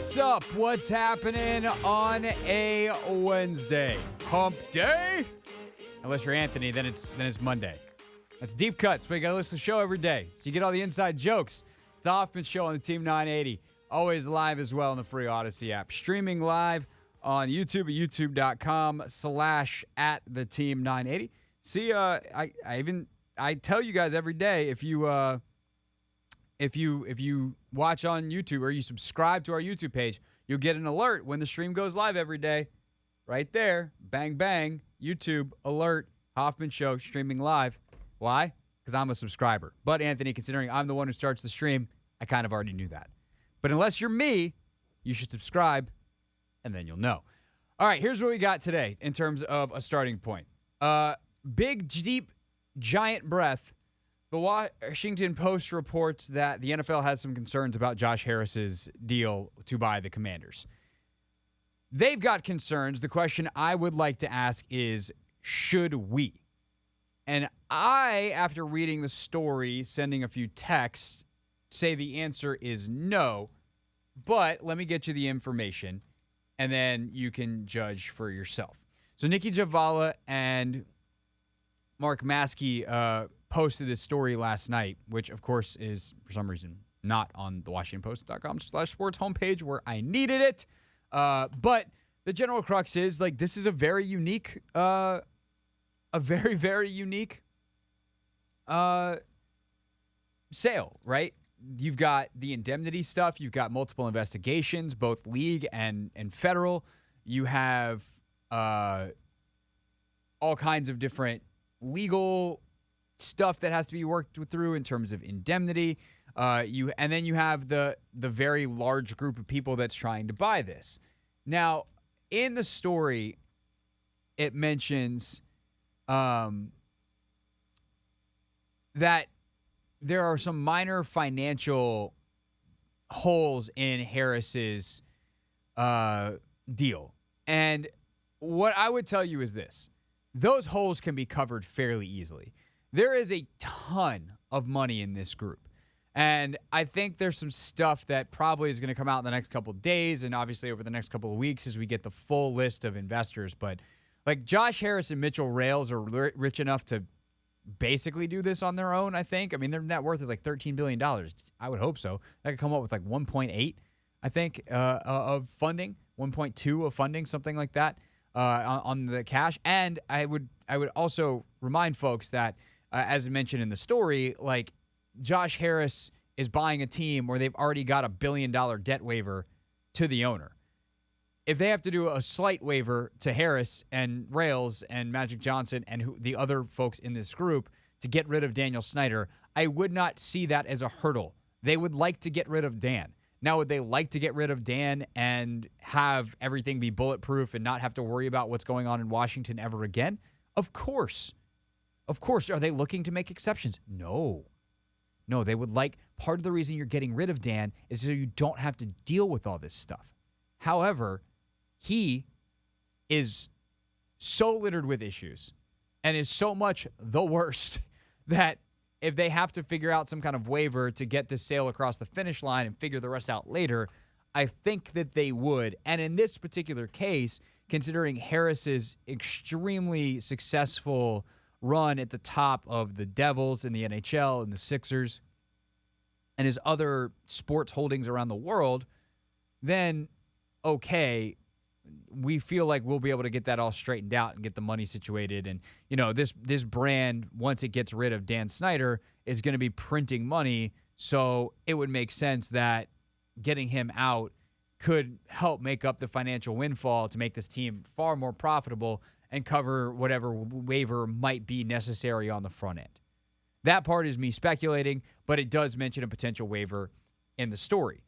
What's up? What's happening on a Wednesday? Hump day? Unless you're Anthony, then it's Monday. That's Deep Cuts, but you got to listen to the show every day, so you get all the inside jokes. It's the Hoffman Show on the Team 980. Always live as well in the free Odyssey app. Streaming live on YouTube at youtube.com/@theteam980. See, I tell you guys every day, if you watch on YouTube or you subscribe to our YouTube page, you'll get an alert when the stream goes live every day. Right there, bang, bang, YouTube alert, Hoffman Show streaming live. Why? Because I'm a subscriber. But Anthony, considering I'm the one who starts the stream, I kind of already knew that. But unless you're me, you should subscribe, and then you'll know. All right, here's what we got today in terms of a starting point. Big, deep, giant breath. The Washington Post reports that the NFL has some concerns about Josh Harris's deal to buy the Commanders. They've got concerns. The question I would like to ask is, should we? And I, after reading the story, sending a few texts, say the answer is no. But let me get you the information, and then you can judge for yourself. So Nikki Javala and Mark Maskey posted this story last night, which, of course, is, for some reason, not on the WashingtonPost.com/sports homepage where I needed it. But the general crux is, like, this is a very unique, very, very unique sale, right? You've got the indemnity stuff. You've got multiple investigations, both league and federal. You have all kinds of different legal stuff that has to be worked through in terms of indemnity. And then you have the very large group of people that's trying to buy this. Now, in the story, it mentions that there are some minor financial holes in Harris's deal. And what I would tell you is this. Those holes can be covered fairly easily. There is a ton of money in this group. And I think there's some stuff that probably is going to come out in the next couple of days and obviously over the next couple of weeks as we get the full list of investors. But like Josh Harris and Mitchell Rales are rich enough to basically do this on their own, I think. I mean, their net worth is like $13 billion. I would hope so. That could come up with like 1.8, I think, of funding, 1.2 of funding, something like that. On the cash. And I would also remind folks that, as mentioned in the story, like Josh Harris is buying a team where they've already got $1 billion debt waiver to the owner. If they have to do a slight waiver to Harris and Rales and Magic Johnson and the other folks in this group to get rid of Daniel Snyder, I would not see that as a hurdle. They would like to get rid of Dan. Now, would they like to get rid of Dan and have everything be bulletproof and not have to worry about what's going on in Washington ever again? Of course. Of course. Are they looking to make exceptions? No. No, they would like, part of the reason you're getting rid of Dan is so you don't have to deal with all this stuff. However, he is so littered with issues and is so much the worst that if they have to figure out some kind of waiver to get this sale across the finish line and figure the rest out later, I think that they would. And in this particular case, considering Harris's extremely successful run at the top of the Devils in the NHL and the Sixers and his other sports holdings around the world, then, okay, we feel like we'll be able to get that all straightened out and get the money situated. And, you know, this brand, once it gets rid of Dan Snyder, is going to be printing money. So it would make sense that getting him out could help make up the financial windfall to make this team far more profitable and cover whatever waiver might be necessary on the front end. That part is me speculating, but it does mention a potential waiver in the story.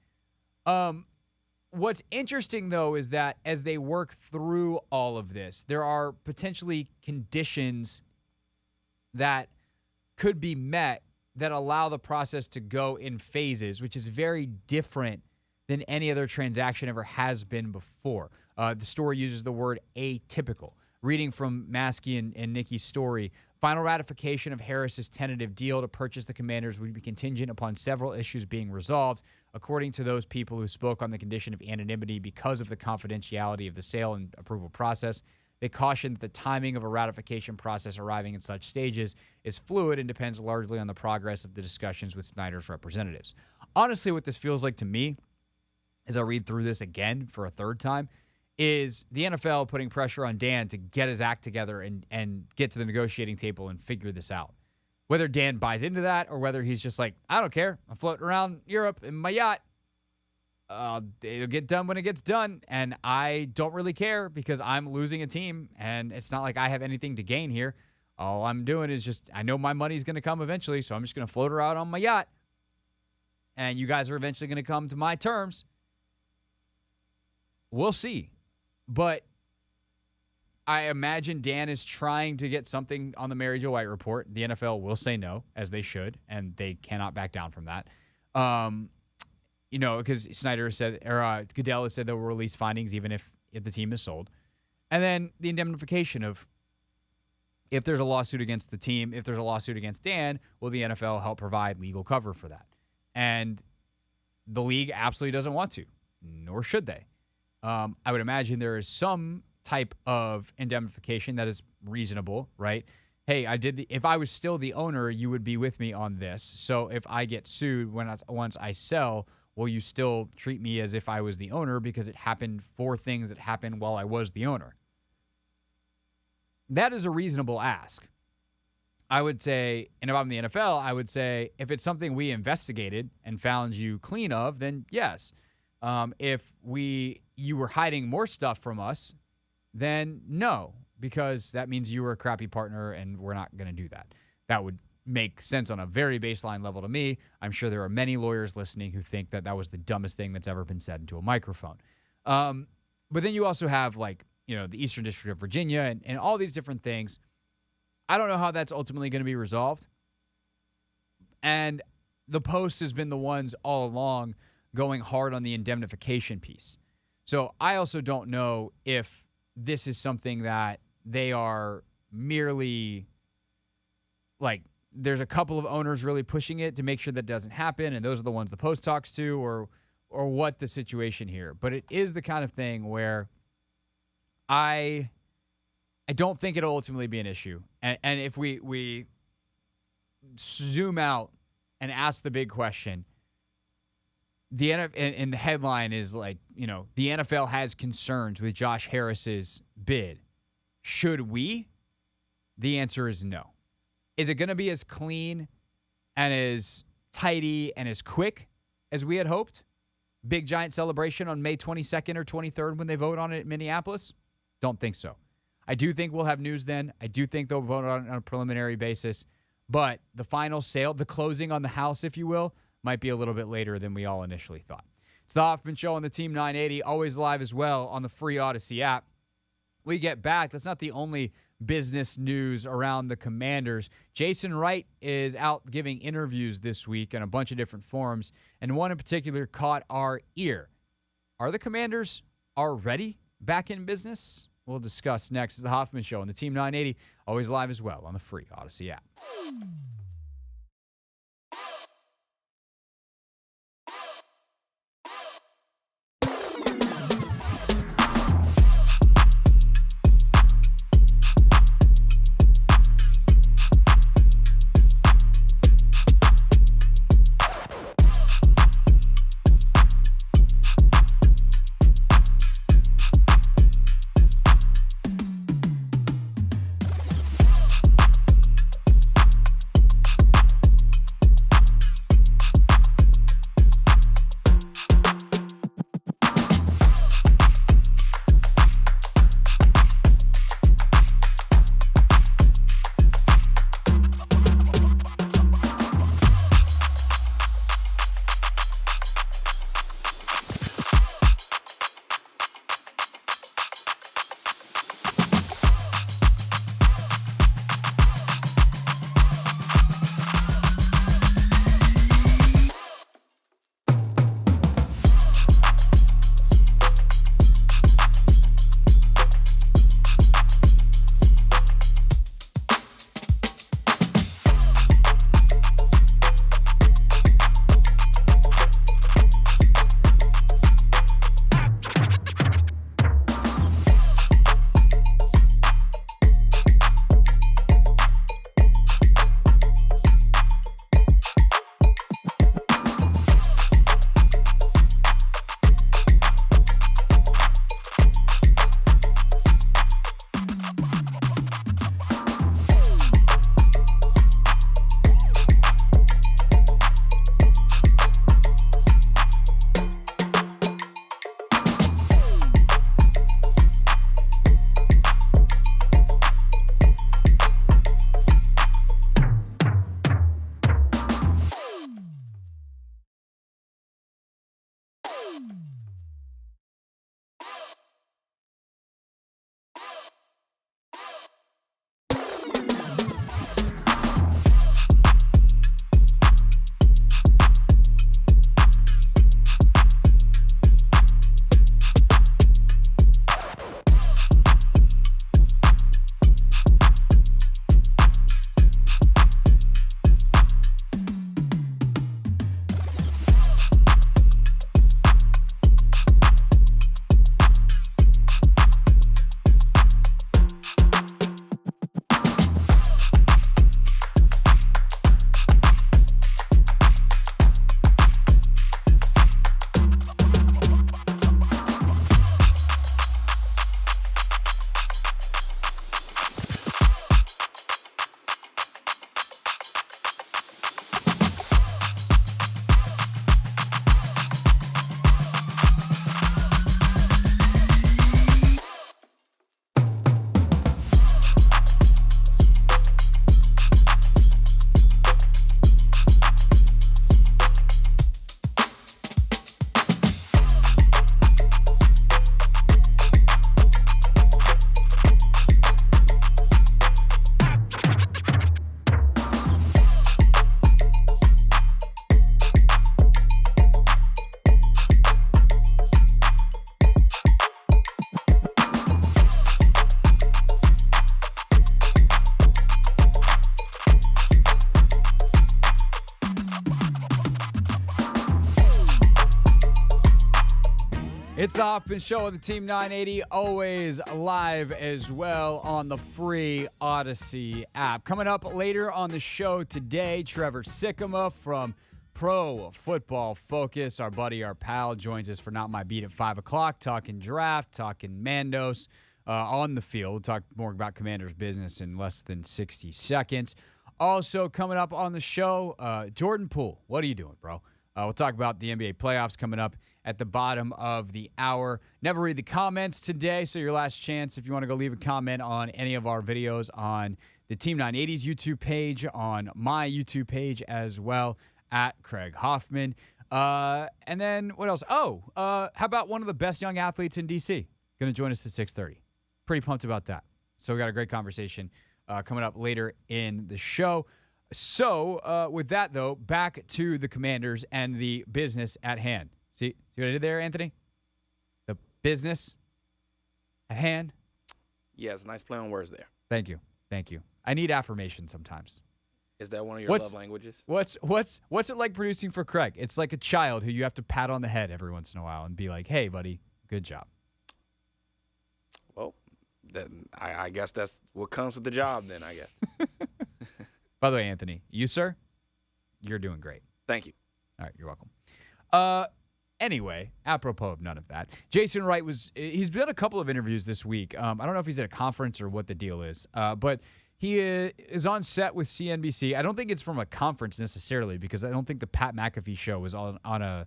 What's interesting, though, is that as they work through all of this, there are potentially conditions that could be met that allow the process to go in phases, which is very different than any other transaction ever has been before. The story uses the word atypical. Reading from Maskey and Nikki's story, final ratification of Harris's tentative deal to purchase the Commanders would be contingent upon several issues being resolved. according to those people who spoke on the condition of anonymity because of the confidentiality of the sale and approval process. They cautioned that the timing of a ratification process arriving in such stages is fluid and depends largely on the progress of the discussions with Snyder's representatives. Honestly, what this feels like to me, as I read through this again for a third time, is the NFL putting pressure on Dan to get his act together and get to the negotiating table and figure this out. Whether Dan buys into that or whether he's just like, I don't care. I'm floating around Europe in my yacht. It'll get done when it gets done, and I don't really care because I'm losing a team, and it's not like I have anything to gain here. All I'm doing is just, I know my money's going to come eventually, so I'm just going to float around on my yacht, and you guys are eventually going to come to my terms. We'll see. But I imagine Dan is trying to get something on the Mary Jo White report. The NFL will say no, as they should, and they cannot back down from that. Because Snyder said, or Goodell has said they will release findings even if the team is sold. And then the indemnification of if there's a lawsuit against the team, if there's a lawsuit against Dan, will the NFL help provide legal cover for that? And the league absolutely doesn't want to, nor should they. I would imagine there is some type of indemnification that is reasonable, right? Hey, if I was still the owner, you would be with me on this. So if I get sued once I sell, will you still treat me as if I was the owner because it happened for things that happened while I was the owner? That is a reasonable ask. I would say, and if I'm the NFL, I would say if it's something we investigated and found you clean of, then yes. If you were hiding more stuff from us, then no, because that means you were a crappy partner and we're not going to do that. That would make sense on a very baseline level to me. I'm sure there are many lawyers listening who think that was the dumbest thing that's ever been said into a microphone. But then you also have the Eastern District of Virginia and all these different things. I don't know how that's ultimately going to be resolved. And the Post has been the ones all along going hard on the indemnification piece. So I also don't know if this is something that they are merely there's a couple of owners really pushing it to make sure that doesn't happen, and those are the ones the Post talks to, or what the situation here. But it is the kind of thing where I don't think it'll ultimately be an issue. And if we zoom out and ask the big question, the NFL, and the headline is the NFL has concerns with Josh Harris's bid. Should we? The answer is no. Is it going to be as clean and as tidy and as quick as we had hoped? Big giant celebration on May 22nd or 23rd when they vote on it in Minneapolis? Don't think so. I do think we'll have news then. I do think they'll vote on it on a preliminary basis. But the final sale, the closing on the house, if you will, might be a little bit later than we all initially thought. It's the Hoffman Show on the Team 980, always live as well on the free Odyssey app. We get back. That's not the only business news around the Commanders. Jason Wright is out giving interviews this week in a bunch of different forums, and one in particular caught our ear. Are the Commanders already back in business? We'll discuss next. It's the Hoffman Show on the Team 980, always live as well on the free Odyssey app. the Hoffman Show on the Team 980, always live as well on the free Odyssey app. Coming up later on the show today, Trevor Sikkema from Pro Football Focus, our buddy, our pal, joins us for Not My Beat at 5 o'clock, talking draft, talking Mandos on the field. We'll talk more about Commanders business in less than 60 seconds. Also coming up on the show, Jordan Poole. What are you doing, bro? We'll talk about the NBA playoffs coming up at the bottom of the hour. Never read the comments today, so your last chance if you want to go leave a comment on any of our videos on the Team 980's YouTube page, on my YouTube page as well, at Craig Hoffman. And then what else? How about one of the best young athletes in D.C. going to join us at 6:30? Pretty pumped about that. So we got a great conversation coming up later in the show. So, with that, though, back to the Commanders and the business at hand. See what I did there, Anthony? The business at hand? Yes, nice play on words there. Thank you. I need affirmation sometimes. Is that one of your love languages? What's it like producing for Craig? It's like a child who you have to pat on the head every once in a while and be like, hey, buddy, good job. Well, I guess that's what comes with the job then, I guess. By the way, Anthony, you, sir, you're doing great. Thank you. All right, you're welcome. Anyway, apropos of none of that, Jason Wright he's done a couple of interviews this week. I don't know if he's at a conference or what the deal is, but he is on set with CNBC. I don't think it's from a conference necessarily because I don't think the Pat McAfee show was on a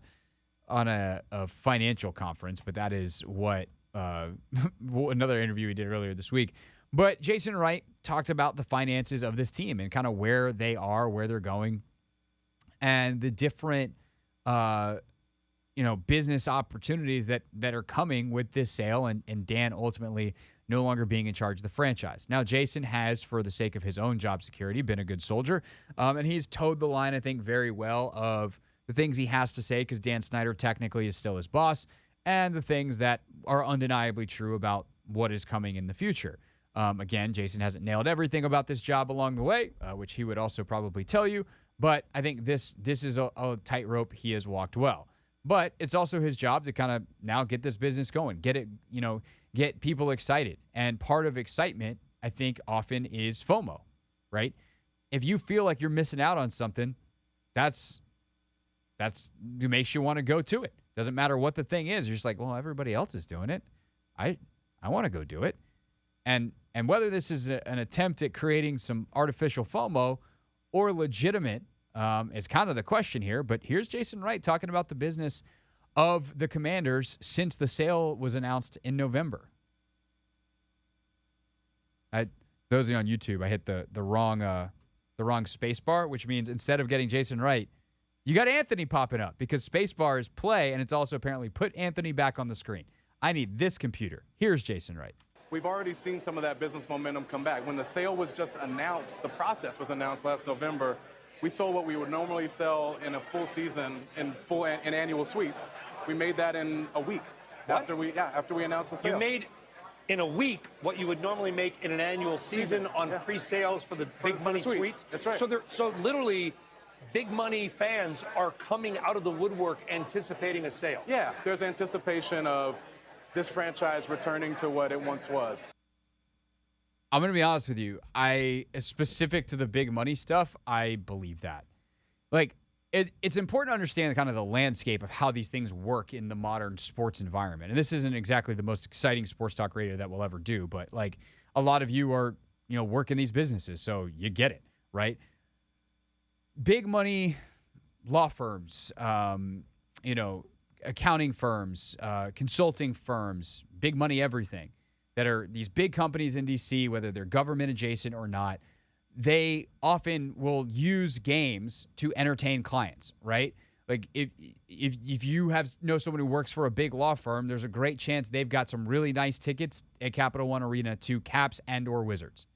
financial conference, but that is what another interview he did earlier this week. But Jason Wright talked about the finances of this team and kind of where they are, where they're going, and the different, business opportunities that are coming with this sale and Dan ultimately no longer being in charge of the franchise. Now, Jason has, for the sake of his own job security, been a good soldier, and he's towed the line, I think, very well of the things he has to say because Dan Snyder technically is still his boss, and the things that are undeniably true about what is coming in the future. Again, Jason hasn't nailed everything about this job along the way, which he would also probably tell you. But I think this is a tightrope he has walked well. But it's also his job to kind of now get this business going, get people excited. And part of excitement, I think, often is FOMO, right? If you feel like you're missing out on something, that's it makes you want to go to it. Doesn't matter what the thing is. You're just like, well, everybody else is doing it. I want to go do it. And whether this is an attempt at creating some artificial FOMO or legitimate is kind of the question here. But here's Jason Wright talking about the business of the Commanders since the sale was announced in November. Those of you on YouTube, I hit the wrong space bar, which means instead of getting Jason Wright, you got Anthony popping up because space bar is play, and it's also apparently put Anthony back on the screen. I need this computer. Here's Jason Wright. We've already seen some of that business momentum come back. When the sale was just announced, the process was announced last November, we sold what we would normally sell in a full season in annual suites. We made that in a week after we announced the sale. You made in a week what you would normally make in an annual season on pre-sales for the big money suites. That's right. So literally, big money fans are coming out of the woodwork anticipating a sale. Yeah, there's anticipation of this franchise returning to what it once was. I'm going to be honest with you. Specific to the big money stuff, I believe that. Like, it's important to understand kind of the landscape of how these things work in the modern sports environment. And this isn't exactly the most exciting sports talk radio that we'll ever do, but like a lot of you are, work in these businesses, so you get it, right? Big money law firms, accounting firms, consulting firms, big money everything that are these big companies in D.C., whether they're government adjacent or not, they often will use games to entertain clients, right? Like if you know someone who works for a big law firm, there's a great chance they've got some really nice tickets at Capital One Arena to Caps and or Wizards,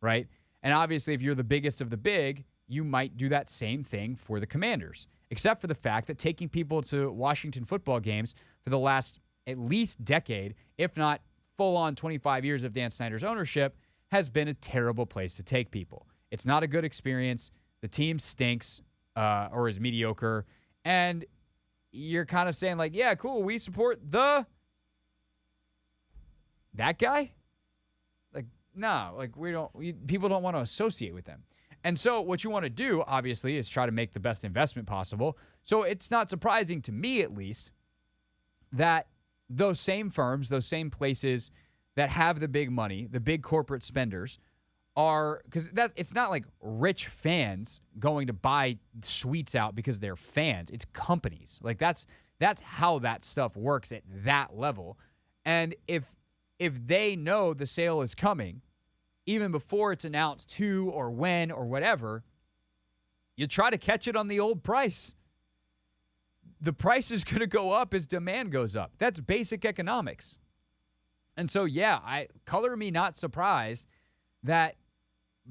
right? And obviously, if you're the biggest of the big, you might do that same thing for the Commanders, except for the fact that taking people to Washington football games for the last at least decade, if not full-on 25 years of Dan Snyder's ownership, has been a terrible place to take people. It's not a good experience. The team stinks or is mediocre. And you're kind of saying like, yeah, cool, we support the that guy? Like, no, like people don't want to associate with them. And so what you want to do, obviously, is try to make the best investment possible. So it's not surprising to me, at least, that those same firms, those same places that have the big money, the big corporate spenders, are, because it's not like rich fans going to buy suites out because they're fans. It's companies. Like that's how that stuff works at that level. And if they know the sale is coming, even before it's announced who or when or whatever, you try to catch it on the old price. The price is going to go up as demand goes up. That's basic economics. And so, yeah, color me not surprised that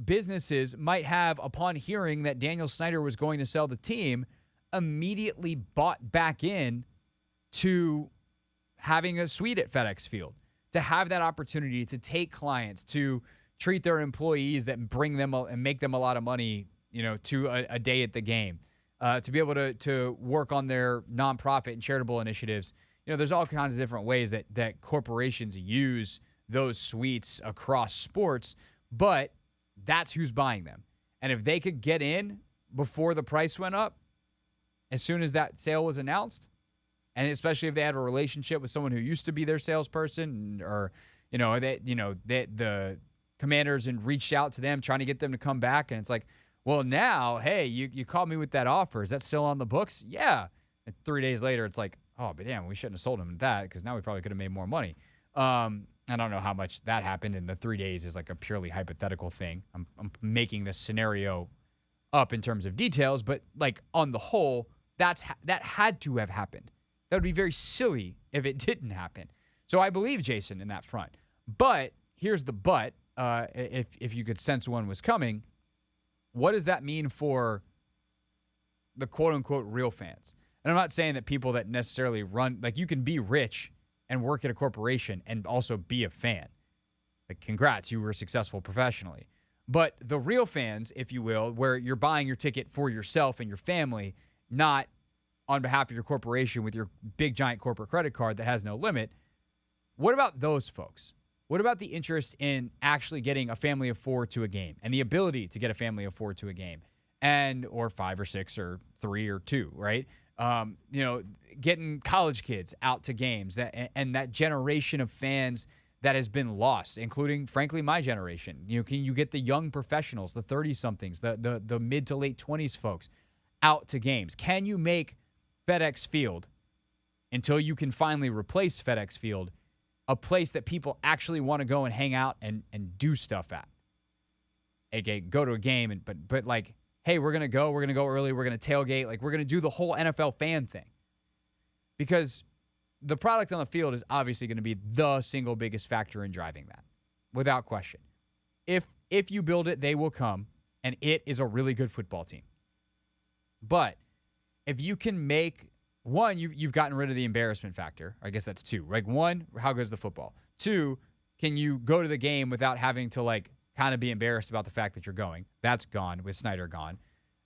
businesses might have, upon hearing that Daniel Snyder was going to sell the team, immediately bought back in to having a suite at FedEx Field, to have that opportunity to take clients, to treat their employees that bring them and make them a lot of money, to a day at the game, to be able to work on their nonprofit and charitable initiatives. There's all kinds of different ways that corporations use those suites across sports, but that's who's buying them. And if they could get in before the price went up, as soon as that sale was announced, and especially if they had a relationship with someone who used to be their salesperson, or the Commanders and reached out to them trying to get them to come back, and it's like, well, now, hey, you called me with that offer. Is that still on the books? Yeah. And 3 days later, it's like, oh, but damn, we shouldn't have sold him that, because now we probably could have made more money. I don't know how much that happened, and the 3 days is like a purely hypothetical thing. I'm making this scenario up in terms of details, but like on the whole, that had to have happened. That would be very silly if it didn't happen. So I believe Jason in that front. But here's the but. If you could sense one was coming, what does that mean for the quote-unquote real fans? And I'm not saying that people that necessarily run, like, you can be rich and work at a corporation and also be a fan. Like, congrats, you were successful professionally. But the real fans, if you will, where you're buying your ticket for yourself and your family, not on behalf of your corporation with your big giant corporate credit card that has no limit, what about those folks? What about the interest in actually getting a family of four to a game and the ability to get a family of four to a game, or 5 or 6 or 3 or 2, right? Getting college kids out to games, and that generation of fans that has been lost, including, frankly, my generation. Can you get the young professionals, the 30-somethings, the mid to late 20s folks out to games? Can you make FedEx Field, until you can finally replace FedEx Field, a place that people actually want to go and hang out and do stuff at? AKA go to a game, but like, hey, we're going to go early, we're going to tailgate, like, we're going to do the whole NFL fan thing. Because the product on the field is obviously going to be the single biggest factor in driving that, without question. If you build it, they will come, and it is a really good football team. But if you can make, one, you've gotten rid of the embarrassment factor. I guess that's 2. Like, 1, how good is the football? 2, can you go to the game without having to, like, kind of be embarrassed about the fact that you're going? That's gone with Snyder gone.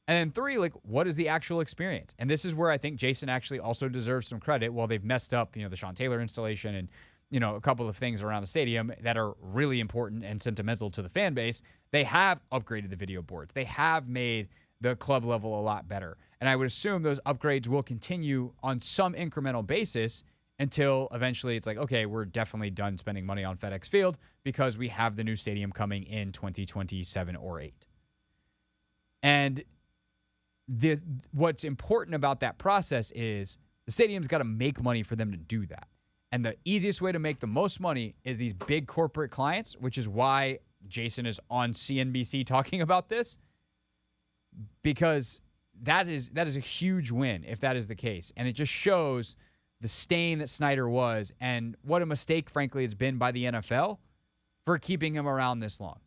And then 3, like, what is the actual experience? And this is where I think Jason actually also deserves some credit. While they've messed up, the Sean Taylor installation and, a couple of things around the stadium that are really important and sentimental to the fan base, they have upgraded the video boards. They have made the club level a lot better. And I would assume those upgrades will continue on some incremental basis until eventually it's like, okay, we're definitely done spending money on FedEx Field because we have the new stadium coming in 2027 or 8. And what's important about that process is the stadium's got to make money for them to do that. And the easiest way to make the most money is these big corporate clients, which is why Jason is on CNBC talking about this, because that is a huge win if that is the case. And it just shows the stain that Snyder was and what a mistake, frankly, it's been by the NFL for keeping him around this long.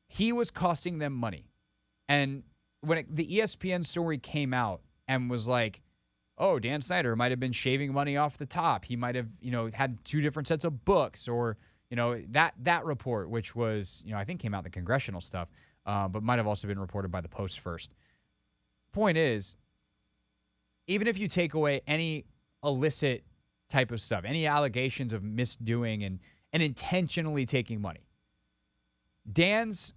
He was costing them money. And when the ESPN story came out and was like, oh, Dan Snyder might have been shaving money off the top. He might have, had 2 different sets of books, or, that report, which was, I think came out the congressional stuff, but might have also been reported by the Post first. Point is, even if you take away any illicit type of stuff, any allegations of misdoing and and intentionally taking money. Dan's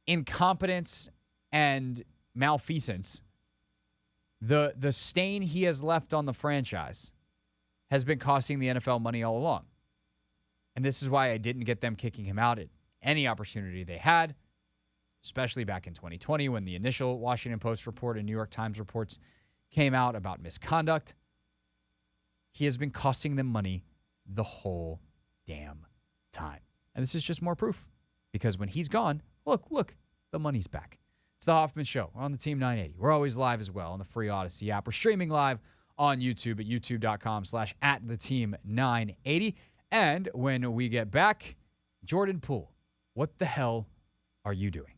incompetence and malfeasance, the stain he has left on the franchise, has been costing the NFL money all along. And this is why I didn't get them kicking him out at any opportunity they had, especially back in 2020 when the initial Washington Post report and New York Times reports came out about misconduct. He has been costing them money the whole damn time. And this is just more proof, because when he's gone, look, the money's back. It's the Hoffman Show. We're on the Team 980. We're always live as well on the free Odyssey app. We're streaming live on YouTube at youtube.com/@theteam980. And when we get back, Jordan Poole, what the hell are you doing?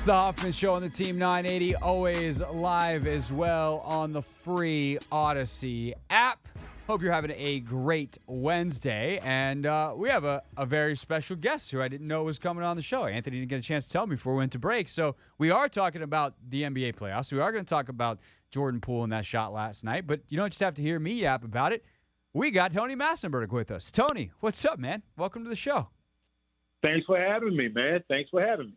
The Hoffman Show on the Team 980, always live as well on the free Odyssey app. Hope you're having a great Wednesday. And we have a very special guest who I didn't know was coming on the show. Anthony didn't get a chance to tell me before we went to break. So we are talking about the NBA playoffs. We are going to talk about Jordan Poole and that shot last night. But you don't just have to hear me yap about it. We got Tony Massenberg with us. Tony, what's up, man? Welcome to the show. Thanks for having me, man. Thanks for having me.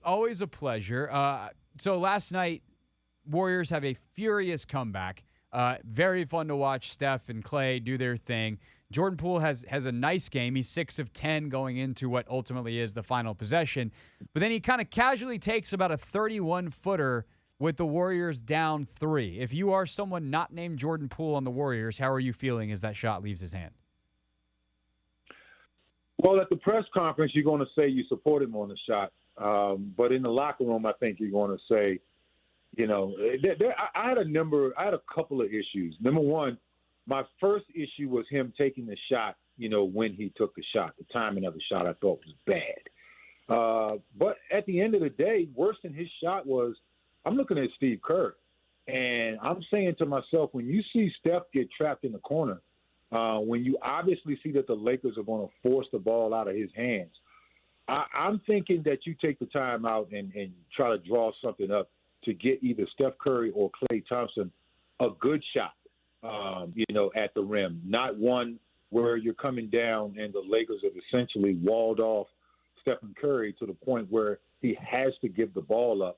Always a pleasure. So last night, Warriors have a furious comeback. Very fun to watch Steph and Clay do their thing. Jordan Poole has a nice game. He's 6 of 10 going into what ultimately is the final possession. But then he kind of casually takes about a 31-footer with the Warriors down 3. If you are someone not named Jordan Poole on the Warriors, how are you feeling as that shot leaves his hand? Well, at the press conference, you're going to say you support him on the shot. But in the locker room, I think you're going to say, I had a couple of issues. Number one, my first issue was him taking the shot, when he took the shot. The timing of the shot I thought was bad. But at the end of the day, worse than his shot was, I'm looking at Steve Kerr, and I'm saying to myself, when you see Steph get trapped in the corner, when you obviously see that the Lakers are going to force the ball out of his hands, I'm thinking that you take the time out and try to draw something up to get either Steph Curry or Klay Thompson a good shot, at the rim, not one where you're coming down and the Lakers have essentially walled off Stephen Curry to the point where he has to give the ball up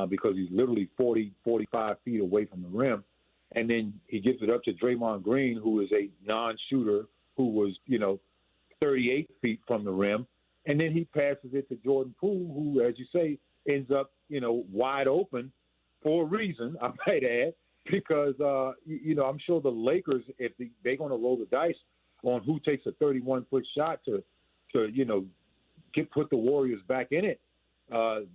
because he's literally 40, 45 feet away from the rim. And then he gives it up to Draymond Green, who is a non-shooter who was, 38 feet from the rim. And then he passes it to Jordan Poole, who, as you say, ends up, wide open for a reason, I might add, because, I'm sure the Lakers, if they're going to roll the dice on who takes a 31-foot shot to put the Warriors back in it,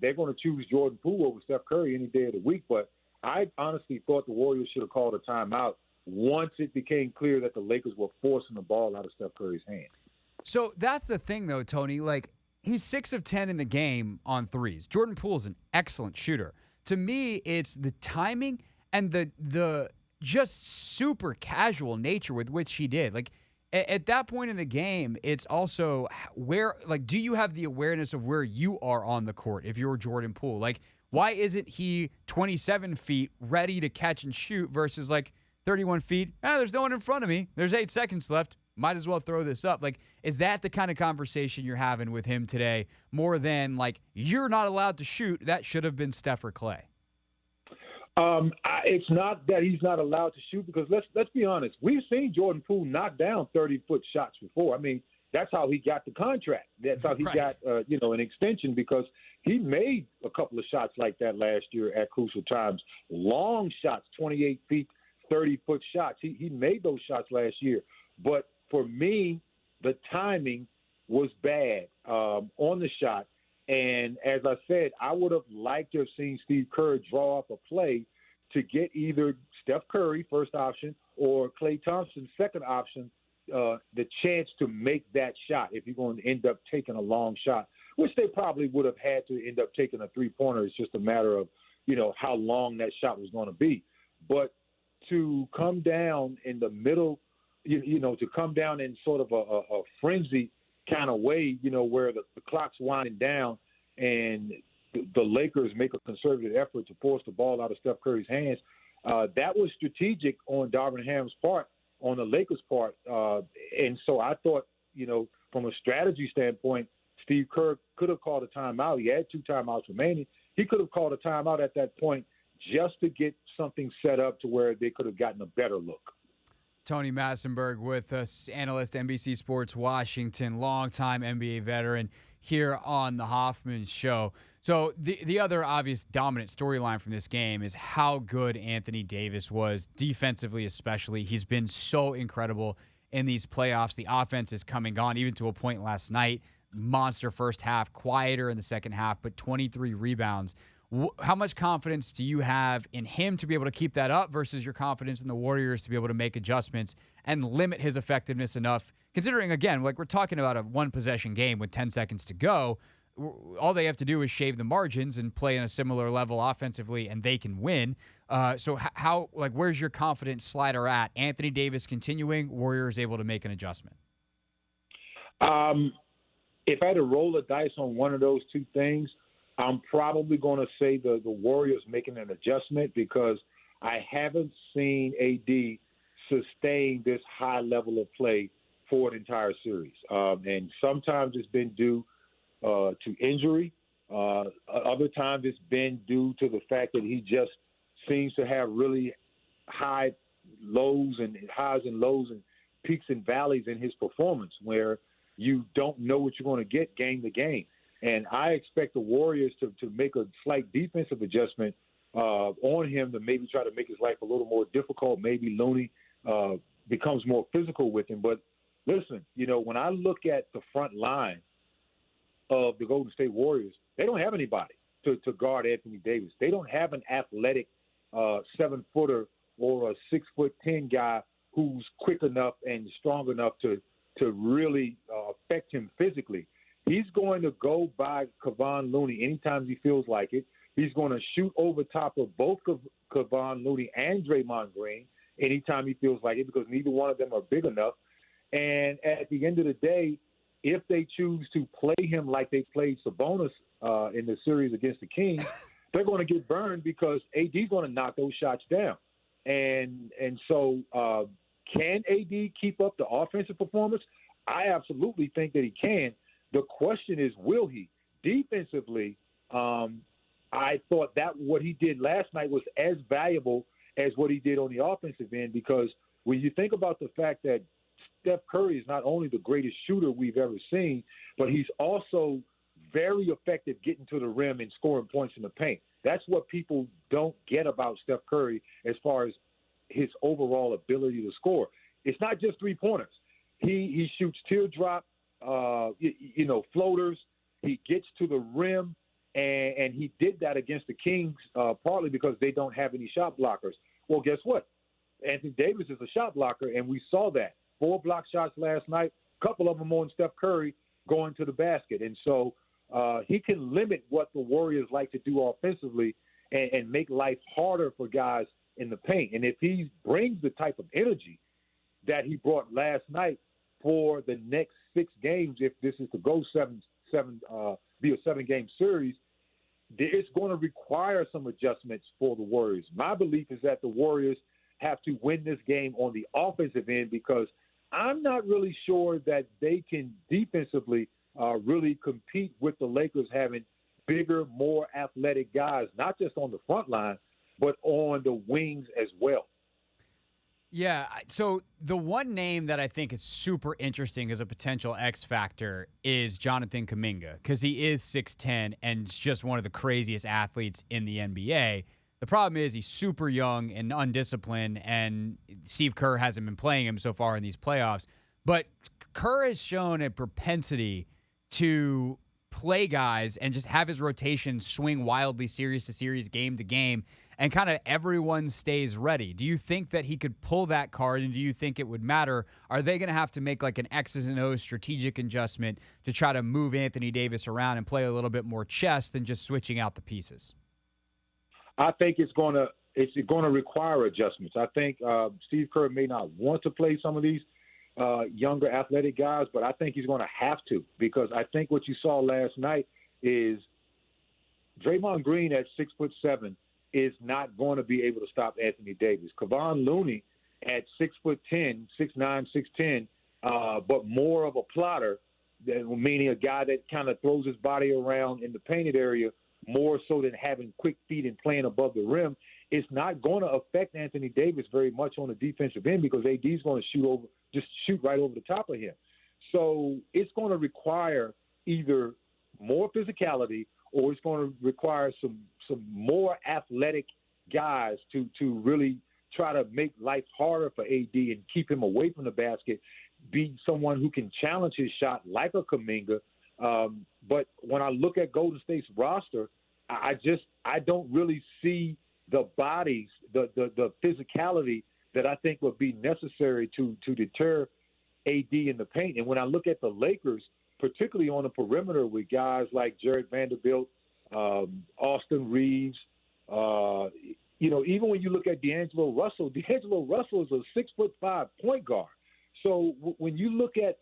they're going to choose Jordan Poole over Steph Curry any day of the week. But I honestly thought the Warriors should have called a timeout once it became clear that the Lakers were forcing the ball out of Steph Curry's hand. So that's the thing, though, Tony. Like, he's 6 of 10 in the game on threes. Jordan Poole's an excellent shooter. To me, it's the timing and the just super casual nature with which he did. Like, at that point in the game, it's also do you have the awareness of where you are on the court if you're Jordan Poole? Like, why isn't he 27 feet ready to catch and shoot versus 31 feet? There's no one in front of me. There's 8 seconds left. Might as well throw this up. Is that the kind of conversation you're having with him today more than you're not allowed to shoot? That should have been Steph or Klay. It's not that he's not allowed to shoot because let's be honest. We've seen Jordan Poole knock down 30-foot shots before. I mean, that's how he got the contract. That's how he got, an extension because he made a couple of shots like that last year at crucial times. Long shots, 28 feet, 30-foot shots. He made those shots last year. But for me, the timing was bad on the shot. And as I said, I would have liked to have seen Steve Kerr draw up a play to get either Steph Curry, first option, or Klay Thompson, second option, the chance to make that shot if you're going to end up taking a long shot, which they probably would have had to end up taking a three-pointer. It's just a matter of, how long that shot was going to be. But to come down in the middle, to come down in sort of a frenzy kind of way, where the clock's winding down and the Lakers make a conservative effort to force the ball out of Steph Curry's hands. That was strategic on Darvin Ham's part, on the Lakers' part. And so I thought, from a strategy standpoint, Steve Kerr could have called a timeout. He had 2 timeouts remaining. He could have called a timeout at that point just to get something set up to where they could have gotten a better look. Tony Massenberg with us, analyst, NBC Sports Washington, longtime NBA veteran here on the Hoffman Show. So the other obvious dominant storyline from this game is how good Anthony Davis was, defensively especially. He's been so incredible in these playoffs. The offense is coming on, even to a point last night. Monster first half, quieter in the second half, but 23 rebounds. How much confidence do you have in him to be able to keep that up versus your confidence in the Warriors to be able to make adjustments and limit his effectiveness enough? Considering, again, we're talking about a one-possession game with 10 seconds to go. All they have to do is shave the margins and play in a similar level offensively, and they can win. So where's your confidence slider at? Anthony Davis continuing, Warriors able to make an adjustment? If I had to roll the dice on one of those two things, I'm probably going to say the Warriors making an adjustment because I haven't seen AD sustain this high level of play for an entire series. And sometimes it's been due to injury. Other times it's been due to the fact that he just seems to have really high lows and highs and lows and peaks and valleys in his performance where you don't know what you're going to get game to game. And I expect the Warriors to make a slight defensive adjustment on him to maybe try to make his life a little more difficult. Maybe Looney becomes more physical with him. But listen, when I look at the front line of the Golden State Warriors, they don't have anybody to guard Anthony Davis. They don't have an athletic 7-footer or a 6'10" guy who's quick enough and strong enough to really affect him physically. He's going to go by Kevon Looney anytime he feels like it. He's going to shoot over top of both Kevon Looney and Draymond Green anytime he feels like it, because neither one of them are big enough. And at the end of the day, if they choose to play him like they played Sabonis in the series against the Kings, they're going to get burned because AD's going to knock those shots down. And so can AD keep up the offensive performance? I absolutely think that he can. The question is, will he? Defensively, I thought that what he did last night was as valuable as what he did on the offensive end, because when you think about the fact that Steph Curry is not only the greatest shooter we've ever seen, but he's also very effective getting to the rim and scoring points in the paint. That's what people don't get about Steph Curry as far as his overall ability to score. It's not just three-pointers. He shoots teardrop, floaters. He gets to the rim, and he did that against the Kings partly because they don't have any shot blockers. Well, guess what? Anthony Davis is a shot blocker, and we saw that. 4 block shots last night, a couple of them on Steph Curry going to the basket. And so he can limit what the Warriors like to do offensively and make life harder for guys in the paint. And if he brings the type of energy that he brought last night for the next 6 games, if this is to go be a 7-game series, it's going to require some adjustments for the Warriors. My belief is that the Warriors have to win this game on the offensive end, because I'm not really sure that they can defensively really compete with the Lakers having bigger, more athletic guys, not just on the front line, but on the wings as well. Yeah, so the one name that I think is super interesting as a potential X factor is Jonathan Kuminga, because he is 6'10" and just one of the craziest athletes in the NBA. The problem is he's super young and undisciplined, and Steve Kerr hasn't been playing him so far in these playoffs. But Kerr has shown a propensity to play guys and just have his rotation swing wildly series to series, game to game, and kind of everyone stays ready. Do you think that he could pull that card, and do you think it would matter? Are they going to have to make like an X's and O's strategic adjustment to try to move Anthony Davis around and play a little bit more chess than just switching out the pieces? I think it's going to require adjustments. I think Steve Kerr may not want to play some of these younger athletic guys, but I think he's going to have to, because I think what you saw last night is Draymond Green at 6'7" is not going to be able to stop Anthony Davis. Kevon Looney at 6'10", 6'9", 6'10", but more of a plotter, meaning a guy that kind of throws his body around in the painted area more so than having quick feet and playing above the rim. It's not going to affect Anthony Davis very much on the defensive end, because AD is going to shoot right over the top of him. So it's going to require either more physicality, or it's going to require some more athletic guys to really try to make life harder for AD and keep him away from the basket, be someone who can challenge his shot like a Kuminga. But when I look at Golden State's roster, I don't really see the bodies, the physicality that I think would be necessary to deter AD in the paint. And when I look at the Lakers, particularly on the perimeter with guys like Jared Vanderbilt, Austin Reeves, even when you look at D'Angelo Russell is a 6'5" point guard. So when you look at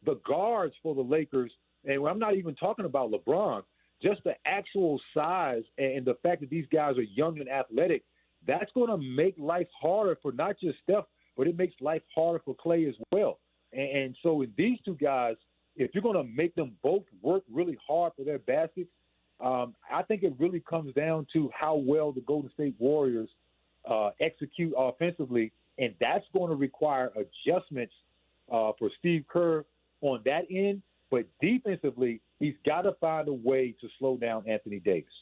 the guards for the Lakers, and I'm not even talking about LeBron, just the actual size and the fact that these guys are young and athletic, that's going to make life harder for not just Steph, but it makes life harder for Klay as well. And so with these two guys, if you're going to make them both work really hard for their baskets, I think it really comes down to how well the Golden State Warriors execute offensively, and that's going to require adjustments for Steve Kerr on that end. But defensively, he's got to find a way to slow down Anthony Davis.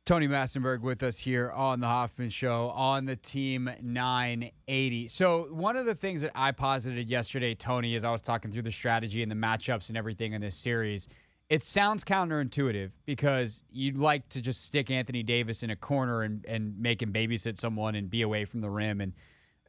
Tony Massenberg with us here on the Hoffman Show on the Team 980. So one of the things that I posited yesterday, Tony, as I was talking through the strategy and the matchups and everything in this series, it sounds counterintuitive because you'd like to just stick Anthony Davis in a corner and make him babysit someone and be away from the rim, and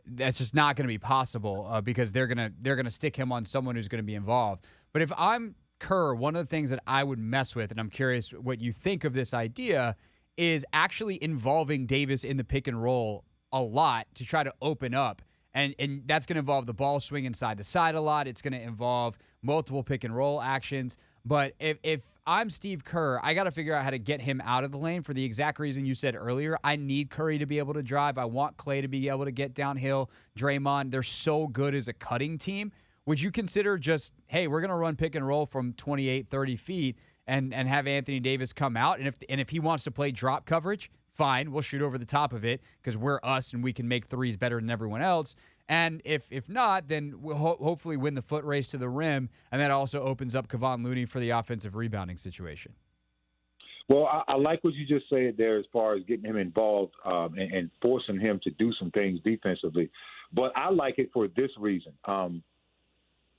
that's just not going to be possible because they're gonna stick him on someone who's going to be involved. But if I'm Kerr, one of the things that I would mess with, and I'm curious what you think of this idea, is actually involving Davis in the pick and roll a lot to try to open up. And that's going to involve the ball swinging side to side a lot. It's going to involve multiple pick and roll actions. But if I'm Steve Kerr, I got to figure out how to get him out of the lane for the exact reason you said earlier. I need Curry to be able to drive. I want Klay to be able to get downhill. Draymond, they're so good as a cutting team. Would you consider just, hey, we're going to run pick and roll from 28, 30 feet and have Anthony Davis come out? And if he wants to play drop coverage, fine, we'll shoot over the top of it because we're us and we can make threes better than everyone else. And if not, then we'll hopefully win the foot race to the rim, and that also opens up Kevon Looney for the offensive rebounding situation. Well, I like what you just said there as far as getting him involved and forcing him to do some things defensively. But I like it for this reason.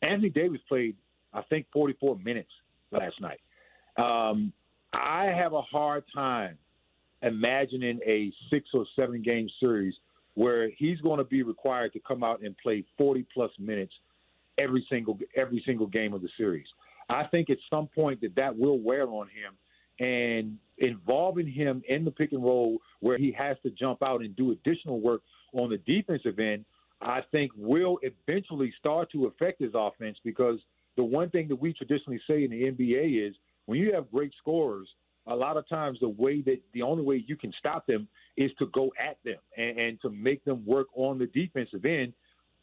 Anthony Davis played, I think, 44 minutes last night. I have a hard time imagining a 6 or 7 game series where he's going to be required to come out and play 40-plus minutes every single game of the series. I think at some point that will wear on him, and involving him in the pick and roll where he has to jump out and do additional work on the defensive end, I think will eventually start to affect his offense, because the one thing that we traditionally say in the NBA is when you have great scorers, a lot of times the only way you can stop them is to go at them and to make them work on the defensive end,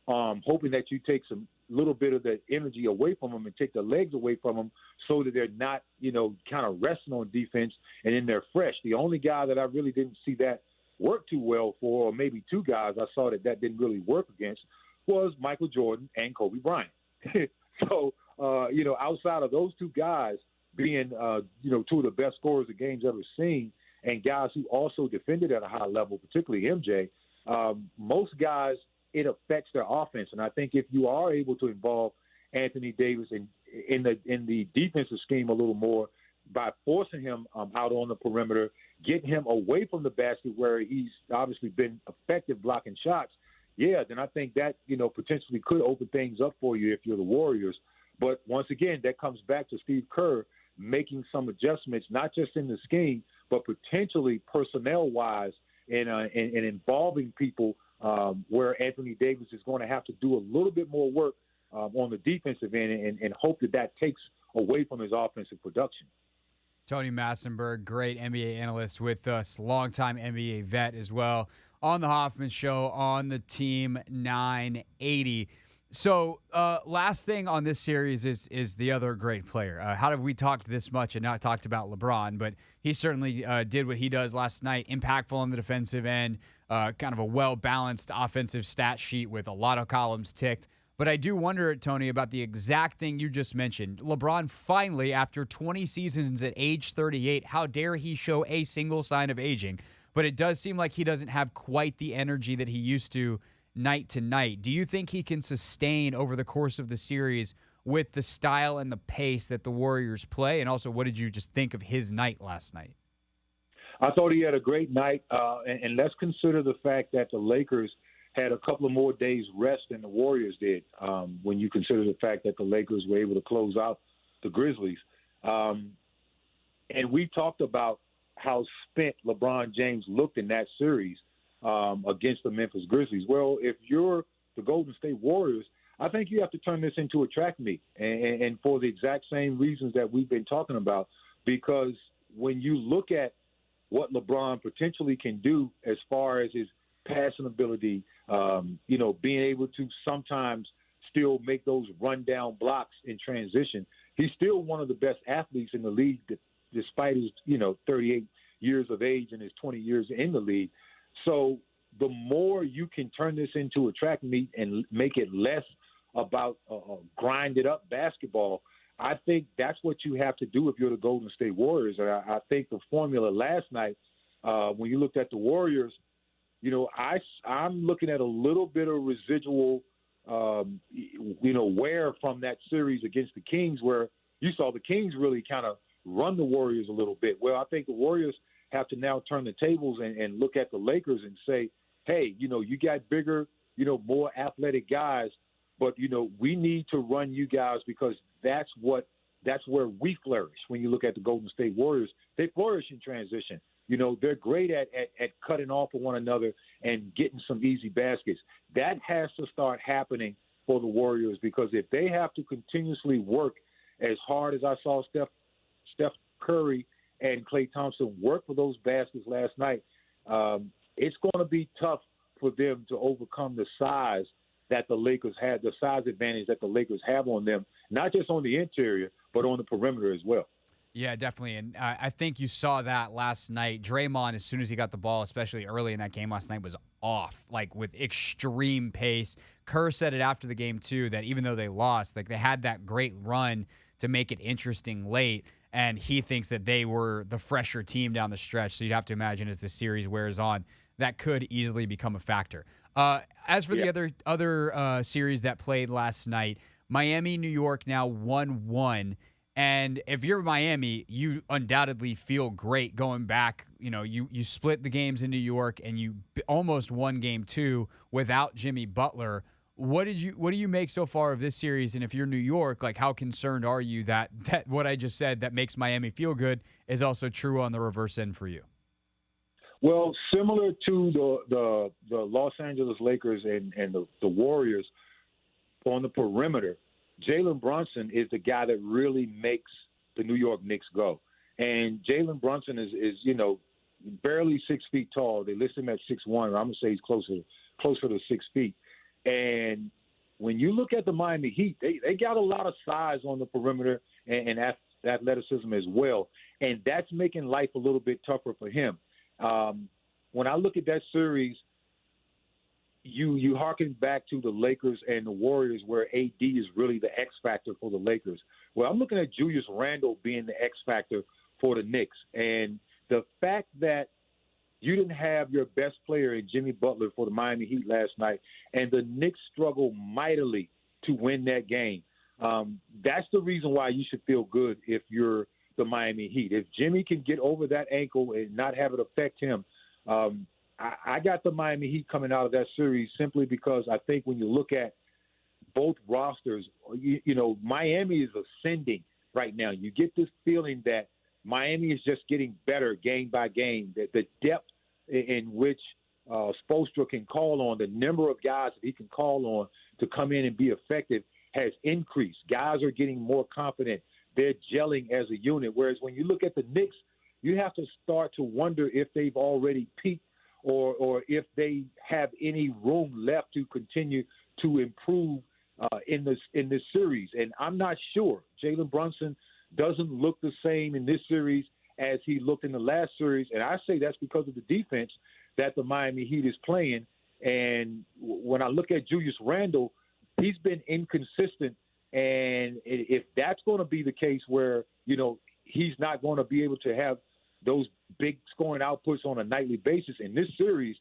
hoping that you take some little bit of the energy away from them and take the legs away from them so that they're not, kind of resting on defense and then they're fresh. The only guy that I really didn't see that work too well for, or maybe two guys I saw that didn't really work against, was Michael Jordan and Kobe Bryant. So, outside of those two guys being, two of the best scorers the game's ever seen, and guys who also defended at a high level, particularly MJ, most guys, it affects their offense. And I think if you are able to involve Anthony Davis in the defensive scheme a little more by forcing him out on the perimeter, getting him away from the basket where he's obviously been effective blocking shots, then I think that, potentially could open things up for you if you're the Warriors. But once again, that comes back to Steve Kerr making some adjustments, not just in the scheme, but potentially personnel-wise and involving people where Anthony Davis is going to have to do a little bit more work on the defensive end and hope that takes away from his offensive production. Tony Massenberg, great NBA analyst with us, longtime NBA vet as well, on the Hoffman Show on the Team 980. So last thing on this series is the other great player. How have we talked this much and not talked about LeBron? But he certainly did what he does last night, impactful on the defensive end, kind of a well-balanced offensive stat sheet with a lot of columns ticked. But I do wonder, Tony, about the exact thing you just mentioned. LeBron finally, after 20 seasons at age 38, how dare he show a single sign of aging? But it does seem like he doesn't have quite the energy that he used to night to night. Do you think he can sustain over the course of the series with the style and the pace that the Warriors play? And also, what did you just think of his night last night? I thought he had a great night, and let's consider the fact that the Lakers had a couple of more days rest than the Warriors did, when you consider the fact that the Lakers were able to close out the Grizzlies. And we talked about how spent LeBron James looked in that series against the Memphis Grizzlies. Well, if you're the Golden State Warriors, I think you have to turn this into a track meet, and for the exact same reasons that we've been talking about, because when you look at what LeBron potentially can do as far as his passing ability, being able to sometimes still make those rundown blocks in transition, he's still one of the best athletes in the league, despite his, 38 years of age and his 20 years in the league. So the more you can turn this into a track meet and make it less about grinded up basketball, I think that's what you have to do if you're the Golden State Warriors. And I think the formula last night, when you looked at the Warriors, I'm looking at a little bit of residual, wear from that series against the Kings, where you saw the Kings really kind of run the Warriors a little bit. Well, I think the Warriors have to now turn the tables and look at the Lakers and say, hey, you got bigger, more athletic guys, but, we need to run you guys because that's where we flourish. When you look at the Golden State Warriors, they flourish in transition. They're great at cutting off of one another and getting some easy baskets. That has to start happening for the Warriors, because if they have to continuously work as hard as I saw Steph Curry and Klay Thompson work for those baskets last night, it's going to be tough for them to overcome the size that the Lakers had, the size advantage that the Lakers have on them, not just on the interior, but on the perimeter as well. Yeah, definitely. And I think you saw that last night. Draymond, as soon as he got the ball, especially early in that game last night, was off, like with extreme pace. Kerr said it after the game, too, that even though they lost, like they had that great run to make it interesting late, and he thinks that they were the fresher team down the stretch. So you'd have to imagine as the series wears on, that could easily become a factor. As for the other series that played last night, Miami, New York now 1-1. And if you're Miami, you undoubtedly feel great going back. You split the games in New York and you almost won game 2 without Jimmy Butler. What do you make so far of this series? And if you're New York, like, how concerned are you that what I just said that makes Miami feel good is also true on the reverse end for you? Well, similar to the Los Angeles Lakers and the Warriors on the perimeter, Jalen Brunson is the guy that really makes the New York Knicks go. And Jalen Brunson is barely 6 feet tall. They list him at 6'1". I'm gonna say he's closer to 6 feet. And when you look at the Miami Heat, they got a lot of size on the perimeter and athleticism as well. And that's making life a little bit tougher for him. When I look at that series, you harken back to the Lakers and the Warriors, where AD is really the X factor for the Lakers. Well, I'm looking at Julius Randle being the X factor for the Knicks. And the fact that you didn't have your best player in Jimmy Butler for the Miami Heat last night, and the Knicks struggled mightily to win that game, that's the reason why you should feel good if you're the Miami Heat. If Jimmy can get over that ankle and not have it affect him, I got the Miami Heat coming out of that series simply because I think when you look at both rosters, Miami is ascending right now. You get this feeling that Miami is just getting better game by game, that the depth in which Spoelstra can call on, the number of guys that he can call on to come in and be effective has increased. Guys are getting more confident. They're gelling as a unit. Whereas when you look at the Knicks, you have to start to wonder if they've already peaked or if they have any room left to continue to improve in this series. And I'm not sure. Jalen Brunson doesn't look the same in this series as he looked in the last series. And I say that's because of the defense that the Miami Heat is playing. And when I look at Julius Randle, he's been inconsistent. And if that's going to be the case where, he's not going to be able to have those big scoring outputs on a nightly basis in this series,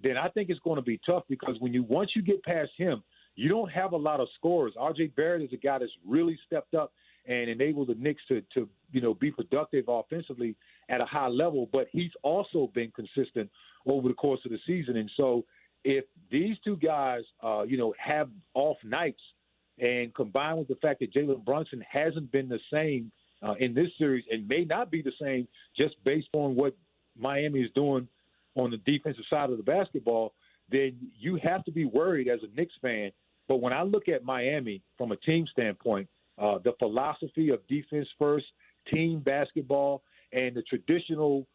then I think it's going to be tough, because once you get past him, you don't have a lot of scorers. R.J. Barrett is a guy that's really stepped up and enabled the Knicks to be productive offensively at a high level, but he's also been consistent over the course of the season. And so if these two guys, have off nights, and combined with the fact that Jalen Brunson hasn't been the same in this series and may not be the same just based on what Miami is doing on the defensive side of the basketball, then you have to be worried as a Knicks fan. But when I look at Miami from a team standpoint, the philosophy of defense first, team basketball, and the traditional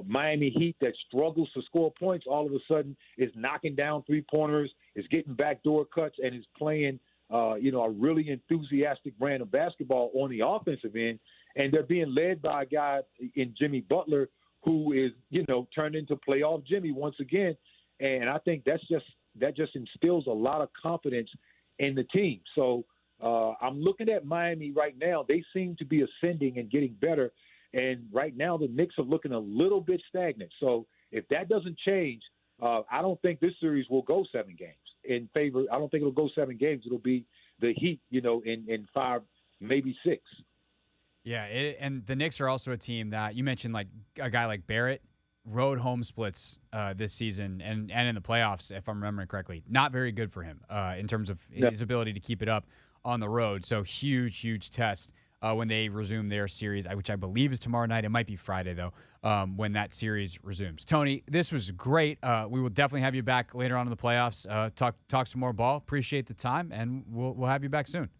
Miami Heat that struggles to score points all of a sudden is knocking down three-pointers, is getting backdoor cuts, and is playing a really enthusiastic brand of basketball on the offensive end. And they're being led by a guy in Jimmy Butler who is, turned into playoff Jimmy once again. and I think that just instills a lot of confidence in the team. So I'm looking at Miami right now. They seem to be ascending and getting better, and right now the Knicks are looking a little bit stagnant. So if that doesn't change, I don't think this series will go 7 games in favor. I don't think it'll go 7 games. It'll be the Heat, in 5, maybe 6. Yeah, and the Knicks are also a team that you mentioned, like a guy like Barrett, road home splits this season and in the playoffs, if I'm remembering correctly. Not very good for him in terms of his ability to keep it up on the road. So huge test when they resume their series, which I believe is tomorrow night. It might be Friday, though, when that series resumes. Tony, this was great. We will definitely have you back later on in the playoffs. Talk some more ball. Appreciate the time, and we'll have you back soon.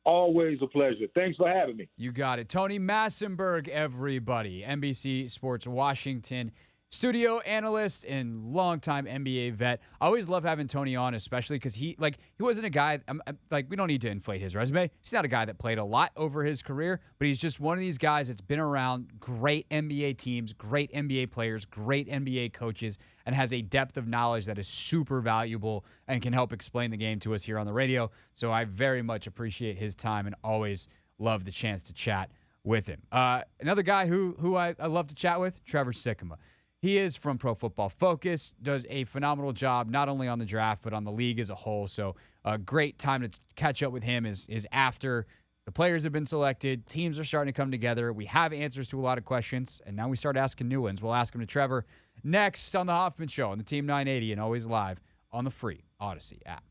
Always a pleasure. Thanks for having me. You got it. Tony Massenberg, everybody. NBC Sports Washington studio analyst and longtime NBA vet. I always love having Tony on, especially because he wasn't a guy, we don't need to inflate his resume. He's not a guy that played a lot over his career, but he's just one of these guys that's been around great NBA teams, great NBA players, great NBA coaches, and has a depth of knowledge that is super valuable and can help explain the game to us here on the radio. So I very much appreciate his time and always love the chance to chat with him. Another guy who I love to chat with, Trevor Sikkema. He is from Pro Football Focus, does a phenomenal job not only on the draft but on the league as a whole. So a great time to catch up with him is after the players have been selected, teams are starting to come together. We have answers to a lot of questions, and now we start asking new ones. We'll ask them to Trevor next on the Hoffman Show on the Team 980 and always live on the free Odyssey app.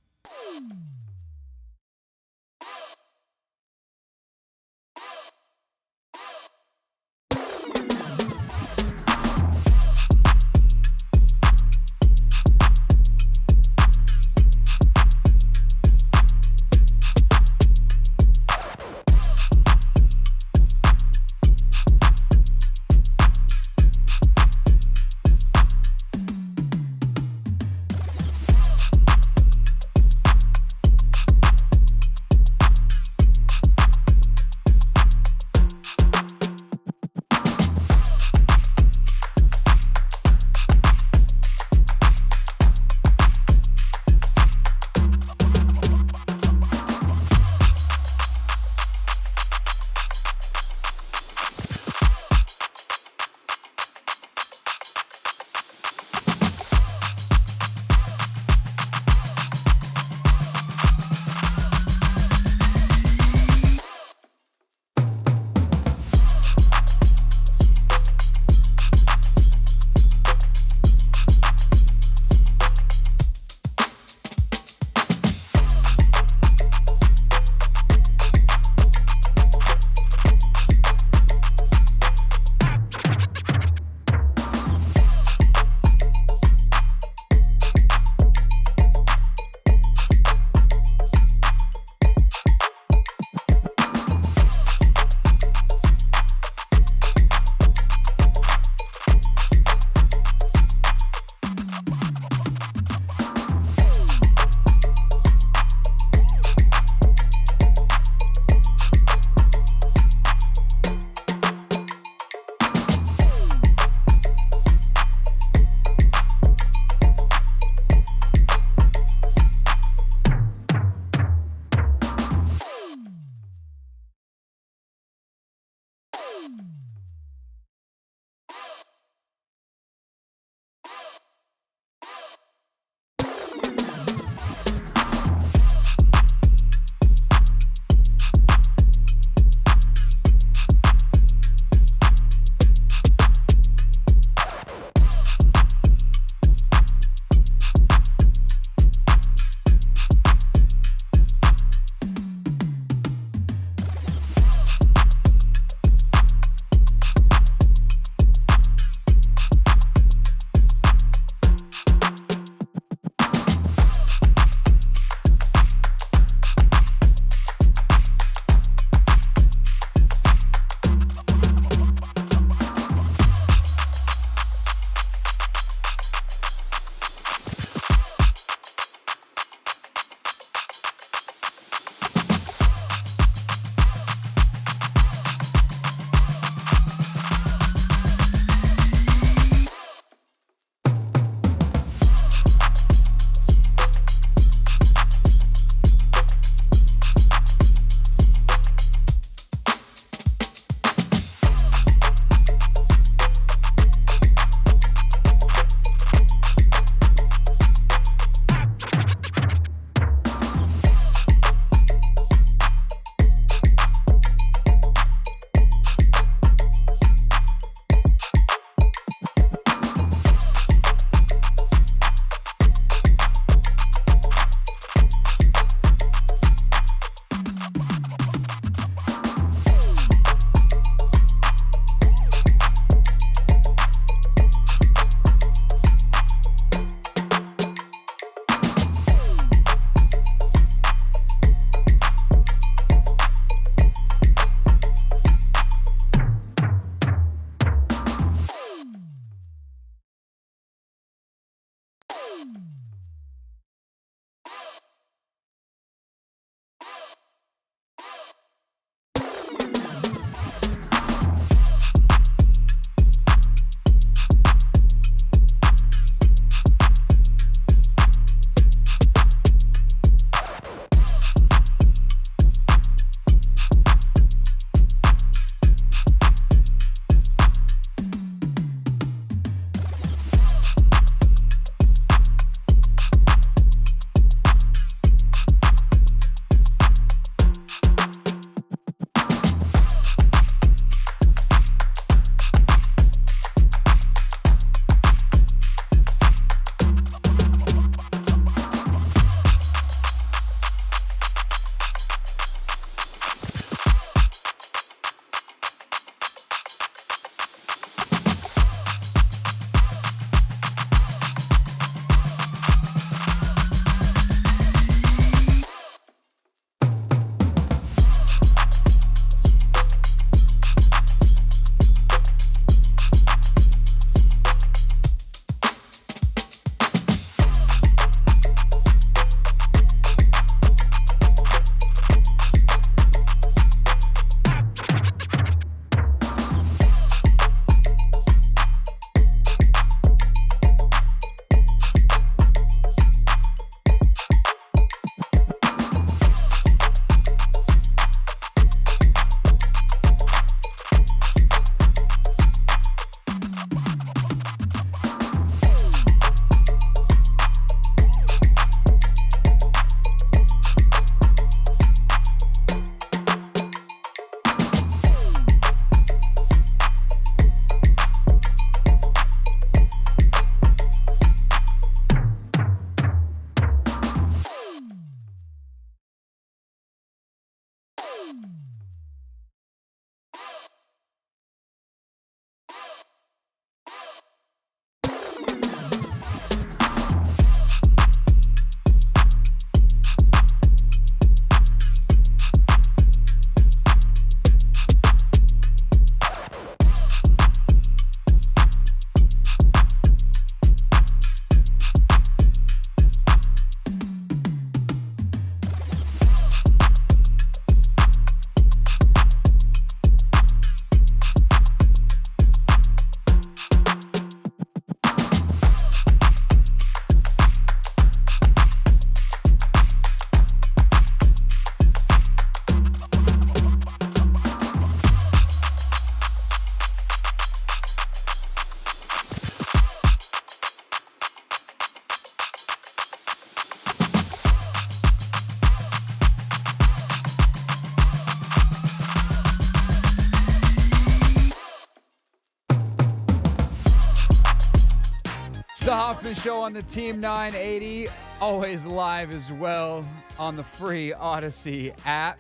The Hoffman Show on the Team 980, always live as well on the free Odyssey app.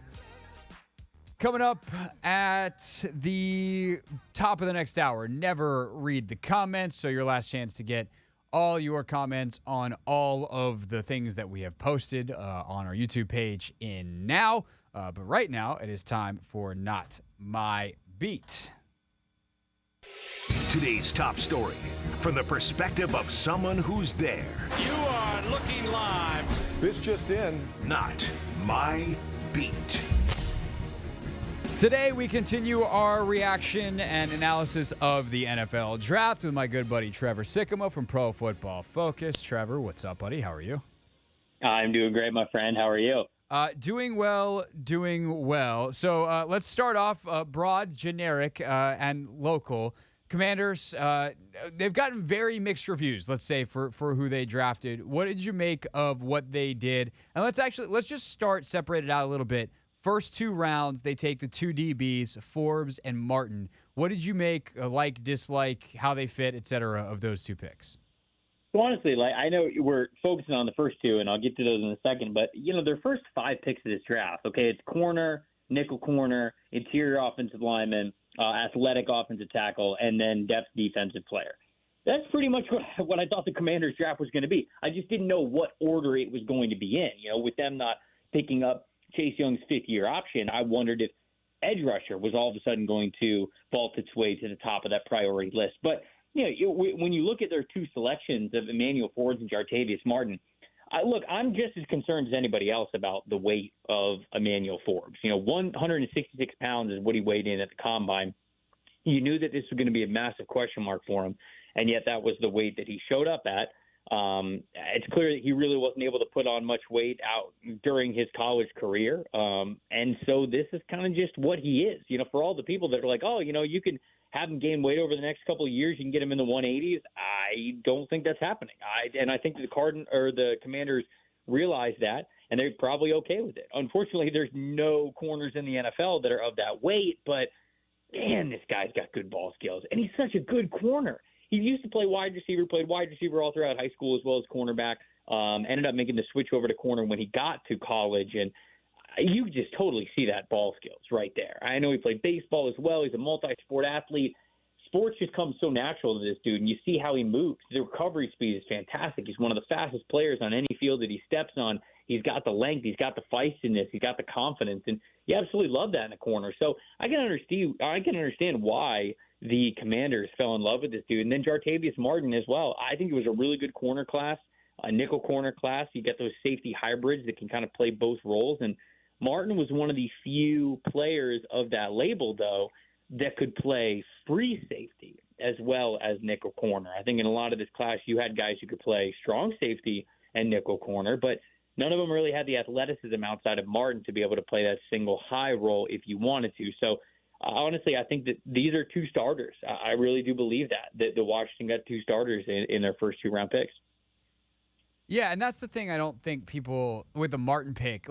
Coming up at the top of the next hour, never read the comments, so your last chance to get all your comments on all of the things that we have posted on our YouTube page in now. But right now, it is time for Not My Beat. Today's top story from the perspective of someone who's there. You are looking live. This just in. Not My Beat. Today, we continue our reaction and analysis of the NFL draft with my good buddy Trevor Sikkema from Pro Football Focus. Trevor, what's up, buddy? How are you? I'm doing great, my friend. How are you? Doing well. So let's start off broad, generic, and local. Commanders, they've gotten very mixed reviews, let's say, for who they drafted. What did you make of what they did? And let's just start separated out a little bit. First two rounds, they take the two DBs, Forbes and Martin. What did you make, like, dislike, how they fit, et cetera, of those two picks? So honestly, like, I know we're focusing on the first two, and I'll get to those in a second, but, their first five picks of this draft, okay, it's corner, nickel corner, interior offensive lineman, athletic offensive tackle, and then depth defensive player. That's pretty much what I thought the Commanders draft was going to be. I just didn't know what order it was going to be in. With them not picking up Chase Young's fifth-year option, I wondered if edge rusher was all of a sudden going to vault its way to the top of that priority list. But when you look at their two selections of Emmanuel Forbes and Jartavius Martin, I'm just as concerned as anybody else about the weight of Emmanuel Forbes. 166 pounds is what he weighed in at the combine. You knew that this was going to be a massive question mark for him, and yet that was the weight that he showed up at. It's clear that he really wasn't able to put on much weight out during his college career. And so this is kind of just what he is, for all the people that are like, you can have him gain weight over the next couple of years. You can get him in the 180s. I don't think that's happening. I think the Commanders realize that, and they're probably okay with it. Unfortunately, there's no corners in the NFL that are of that weight, but man, this guy's got good ball skills, and he's such a good corner. He used to play wide receiver, played wide receiver all throughout high school as well as cornerback, ended up making the switch over to corner when he got to college, and you just totally see that ball skills right there. I know he played baseball as well. He's a multi-sport athlete. Sports just come so natural to this dude, and you see how he moves. The recovery speed is fantastic. He's one of the fastest players on any field that he steps on. He's got the length. He's got the feistiness. He's got the confidence, and you absolutely love that in the corner. So I can understand why the Commanders fell in love with this dude. And then Jartavius Martin as well. I think it was a really good corner class, a nickel corner class. You get those safety hybrids that can kind of play both roles. And Martin was one of the few players of that label, though, that could play free safety as well as nickel corner. I think in a lot of this class, you had guys who could play strong safety and nickel corner, but none of them really had the athleticism outside of Martin to be able to play that single high role if you wanted to. So honestly, I think that these are two starters. I really do believe that the Washington got two starters in their first two-round picks. Yeah, and that's the thing I don't think people with the Martin pick,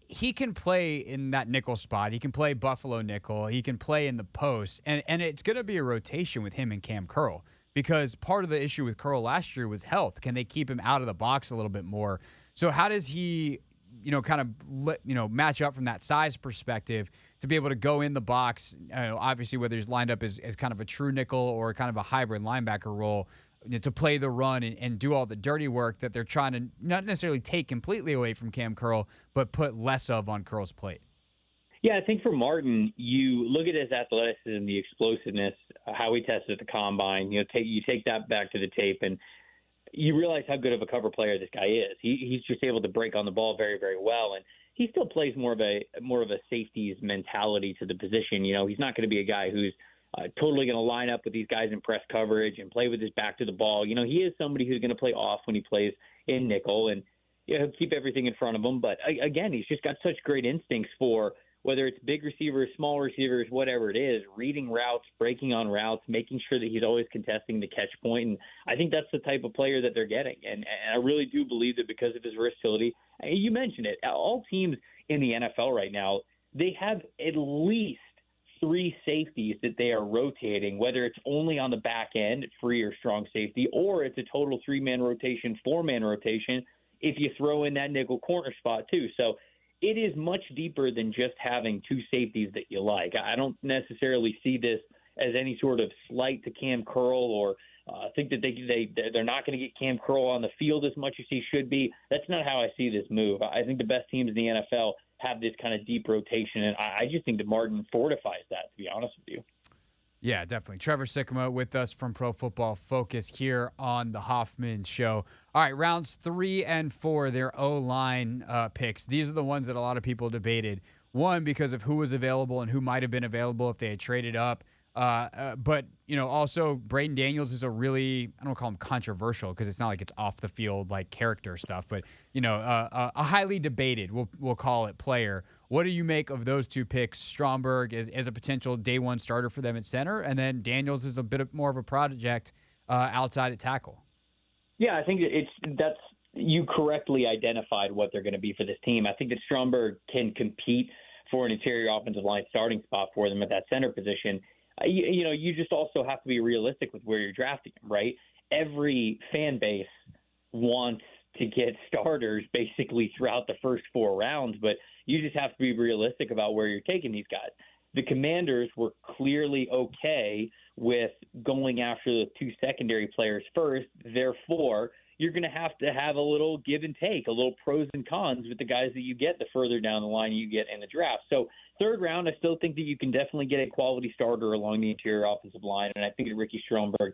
he can play in that nickel spot. He can play Buffalo nickel. He can play in the post. And it's going to be a rotation with him and Cam Curl because part of the issue with Curl last year was health. Can they keep him out of the box a little bit more? So how does he, kind of, match up from that size perspective to be able to go in the box, obviously whether he's lined up as kind of a true nickel or kind of a hybrid linebacker role, to play the run and do all the dirty work that they're trying to not necessarily take completely away from Cam Curl, but put less of on Curl's plate. Yeah, I think for Martin, you look at his athleticism, the explosiveness, how he tested at the combine. You take that back to the tape, and you realize how good of a cover player this guy is. He's just able to break on the ball very, very well, and he still plays more of a safeties mentality to the position. He's not going to be a guy who's totally going to line up with these guys in press coverage and play with his back to the ball. He is somebody who's going to play off when he plays in nickel, and he'll keep everything in front of him. But again, he's just got such great instincts for whether it's big receivers, small receivers, whatever it is, reading routes, breaking on routes, making sure that he's always contesting the catch point. And I think that's the type of player that they're getting. And I really do believe that because of his versatility, you mentioned it, all teams in the NFL right now, they have at least 3 safeties that they are rotating, whether it's only on the back end, free or strong safety, or it's a total 3-man rotation, 4-man rotation, if you throw in that nickel corner spot too. So it is much deeper than just having 2 safeties that you like. I don't necessarily see this as any sort of slight to Cam Curl or think that they're not going to get Cam Curl on the field as much as he should be. That's not how I see this move. I think the best teams in the NFL have this kind of deep rotation, and I just think that Martin fortifies that, to be honest with you. Yeah, definitely. Trevor Sikkema with us from Pro Football Focus here on the Hoffman Show. All right, rounds 3 and 4, their O-line picks. These are the ones that a lot of people debated. One, because of who was available and who might have been available if they had traded up. But, also Braden Daniels is a really, I don't call him controversial because it's not like it's off the field like character stuff, but, a highly debated, we'll call it, player. What do you make of those 2 picks? Stromberg as a potential day 1 starter for them at center, and then Daniels is a bit more of a project outside at tackle. Yeah, I think that's you correctly identified what they're going to be for this team. I think that Stromberg can compete for an interior offensive line starting spot for them at that center position. You just also have to be realistic with where you're drafting him, right? Every fan base wants to get starters basically throughout the first 4 rounds, but you just have to be realistic about where you're taking these guys. The Commanders were clearly okay with going after the 2 secondary players first. Therefore, you're going to have a little give and take, a little pros and cons with the guys that you get the further down the line you get in the draft. So 3rd round, I still think that you can definitely get a quality starter along the interior offensive line, and I think that Ricky Stromberg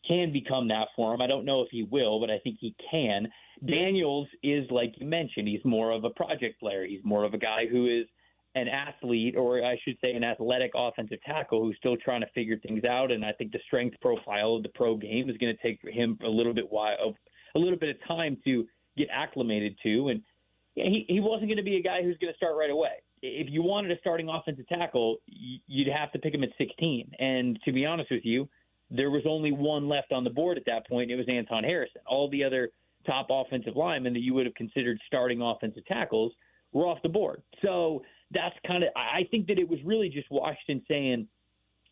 can become that for him. I don't know if he will, but I think he can. Daniels is, like you mentioned, he's more of a project player. He's more of a guy who is an athlete, or I should say an athletic offensive tackle who's still trying to figure things out, and I think the strength profile of the pro game is going to take him a little bit of time to get acclimated to, and he wasn't going to be a guy who's going to start right away. If you wanted a starting offensive tackle, you'd have to pick him at 16, and to be honest with you, there was only one left on the board at that point. It was Anton Harrison. All the other top offensive linemen that you would have considered starting offensive tackles were off the board. So that's I think that it was really just Washington saying,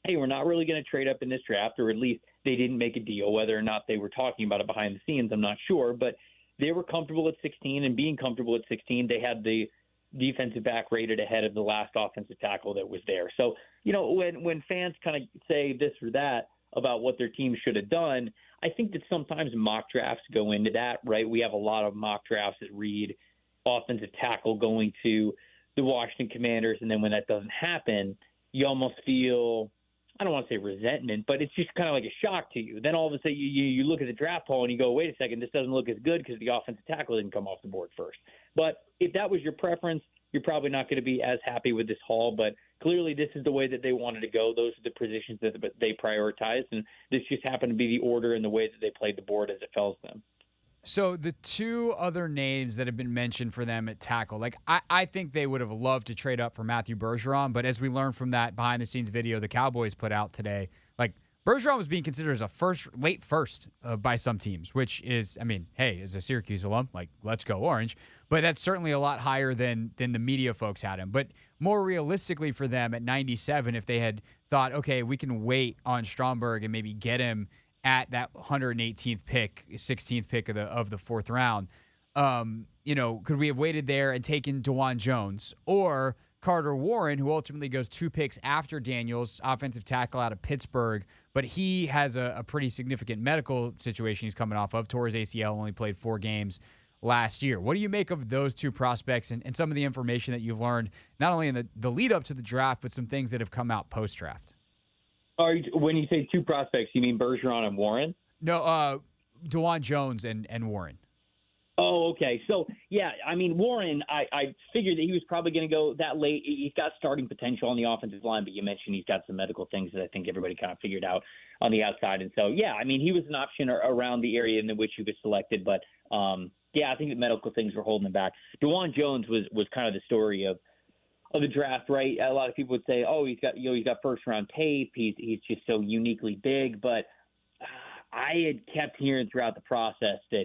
hey, we're not really going to trade up in this draft, or at least they didn't make a deal. Whether or not they were talking about it behind the scenes, I'm not sure. But they were comfortable at 16, and being comfortable at 16, they had the defensive back rated ahead of the last offensive tackle that was there. So, when fans kind of say this or that about what their team should have done, I think that sometimes mock drafts go into that, right? We have a lot of mock drafts that read offensive tackle going to the Washington Commanders, and then when that doesn't happen, you almost feel, I don't want to say resentment, but it's just kind of like a shock to you. Then all of a sudden you look at the draft poll and you go, wait a second, this doesn't look as good because the offensive tackle didn't come off the board first. But if that was your preference, you're probably not going to be as happy with this haul, but clearly this is the way that they wanted to go. Those are the positions that they prioritized, and this just happened to be the order and the way that they played the board as it fell to them. So the 2 other names that have been mentioned for them at tackle, I think they would have loved to trade up for Matthew Bergeron, but as we learned from that behind-the-scenes video the Cowboys put out today, Bergeron was being considered as a late first by some teams, which is, hey, as a Syracuse alum, let's go Orange. But that's certainly a lot higher than the media folks had him. But more realistically for them at 97, if they had thought, okay, we can wait on Stromberg and maybe get him at that 118th pick, 16th pick of the 4th round, could we have waited there and taken DeJuan Jones or Carter Warren, who ultimately goes 2 picks after Daniels, offensive tackle out of Pittsburgh, but he has a pretty significant medical situation he's coming off of. Tore his ACL, only played 4 games last year. What do you make of those 2 prospects and some of the information that you've learned, not only in the lead up to the draft, but some things that have come out post-draft? When you say 2 prospects, you mean Bergeron and Warren? No, DeJuan Jones and Warren. Oh, okay. So, yeah, Warren, I figured that he was probably going to go that late. He's got starting potential on the offensive line, but you mentioned he's got some medical things that I think everybody kind of figured out on the outside. And so, yeah, he was an option around the area in which he was selected. But, I think the medical things were holding him back. DeJuan Jones was kind of the story of the draft, right? A lot of people would say, oh, he's got first-round tape. He's just so uniquely big. But I had kept hearing throughout the process that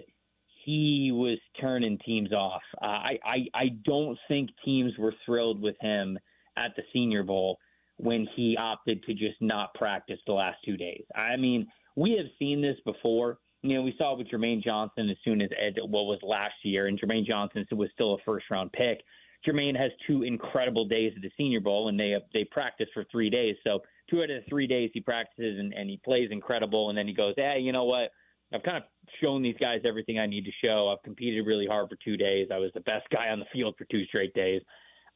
he was turning teams off. I don't think teams were thrilled with him at the Senior Bowl when he opted to just not practice the last 2 days. I mean, we have seen this before. You know, we saw it with Jermaine Johnson as soon as what was last year, and Jermaine Johnson was still a first-round pick. Jermaine has 2 incredible days at the Senior Bowl, and they practice for 3 days. So 2 out of the 3 days he practices and he plays incredible, and then he goes, hey, you know what? I've kind of shown these guys everything I need to show. I've competed really hard for 2 days. I was the best guy on the field for 2 straight days.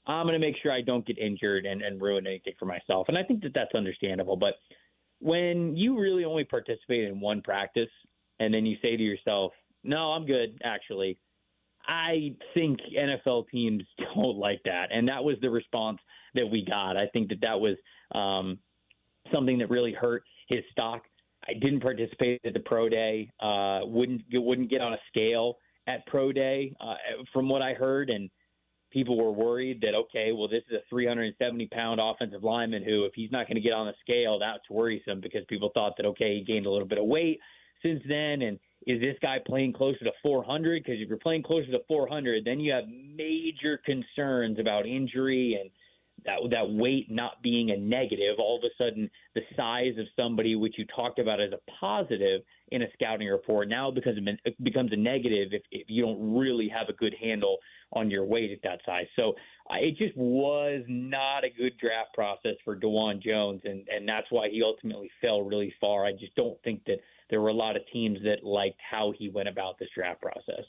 I'm going to make sure I don't get injured and ruin anything for myself. And I think that that's understandable. But when you really only participate in 1 practice and then you say to yourself, no, I'm good, actually, I think NFL teams don't like that. And that was the response that we got. I think that was something that really hurt his stock. I didn't participate at the pro day, wouldn't get on a scale at pro day from what I heard. And people were worried that, okay, well, this is a 370-pound offensive lineman who, if he's not going to get on the scale, that's worrisome because people thought that, okay, he gained a little bit of weight since then. And is this guy playing closer to 400? Because if you're playing closer to 400, then you have major concerns about injury and that weight not being a negative. All of a sudden, the size of somebody, which you talked about as a positive in a scouting report, now it becomes a negative if you don't really have a good handle on your weight at that size. So it just was not a good draft process for DeJuan Jones, and that's why he ultimately fell really far. I just don't think that there were a lot of teams that liked how he went about this draft process.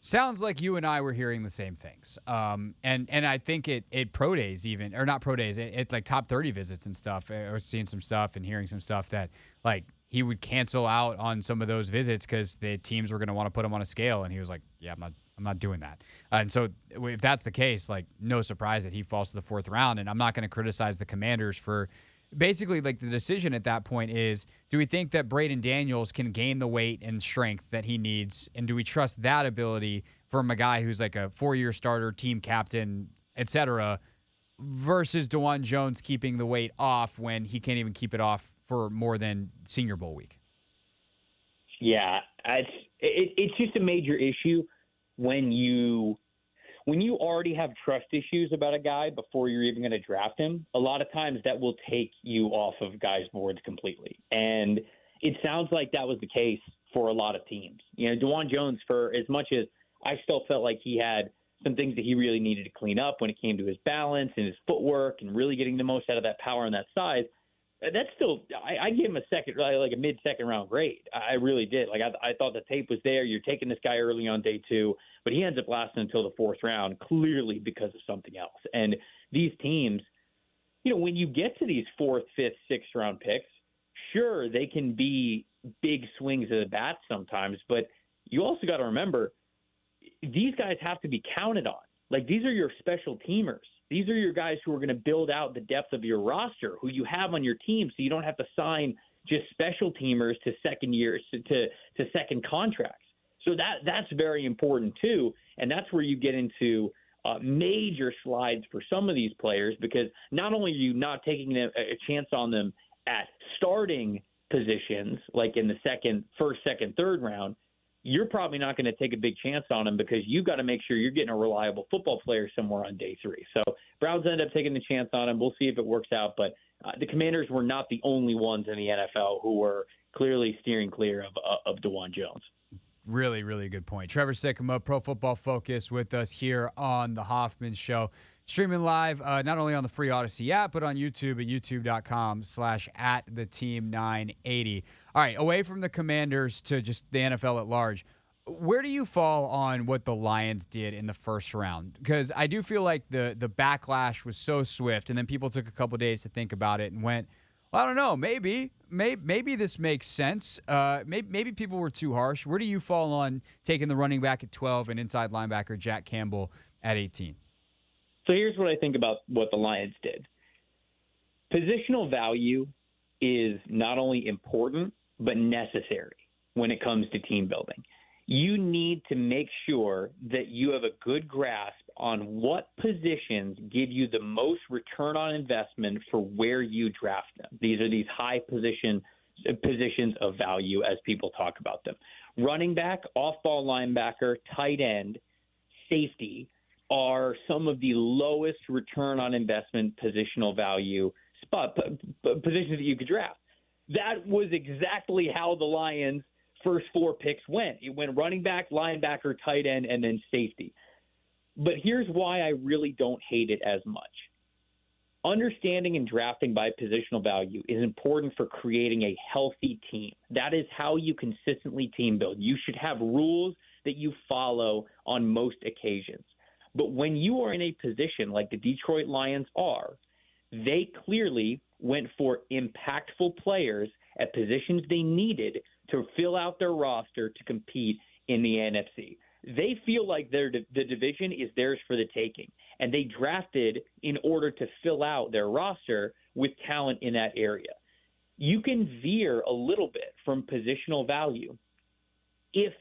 Sounds like you and I were hearing the same things. And I think it pro days even, or not pro days, it like top 30 visits and stuff, or seeing some stuff and hearing some stuff that like he would cancel out on some of those visits because the teams were going to want to put him on a scale. And he was like, yeah, I'm not doing that. And so if that's the case, like no surprise that he falls to the 4th round. And I'm not going to criticize the Commanders for basically, like, the decision at that point is, do we think that Braden Daniels can gain the weight and strength that he needs? And do we trust that ability from a guy who's like a 4-year starter, team captain, et cetera, versus DeJuan Jones keeping the weight off when he can't even keep it off for more than Senior Bowl week? Yeah, it's just a major issue when you already have trust issues about a guy before you're even going to draft him. A lot of times that will take you off of guys' boards completely. And it sounds like that was the case for a lot of teams. You know, DeJuan Jones, for as much as I still felt like he had some things that he really needed to clean up when it came to his balance and his footwork and really getting the most out of that power and that size, that's still – I gave him a mid-second round grade. I really did. Like, I thought the tape was there. You're taking this guy early on day 2, but he ends up lasting until the 4th round, clearly because of something else. And these teams, you know, when you get to these 4th, 5th, 6th round picks, sure, they can be big swings of the bat sometimes, but you also got to remember these guys have to be counted on. Like, these are your special teamers. These are your guys who are going to build out the depth of your roster, who you have on your team, so you don't have to sign just special teamers to second years to second contracts. So that's very important too, and that's where you get into major slides for some of these players, because not only are you not taking a chance on them at starting positions like in the first, second, third round, you're probably not going to take a big chance on him because you've got to make sure you're getting a reliable football player somewhere on day 3. So Browns end up taking the chance on him. We'll see if it works out. But the Commanders were not the only ones in the NFL who were clearly steering clear of DeJuan Jones. Really, really good point. Trevor Sikkema, Pro Football Focus, with us here on the Hoffman Show. Streaming live, not only on the free Odyssey app, but on YouTube at youtube.com/@theteam980. All right, away from the Commanders to just the NFL at large, where do you fall on what the Lions did in the first round? Because I do feel like the backlash was so swift, and then people took a couple days to think about it and went, well, I don't know, maybe this makes sense. Maybe people were too harsh. Where do you fall on taking the running back at 12 and inside linebacker Jack Campbell at 18? So here's what I think about what the Lions did. Positional value is not only important, but necessary when it comes to team building. You need to make sure that you have a good grasp on what positions give you the most return on investment for where you draft them. These are these high positions of value as people talk about them. Running back, off-ball linebacker, tight end, safety are some of the lowest return on investment positional value positions that you could draft. That was exactly how the Lions' first 4 picks went. It went running back, linebacker, tight end, and then safety. But here's why I really don't hate it as much. Understanding and drafting by positional value is important for creating a healthy team. That is how you consistently team build. You should have rules that you follow on most occasions. But when you are in a position like the Detroit Lions are, they clearly went for impactful players at positions they needed to fill out their roster to compete in the NFC. They feel like the division is theirs for the taking, and they drafted in order to fill out their roster with talent in that area. You can veer a little bit from positional value if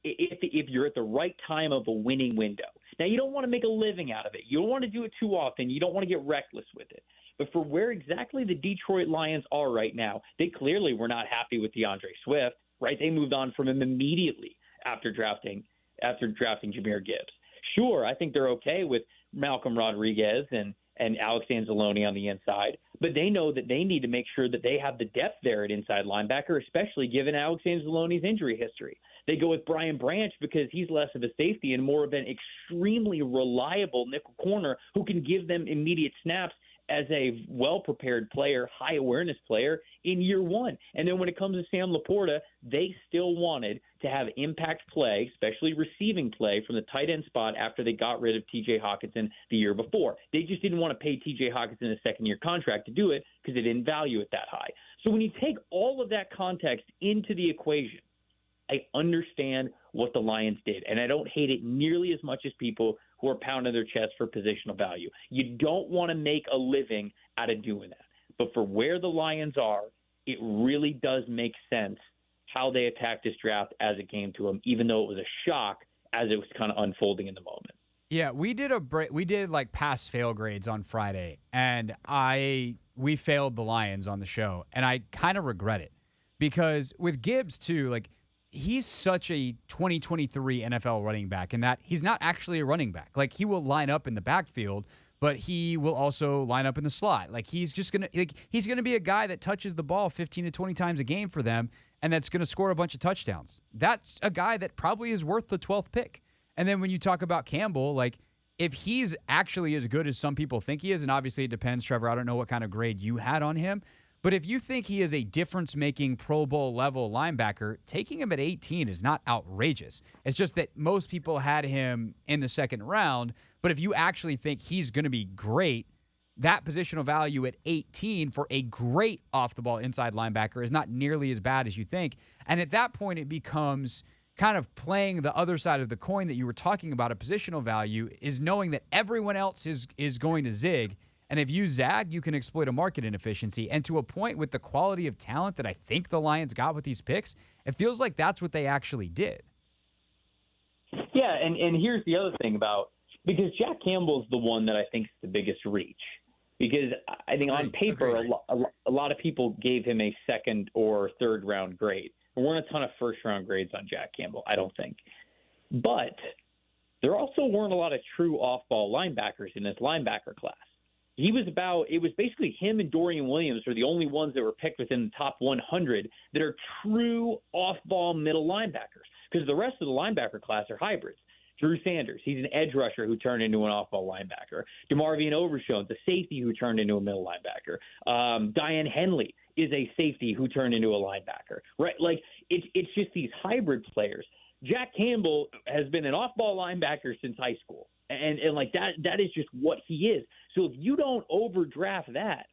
you're at the right time of a winning window. Now, you don't want to make a living out of it. You don't want to do it too often. You don't want to get reckless with it. But for where exactly the Detroit Lions are right now, they clearly were not happy with DeAndre Swift, right? They moved on from him immediately after drafting Jahmyr Gibbs. Sure, I think they're okay with Malcolm Rodriguez and Alex Anzalone on the inside, but they know that they need to make sure that they have the depth there at inside linebacker, especially given Alex Anzalone's injury history. They go with Brian Branch because he's less of a safety and more of an extremely reliable nickel corner who can give them immediate snaps as a well-prepared player, high-awareness player in year one. And then when it comes to Sam Laporta, they still wanted to have impact play, especially receiving play, from the tight end spot after they got rid of T.J. Hockenson the year before. They just didn't want to pay T.J. Hockenson a second-year contract to do it because they didn't value it that high. So when you take all of that context into the equation, I understand what the Lions did, and I don't hate it nearly as much as people who are pounding their chest for positional value. You don't want to make a living out of doing that. But for where the Lions are, it really does make sense how they attacked this draft as it came to them, even though it was a shock as it was kind of unfolding in the moment. Yeah, we did like pass fail grades on Friday, and we failed the Lions on the show, and I kind of regret it because with Gibbs too, like, he's such a 2023 NFL running back in that he's not actually a running back. Like, he will line up in the backfield, but he will also line up in the slot. Like, he's going to be a guy that touches the ball 15 to 20 times a game for them, and that's going to score a bunch of touchdowns. That's a guy that probably is worth the 12th pick. And then when you talk about Campbell, like, if he's actually as good as some people think he is, and obviously it depends, Trevor, I don't know what kind of grade you had on him, but if you think he is a difference-making Pro Bowl level linebacker, taking him at 18 is not outrageous. It's just that most people had him in the second round. But if you actually think he's going to be great, that positional value at 18 for a great off-the-ball inside linebacker is not nearly as bad as you think. And at that point, it becomes kind of playing the other side of the coin that you were talking about. A positional value is knowing that everyone else is going to zig. And if you zag, you can exploit a market inefficiency. And to a point with the quality of talent that I think the Lions got with these picks, it feels like that's what they actually did. Yeah, and here's the other thing about – because Jack Campbell's the one that I think is the biggest reach. Because I think on paper, a lot of people gave him a second or third round grade. There weren't a ton of first-round grades on Jack Campbell, I don't think. But there also weren't a lot of true off-ball linebackers in this linebacker class. It was basically him and Dorian Williams are the only ones that were picked within the top 100 that are true off-ball middle linebackers, because the rest of the linebacker class are hybrids. Drew Sanders, he's an edge rusher who turned into an off-ball linebacker. DeMarvion Overshown, the safety who turned into a middle linebacker. Diane Henley is a safety who turned into a linebacker, right? Like, it's just these hybrid players. Jack Campbell has been an off-ball linebacker since high school. And like that is just what he is. So if you don't overdraft that,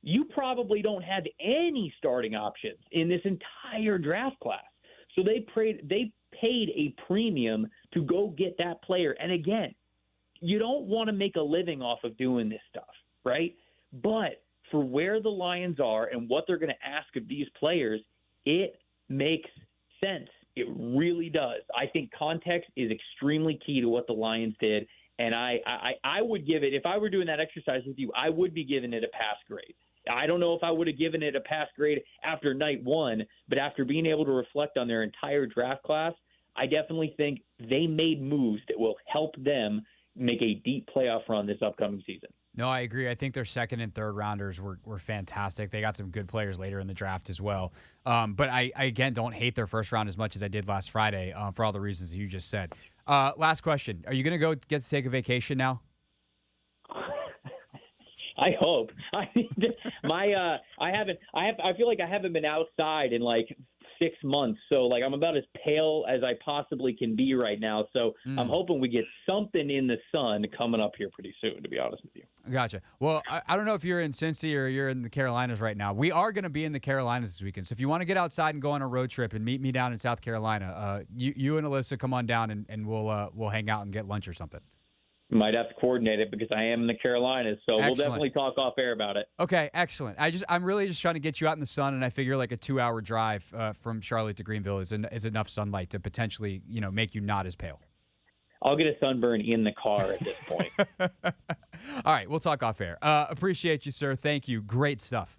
you probably don't have any starting options in this entire draft class. So they paid a premium to go get that player. And again, you don't want to make a living off of doing this stuff, right? But for where the Lions are and what they're going to ask of these players, it makes sense. It really does. I think context is extremely key to what the Lions did, and I would give it, if I were doing that exercise with you, I would be giving it a pass grade. I don't know if I would have given it a pass grade after night one, but after being able to reflect on their entire draft class, I definitely think they made moves that will help them make a deep playoff run this upcoming season. No, I agree. I think their second and third rounders were fantastic. They got some good players later in the draft as well. But I again, don't hate their first round as much as I did last Friday for all the reasons you just said. Last question. Are you going to go get to take a vacation now? I hope. I feel like I haven't been outside in like 6 months. So like I'm about as pale as I possibly can be right now. So I'm hoping we get something in the sun coming up here pretty soon, to be honest with you. Gotcha. Well, I don't know if you're in Cincy or you're in the Carolinas right now. We are going to be in the Carolinas this weekend. So if you want to get outside and go on a road trip and meet me down in South Carolina, you and Alyssa come on down and we'll hang out and get lunch or something. Might have to coordinate it because I am in the Carolinas, so Excellent. We'll definitely talk off air about it. Okay, excellent. I'm really just trying to get you out in the sun, and I figure like a 2-hour drive from Charlotte to Greenville is enough sunlight to potentially make you not as pale. I'll get a sunburn in the car at this point. All right, we'll talk off air. Appreciate you, sir. Thank you. Great stuff.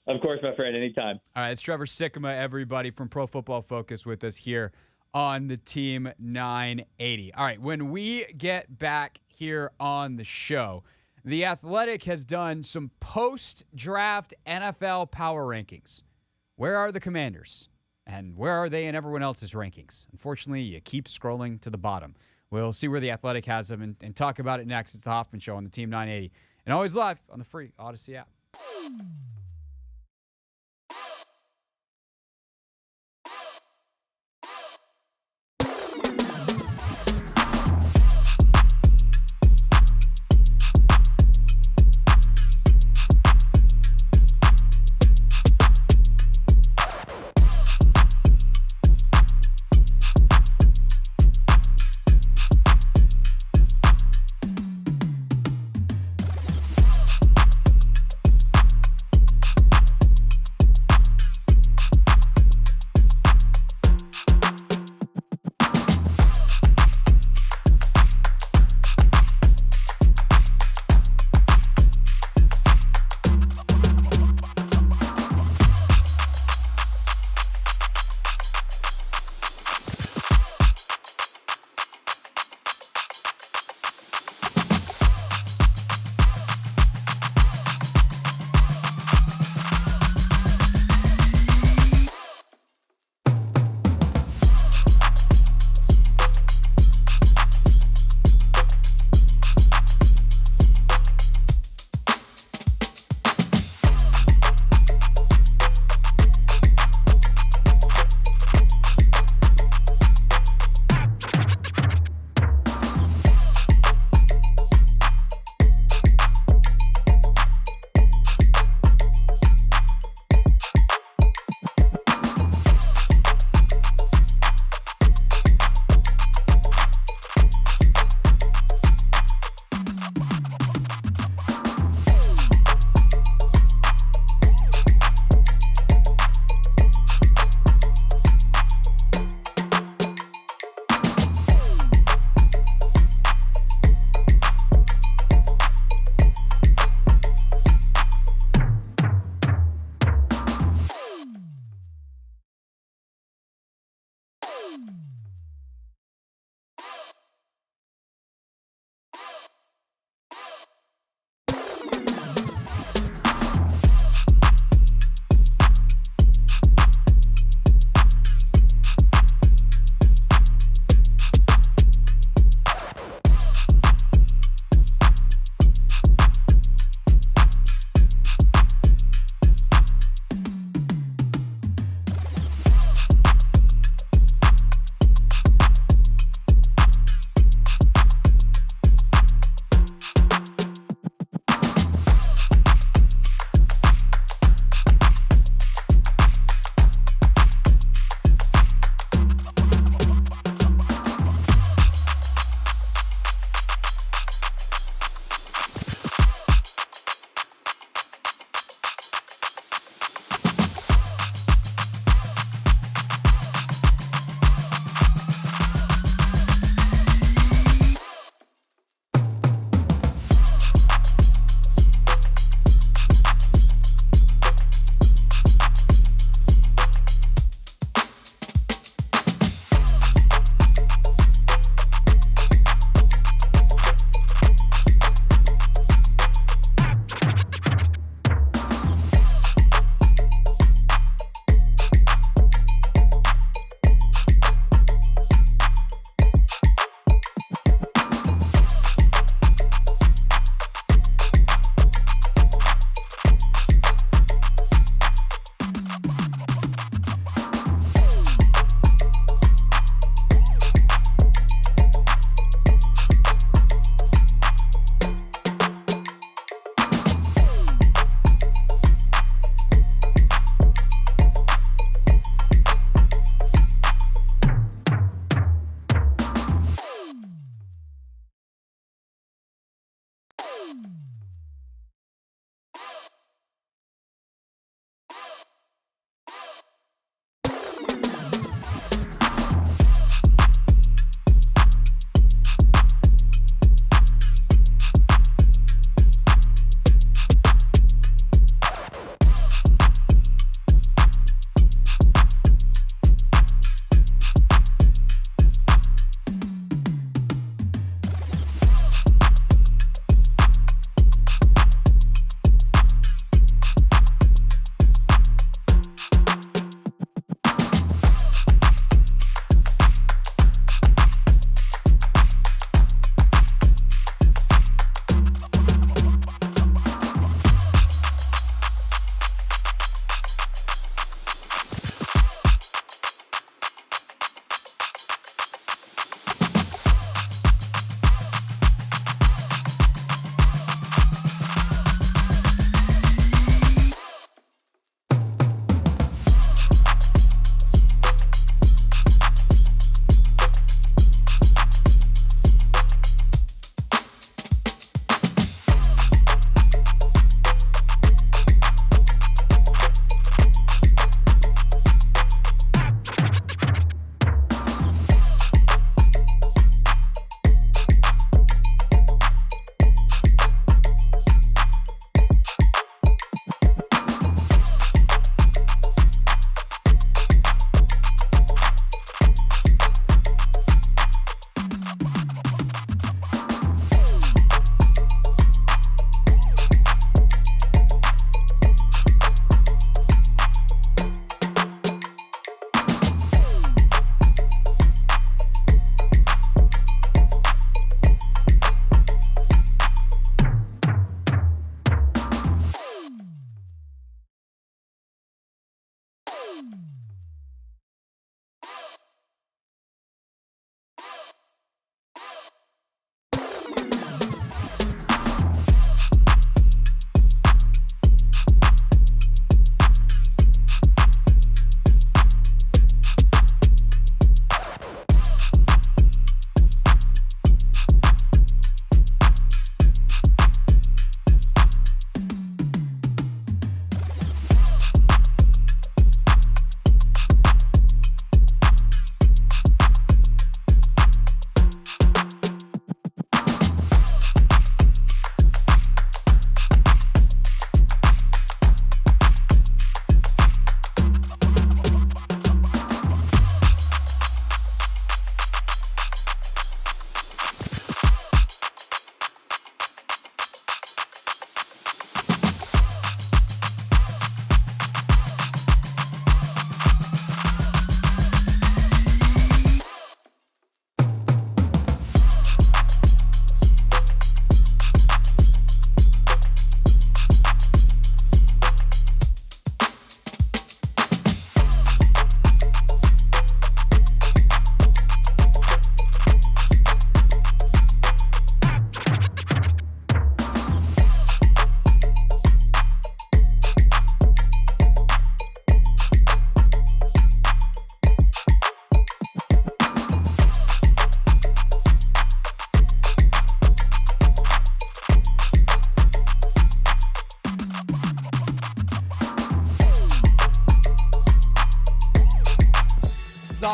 Of course, my friend. Anytime. All right, it's Trevor Sikkema, everybody from Pro Football Focus with us here on the Team 980. All right, when we get back here on the show, The Athletic has done some post-draft NFL power rankings. Where are the Commanders? And where are they in everyone else's rankings? Unfortunately, you keep scrolling to the bottom. We'll see where The Athletic has them and talk about it next. It's the Hoffman Show on the Team 980. And always live on the free Odyssey app.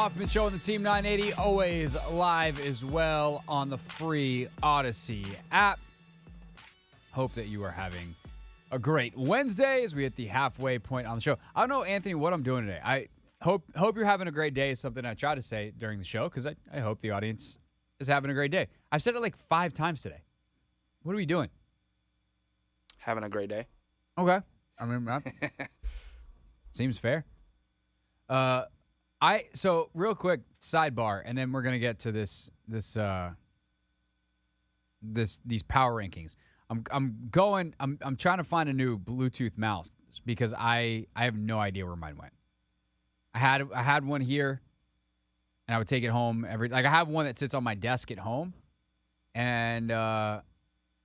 Hoffman Show on the Team 980, always live as well on the free Odyssey app. Hope that you are having a great Wednesday as we hit the halfway point on the show. I don't know, Anthony, what I'm doing today. I hope you're having a great day is something I try to say during the show because I hope the audience is having a great day. I've said it like 5 times today. What are we doing? Having a great day. Okay. I mean, seems fair. So real quick sidebar, and then we're gonna get to these power rankings. I'm trying to find a new Bluetooth mouse because I have no idea where mine went. I had one here, and I would take it home I have one that sits on my desk at home, and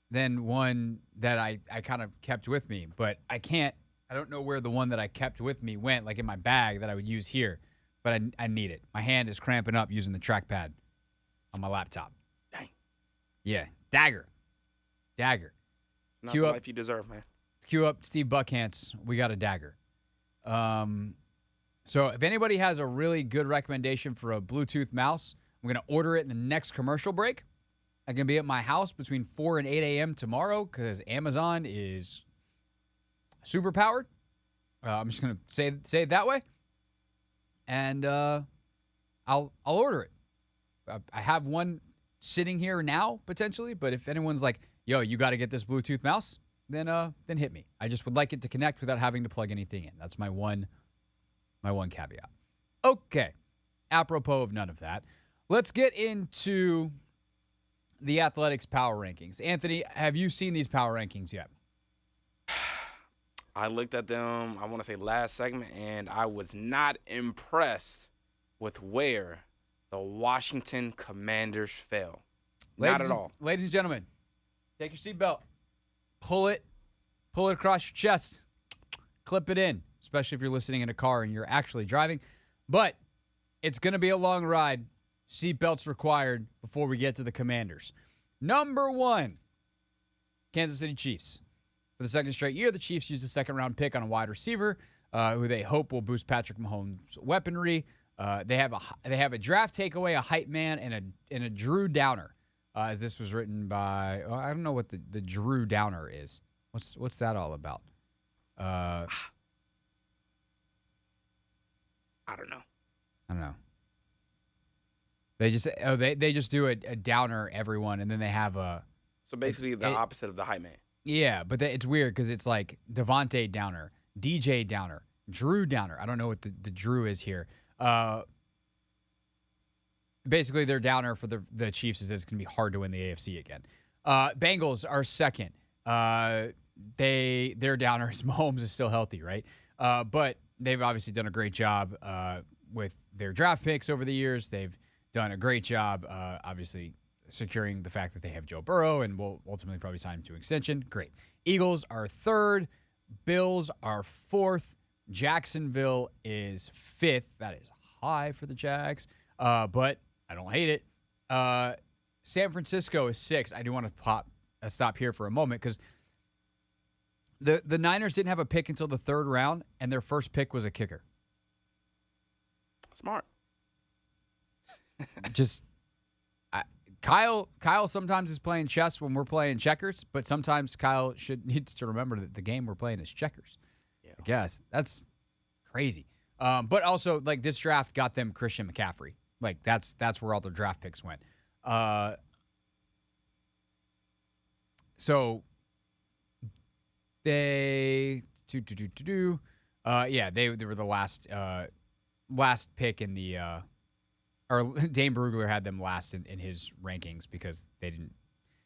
then one that I kind of kept with me, but I don't know where the one that I kept with me went, like in my bag that I would use here, but I need it. My hand is cramping up using the trackpad on my laptop. Dang. Yeah, dagger. Not the life you deserve, man. Cue up Steve Buckhantz. We got a dagger. So if anybody has a really good recommendation for a Bluetooth mouse, I'm going to order it in the next commercial break. I'm going to be at my house between 4 and 8 a.m. tomorrow because Amazon is super powered. I'm just going to say it that way. And I'll order it. I have one sitting here now, potentially, but if anyone's like, yo, you got to get this Bluetooth mouse, then hit me. I just would like it to connect without having to plug anything in. That's my one caveat. Okay. Apropos of none of that, let's get into the Athletics power rankings. Anthony, have you seen these power rankings yet? I looked at them, I want to say last segment, and I was not impressed with where the Washington Commanders fell. Not at all. Ladies and gentlemen, take your seatbelt. Pull it across your chest. Clip it in, especially if you're listening in a car and you're actually driving. But it's going to be a long ride. Seatbelts required before we get to the Commanders. Number 1, Kansas City Chiefs. For the second straight year, the Chiefs used a second-round pick on a wide receiver who they hope will boost Patrick Mahomes' weaponry. They have a draft takeaway, a hype man, and a Drew Downer. As this was written by, I don't know what the Drew Downer is. What's that all about? I don't know. They just do a downer everyone, and then they have a. So basically, the opposite of the hype man. Yeah, but it's weird because it's like Devontae Downer, DJ Downer, Drew Downer. I don't know what the Drew is here. Basically, their downer for the Chiefs is that it's going to be hard to win the AFC again. Bengals are second. Their downer is Mahomes is still healthy, right? But they've obviously done a great job with their draft picks over the years. They've done a great job, obviously, securing the fact that they have Joe Burrow and will ultimately probably sign him to extension. Great. Eagles are third. Bills are fourth. Jacksonville is fifth. That is high for the Jags, but I don't hate it. San Francisco is sixth. I do want to stop here for a moment because the Niners didn't have a pick until the third round, and their first pick was a kicker. Smart. Kyle sometimes is playing chess when we're playing checkers, but sometimes Kyle needs to remember that the game we're playing is checkers. Yeah. I guess. That's crazy. But also, like, this draft got them Christian McCaffrey. Like, that's where all their draft picks went. So they they were the last pick in the or Dane Brugler had them last in his rankings because they didn't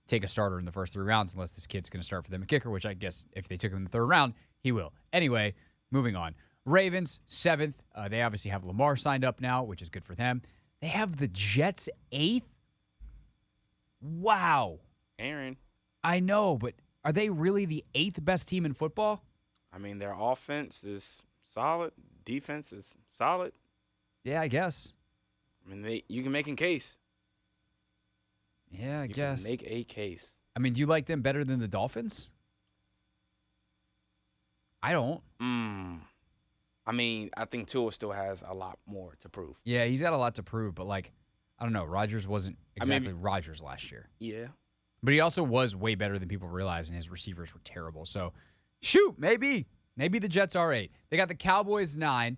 take a starter in the first 3 rounds unless this kid's going to start for them a kicker, which I guess if they took him in the third round, he will. Anyway, moving on. Ravens, 7th. They obviously have Lamar signed up now, which is good for them. They have the Jets 8th. Wow. Aaron. I know, but are they really the 8th best team in football? I mean, their offense is solid. Defense is solid. Yeah, I guess. I mean, you can make a case. Yeah, I guess. You can make a case. I mean, do you like them better than the Dolphins? I don't. I I mean, I think Tua still has a lot more to prove. Yeah, he's got a lot to prove, but I don't know. Rodgers wasn't exactly Rodgers last year. Yeah. But he also was way better than people realize, and his receivers were terrible. So, shoot, maybe the Jets are 8. They got the Cowboys 9.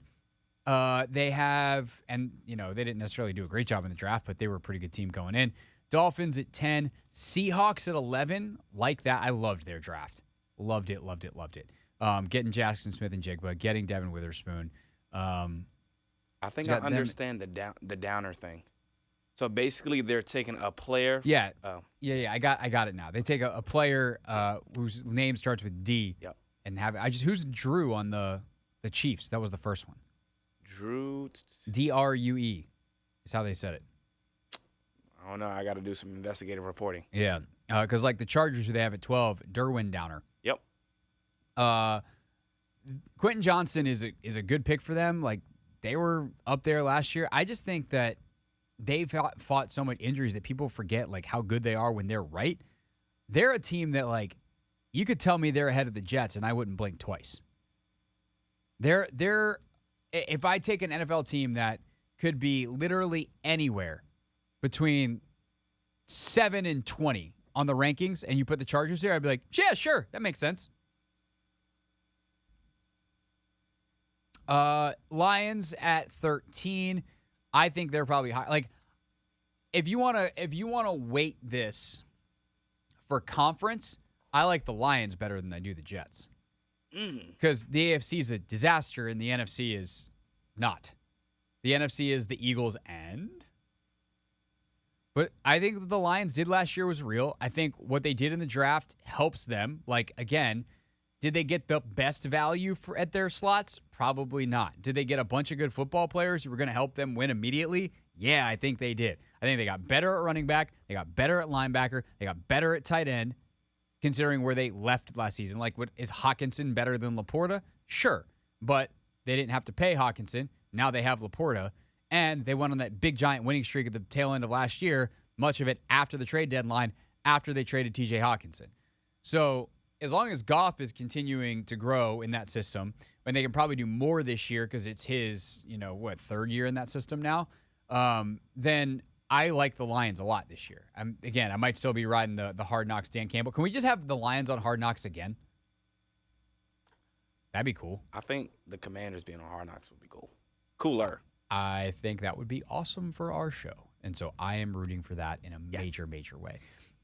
They have, and they didn't necessarily do a great job in the draft, but they were a pretty good team going in. Dolphins at 10, Seahawks at 11. Like that, I loved their draft. Loved it. Getting Jackson Smith and Jigba, getting Devin Witherspoon. I think I understand the downer thing. So basically, they're taking a player. Yeah. Oh. Yeah. I got it now. They take a player whose name starts with D. Yep. And who's Drew on the Chiefs? That was the first one. Drew. DRUE is how they said it. I don't know. I got to do some investigative reporting. Yeah. Because the Chargers, who they have at 12, Derwin Downer. Yep. Quentin Johnston is a good pick for them. They were up there last year. I just think that they've fought so much injuries that people forget how good they are when they're right. They're a team that you could tell me they're ahead of the Jets and I wouldn't blink twice. They're if I take an NFL team that could be literally anywhere between 7 and 20 on the rankings and you put the Chargers there, I'd be like, yeah, sure, that makes sense. Lions at 13. I think they're probably high. If you wanna weight this for conference, I like the Lions better than I do the Jets. Because the AFC is a disaster and the NFC is not. The NFC is the Eagles but I think what the Lions did last year was real. I think what they did in the draft helps them. Again, did they get the best value at their slots? Probably not. Did they get a bunch of good football players who were going to help them win immediately? Yeah, I think they did. I think they got better at running back. They got better at linebacker. They got better at tight end, considering where they left last season. Is Hawkinson better than Laporta? Sure. But they didn't have to pay Hawkinson. Now they have Laporta. And they went on that big, giant winning streak at the tail end of last year, much of it after the trade deadline, after they traded T.J. Hawkinson. So as long as Goff is continuing to grow in that system, and they can probably do more this year because it's his, third year in that system now, then I like the Lions a lot this year. I might still be riding the Hard Knocks Dan Campbell. Can we just have the Lions on Hard Knocks again? That'd be cool. I think the Commanders being on Hard Knocks would be cool. Cooler. I think that would be awesome for our show. And so I am rooting for that in a major, major way.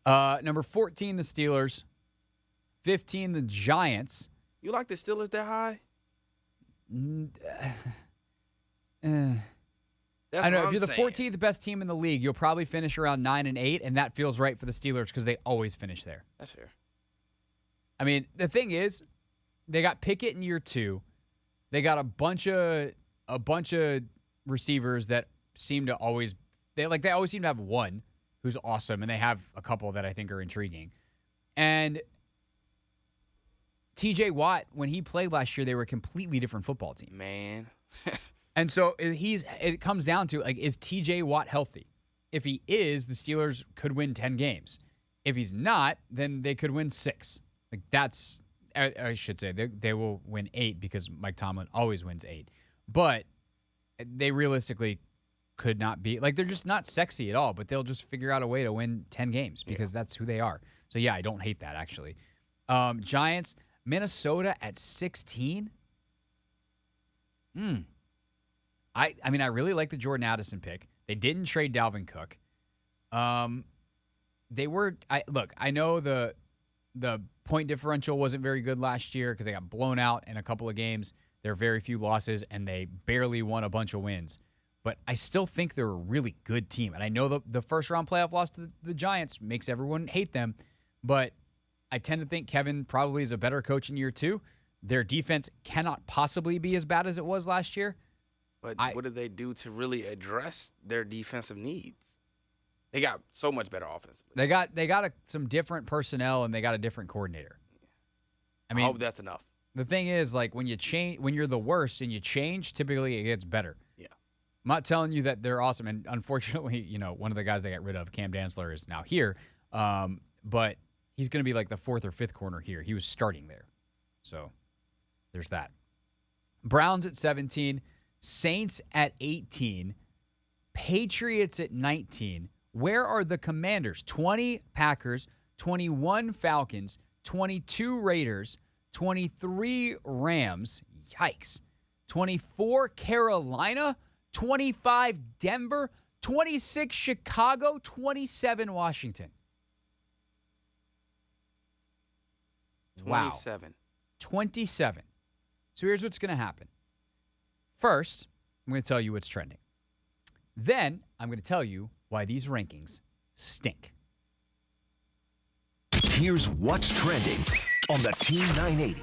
Number 14, the Steelers. 15, the Giants. You like the Steelers that high? I know. If you're the 14th best team in the league, you'll probably finish around 9 and 8, and that feels right for the Steelers because they always finish there. That's fair. I mean, the thing is, they got Pickett in year 2. They got a bunch of receivers that seem to always they always seem to have one who's awesome, and they have a couple that I think are intriguing. And TJ Watt, when he played last year, they were a completely different football team. Man. And so it comes down to, is TJ Watt healthy? If he is, the Steelers could win 10 games. If he's not, then they could win 6. I should say, they will win 8 because Mike Tomlin always wins 8. But they realistically could not be, they're just not sexy at all, but they'll just figure out a way to win 10 games because that's who they are. So, yeah, I don't hate that, actually. Giants, Minnesota at 16. I mean, I really like the Jordan Addison pick. They didn't trade Dalvin Cook. They were I know the point differential wasn't very good last year because they got blown out in a couple of games. There are very few losses, and they barely won a bunch of wins. But I still think they're a really good team. And I know the first-round playoff loss to the Giants makes everyone hate them, but I tend to think Kevin probably is a better coach in year 2. Their defense cannot possibly be as bad as it was last year. But what did they do to really address their defensive needs? They got so much better offensively. They got some different personnel, and they got a different coordinator. I hope that's enough. The thing is, when you're the worst and you change, typically it gets better. Yeah. I'm not telling you that they're awesome, and unfortunately, one of the guys they got rid of, Cam Dantzler, is now here. But he's going to be the 4th or 5th corner here. He was starting there. So there's that. Browns at 17, Saints at 18, Patriots at 19. Where are the Commanders? 20 Packers, 21 Falcons, 22 Raiders, 23 Rams. Yikes. 24 Carolina, 25 Denver, 26 Chicago, 27 Washington. 27. Wow. 27. So here's what's going to happen. First, I'm going to tell you what's trending. Then I'm going to tell you why these rankings stink. Here's what's trending on the Team 980.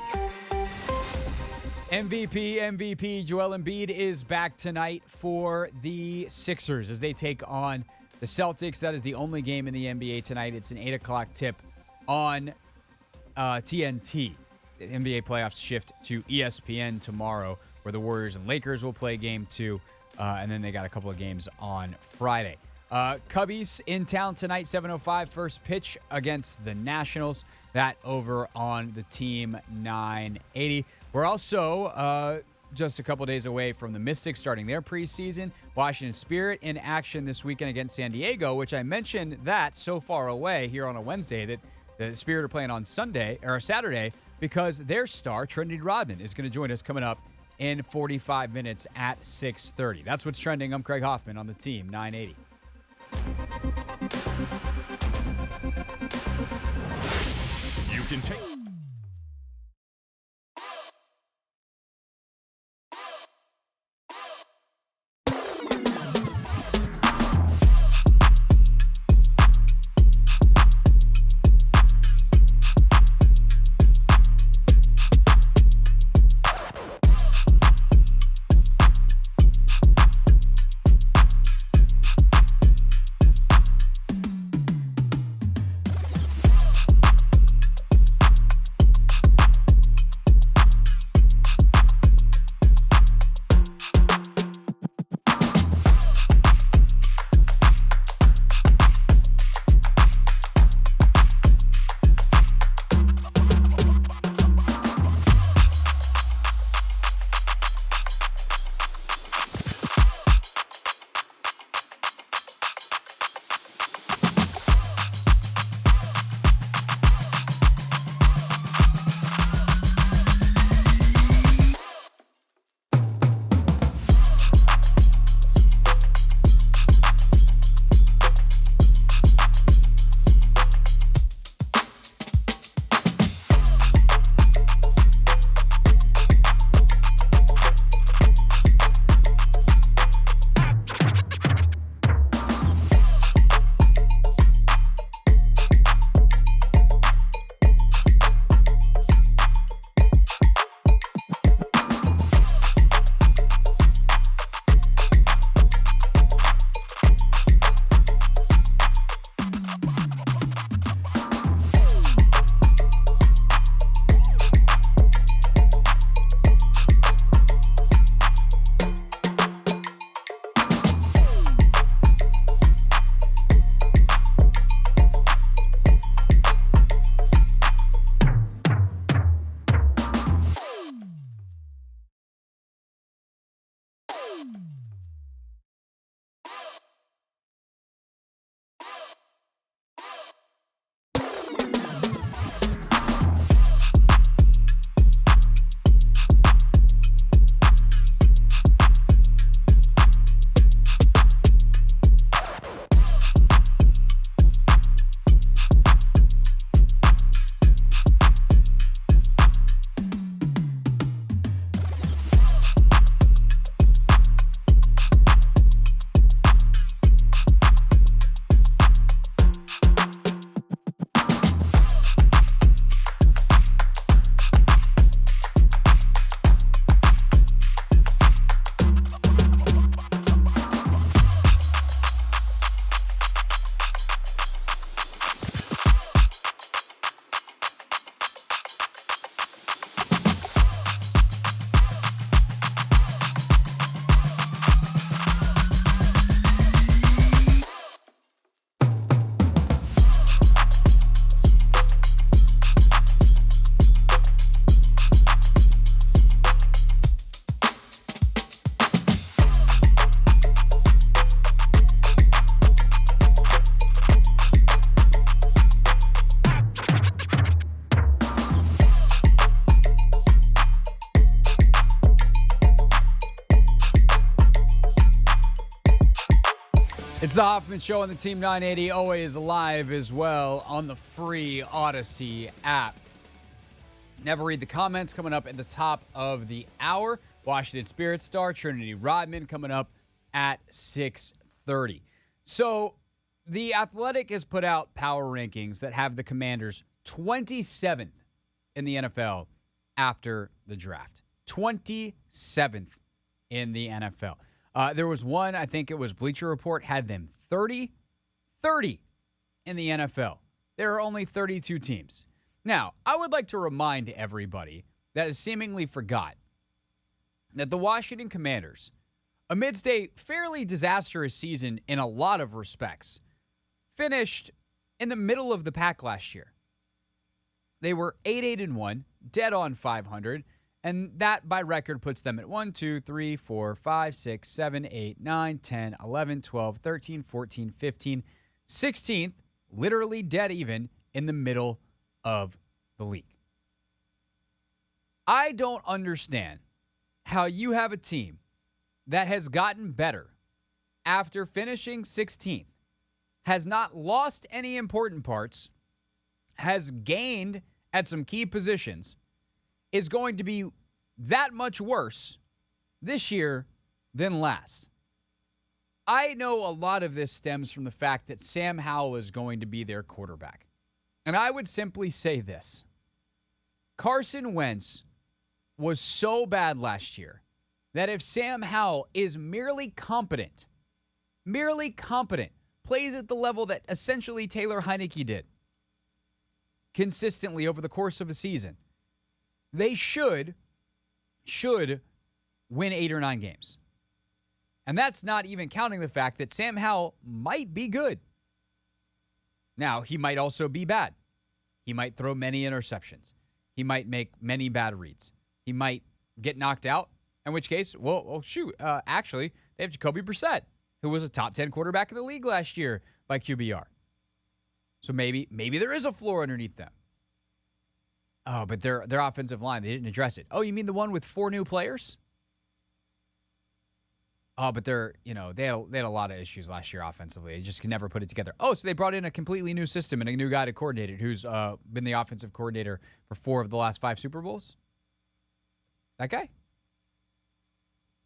MVP, Joel Embiid is back tonight for the Sixers as they take on the Celtics. That is the only game in the NBA tonight. It's an 8 o'clock tip on TNT. The NBA playoffs shift to ESPN tomorrow, where the Warriors and Lakers will play game 2, and then they got a couple of games on Friday. Cubbies in town tonight, 7:05, first pitch against the Nationals. That over on the Team 980. We're also just a couple days away from the Mystics starting their preseason. Washington Spirit in action this weekend against San Diego, which I mentioned that so far away here on a Wednesday that the Spirit are playing on Sunday or Saturday because their star, Trinity Rodman, is going to join us coming up in 45 minutes at 6:30. That's what's trending. I'm Craig Hoffman on the Team 980. You can take... It's the Hoffman Show on the Team 980, always live as well on the free Odyssey app. Never read the comments coming up at the top of the hour. Washington Spirit star Trinity Rodman coming up at 6:30. So the Athletic has put out power rankings that have the Commanders 27th in the NFL after the draft. 27th in the NFL. There was one, I think it was Bleacher Report, had them 30 in the NFL. There are only 32 teams. Now, I would like to remind everybody that has seemingly forgot that the Washington Commanders, amidst a fairly disastrous season in a lot of respects, finished in the middle of the pack last year. They were 8-1, dead on 500, and that by record puts them at 1, 2, 3, 4, 5, 6, 7, 8, 9, 10, 11, 12, 13, 14, 15, 16th, literally dead even in the middle of the league. I don't understand how you have a team that has gotten better after finishing 16th, has not lost any important parts, has gained at some key positions, is going to be that much worse this year than last. I know a lot of this stems from the fact that Sam Howell is going to be their quarterback. And I would simply say this. Carson Wentz was so bad last year that if Sam Howell is merely competent, plays at the level that essentially Taylor Heineke did consistently over the course of a season, they should win 8 or 9 games. And that's not even counting the fact that Sam Howell might be good. Now, he might also be bad. He might throw many interceptions. He might make many bad reads. He might get knocked out, in which case, actually, they have Jacoby Brissett, who was a top 10 quarterback in the league last year by QBR. So maybe there is a floor underneath them. Oh, but their offensive line, they didn't address it. Oh, you mean the one with 4 new players? Oh, but they had a lot of issues last year offensively. They just can never put it together. Oh, so they brought in a completely new system and a new guy to coordinate it, who's been the offensive coordinator for 4 of the last 5 Super Bowls? That guy?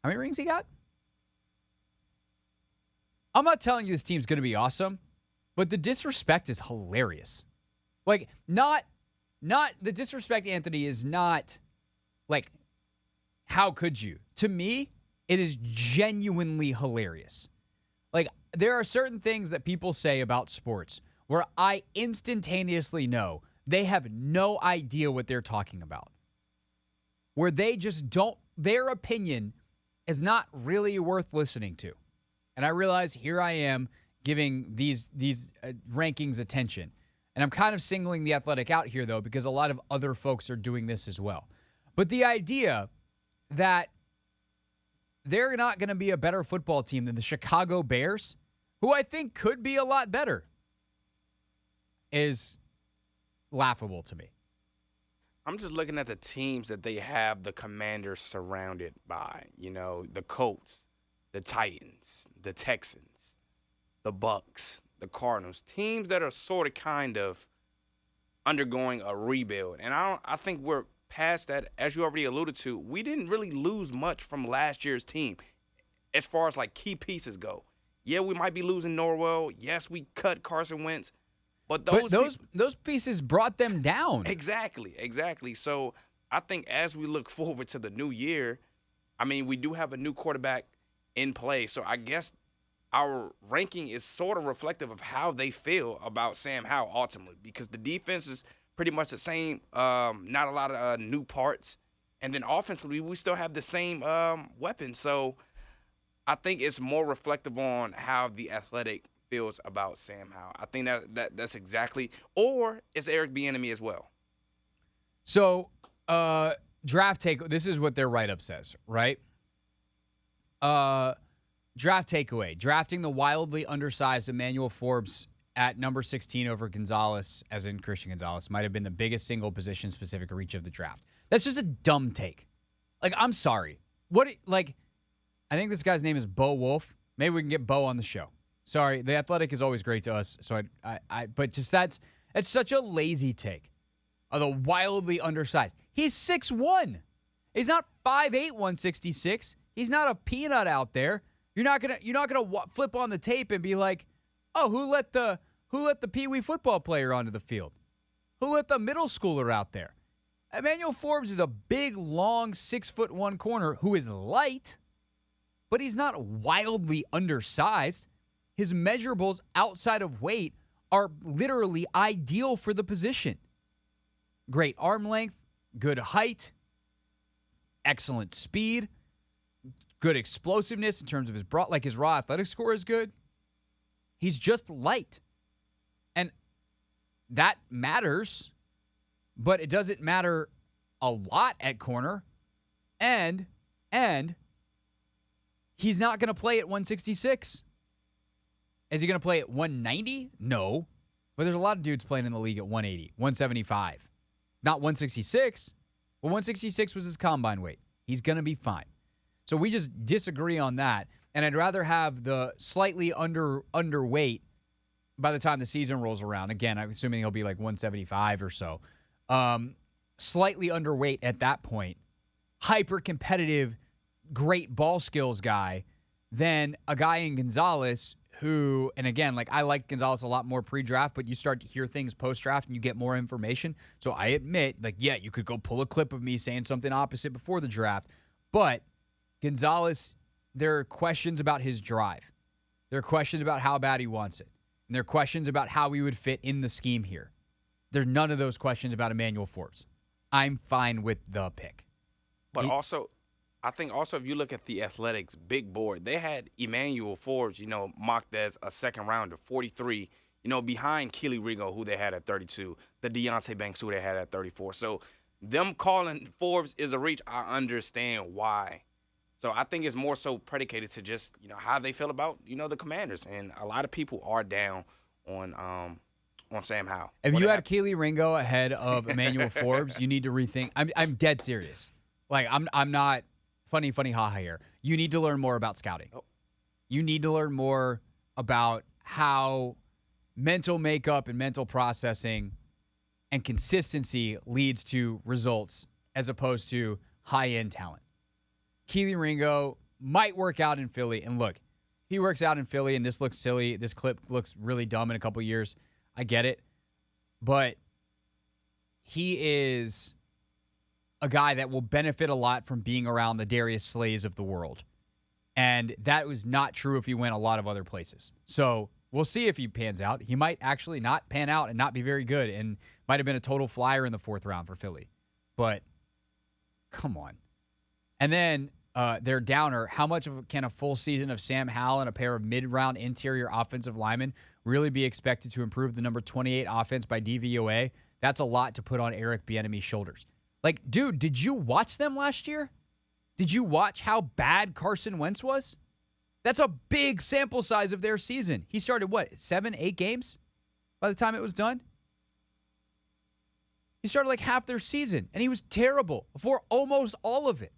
How many rings he got? I'm not telling you this team's going to be awesome, but the disrespect is hilarious. Like, not the disrespect, Anthony, is not like, how could you? To me, it is genuinely hilarious. Like, there are certain things that people say about sports where I instantaneously know they have no idea what they're talking about. Where they just don't, their opinion is not really worth listening to. And I realize here I am giving these rankings attention. And I'm kind of singling the Athletic out here, though, because a lot of other folks are doing this as well. But the idea that they're not going to be a better football team than the Chicago Bears, who I think could be a lot better, is laughable to me. I'm just looking at the teams that they have the Commanders surrounded by. You know, the Colts, the Titans, the Texans, the Bucks, the Cardinals. Teams that are sort of kind of undergoing a rebuild. And I think we're past that. As you already alluded to, we didn't really lose much from last year's team as far as, like, key pieces go. Yeah, we might be losing Norwell. Yes, we cut Carson Wentz. But those pieces brought them down. Exactly. So I think as we look forward to the new year, I mean, we do have a new quarterback in play. So I guess our ranking is sort of reflective of how they feel about Sam Howell ultimately, because the defense is pretty much the same, not a lot of new parts. And then offensively, we still have the same weapons. So I think it's more reflective on how the Athletic feels about Sam Howell. I think that's exactly, or it's Eric Bieniemy as well. So, draft take. This is what their write-up says, right? Draft takeaway: drafting the wildly undersized Emmanuel Forbes at number 16 over Gonzalez, as in Christian Gonzalez, might have been the biggest single position-specific reach of the draft. That's just a dumb take. Like, I'm sorry. I think this guy's name is Bo Wolf. Maybe we can get Bo on the show. Sorry, The Athletic is always great to us. So but just it's such a lazy take. The wildly undersized. He's 6'1". He's not 5'8", 166. He's not a peanut out there. You're not gonna flip on the tape and be like, oh, who let the Pee Wee football player onto the field? Who let the middle schooler out there? Emmanuel Forbes is a big, long, 6'1" corner who is light, but he's not wildly undersized. His measurables outside of weight are literally ideal for the position. Great arm length, good height, excellent speed, good explosiveness in terms of his raw athletic score is good. He's just light. And that matters, but it doesn't matter a lot at corner. And he's not going to play at 166. Is he going to play at 190? No. But there's a lot of dudes playing in the league at 180, 175. Not 166. Well, 166 was his combine weight. He's going to be fine. So we just disagree on that. And I'd rather have the slightly underweight by the time the season rolls around. Again, I'm assuming he'll be like 175 or so. Slightly underweight at that point. Hyper-competitive, great ball skills guy than a guy in Gonzalez who, and again, like I like Gonzalez a lot more pre-draft, but you start to hear things post-draft and you get more information. So I admit, like, yeah, you could go pull a clip of me saying something opposite before the draft, but Gonzalez, there are questions about his drive. There are questions about how bad he wants it. And there are questions about how he would fit in the scheme here. There's none of those questions about Emmanuel Forbes. I'm fine with the pick. But I think also if you look at the Athletics big board, they had Emmanuel Forbes, mocked as a second rounder, 43, behind Keely Ringo, who they had at 32, the Deontay Banks, who they had at 34. So them calling Forbes is a reach, I understand why. So I think it's more so predicated to just, how they feel about, the Commanders. And a lot of people are down on Sam Howell. If you had Keely Ringo ahead of Emmanuel Forbes, you need to rethink. I'm dead serious. Like, I'm not funny haha here. You need to learn more about scouting. Oh. You need to learn more about how mental makeup and mental processing and consistency leads to results as opposed to high-end talent. Keely Ringo might work out in Philly. And look, he works out in Philly, and this looks silly. This clip looks really dumb in a couple years. I get it. But he is a guy that will benefit a lot from being around the Darius Slays of the world. And that was not true if he went a lot of other places. So we'll see if he pans out. He might actually not pan out and not be very good and might have been a total flyer in the fourth round for Philly. But come on. And then their downer, how much can a full season of Sam Howell and a pair of mid-round interior offensive linemen really be expected to improve the number 28 offense by DVOA? That's a lot to put on Eric Bieniemy's shoulders. Like, dude, did you watch them last year? Did you watch how bad Carson Wentz was? That's a big sample size of their season. He started, 7, 8 games by the time it was done? He started like half their season, and he was terrible for almost all of it.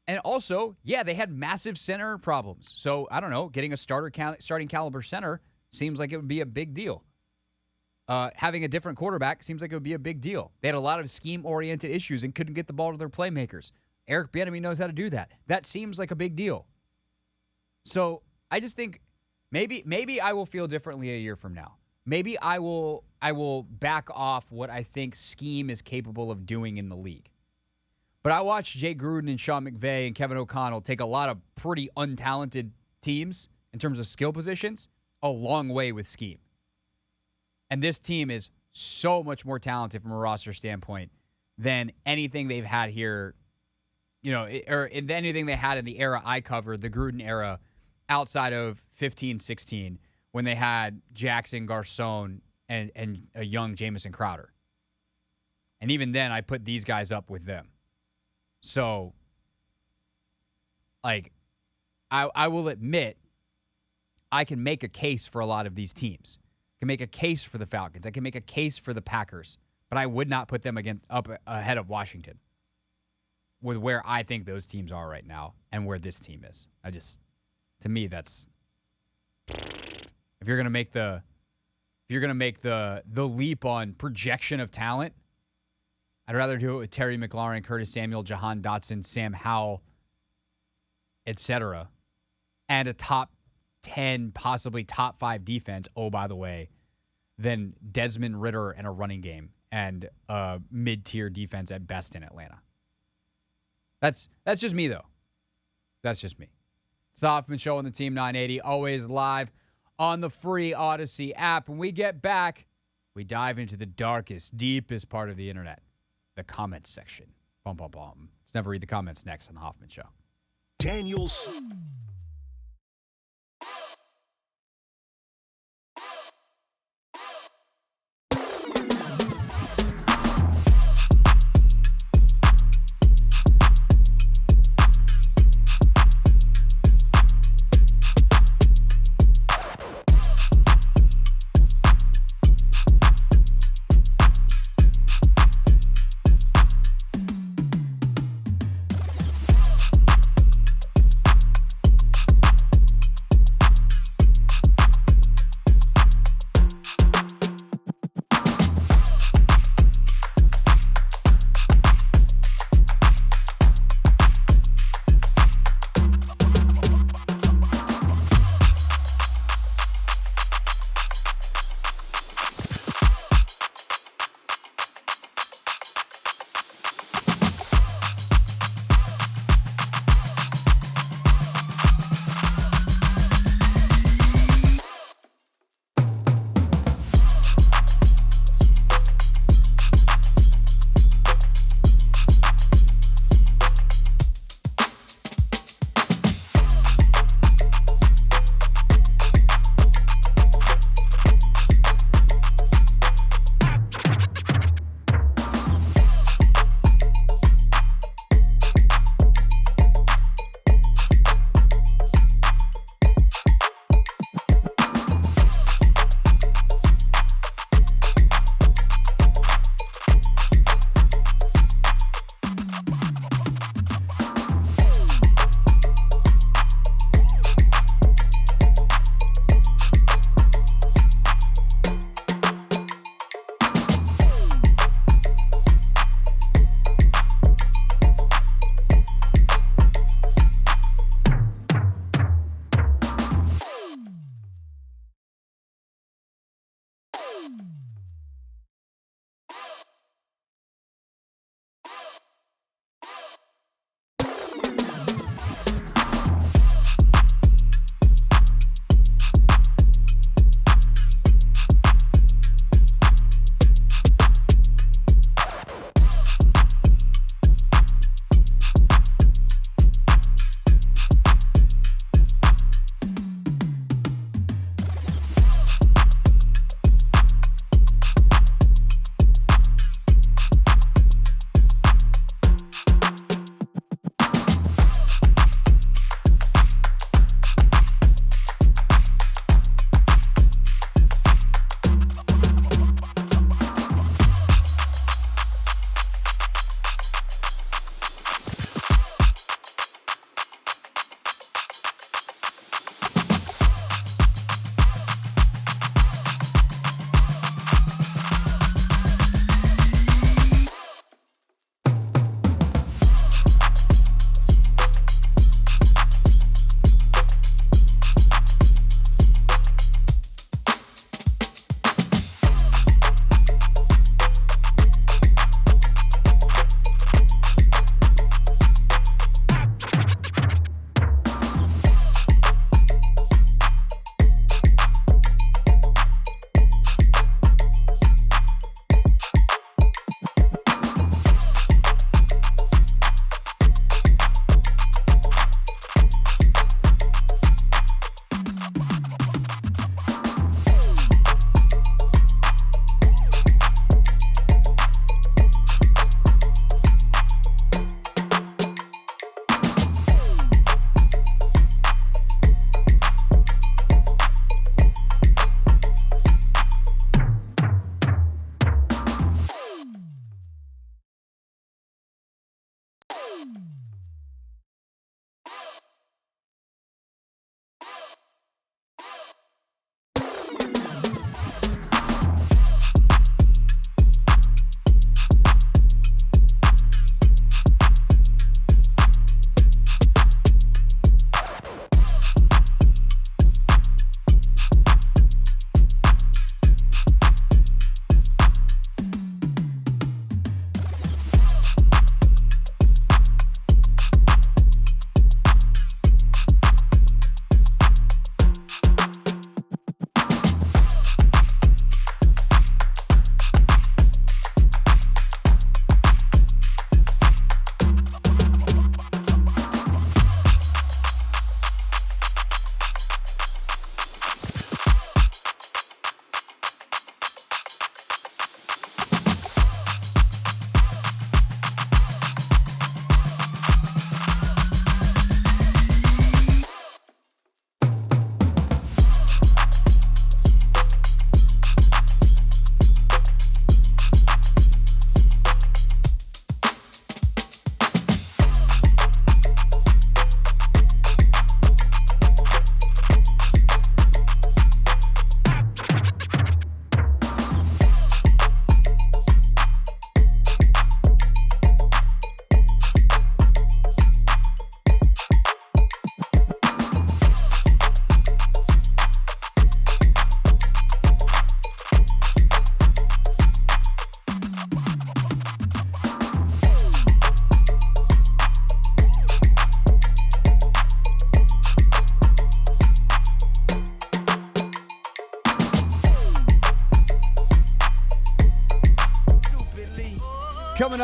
And also, yeah, they had massive center problems. So, I don't know, getting a starting caliber center seems like it would be a big deal. Having a different quarterback seems like it would be a big deal. They had a lot of scheme-oriented issues and couldn't get the ball to their playmakers. Eric Bieniemy knows how to do that. That seems like a big deal. So I just think maybe I will feel differently a year from now. Maybe I will back off what I think scheme is capable of doing in the league. But I watched Jay Gruden and Sean McVay and Kevin O'Connell take a lot of pretty untalented teams in terms of skill positions a long way with scheme. And this team is so much more talented from a roster standpoint than anything they've had here, or anything they had in the era I covered, the Gruden era, outside of 15-16, when they had Jackson, Garcon, and a young Jamison Crowder. And even then, I put these guys up with them. So, like, I will admit, I can make a case for a lot of these teams. I can make a case for the Falcons. I can make a case for the Packers. But I would not put them up ahead of Washington with where I think those teams are right now and where this team is. To me, that's If you're gonna make the leap on projection of talent, I'd rather do it with Terry McLaurin, Curtis Samuel, Jahan Dotson, Sam Howell, etc., and a top 10, possibly top 5 defense. Oh, by the way, than Desmond Ridder and a running game and a mid-tier defense at best in Atlanta. That's just me, though. That's just me. It's the Hoffman Show on the Team 980, always live on the free Odyssey app. When we get back, we dive into the darkest, deepest part of the internet, the comments section. Bum, bum, bum. Let's never read the comments next on the Hoffman Show. Daniels.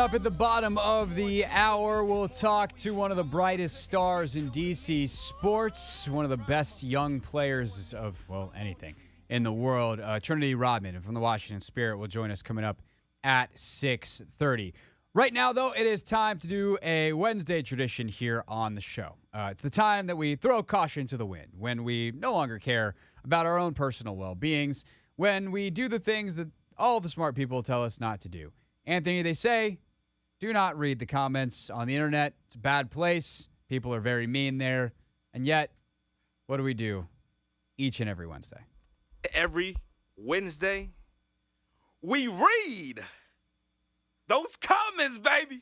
up at the bottom of the hour, we'll talk to one of the brightest stars in DC sports, one of the best young players of, well, anything in the world. Trinity Rodman from the Washington Spirit will join us coming up at 6:30. Right now, though, it is time to do a Wednesday tradition here on the show. It's the time that we throw caution to the wind, when we no longer care about our own personal well-beings, when we do the things that all the smart people tell us not to do. Anthony, they say, do not read the comments on the internet. It's a bad place. People are very mean there. And yet, what do we do each and every Wednesday? Every Wednesday, we read those comments, baby.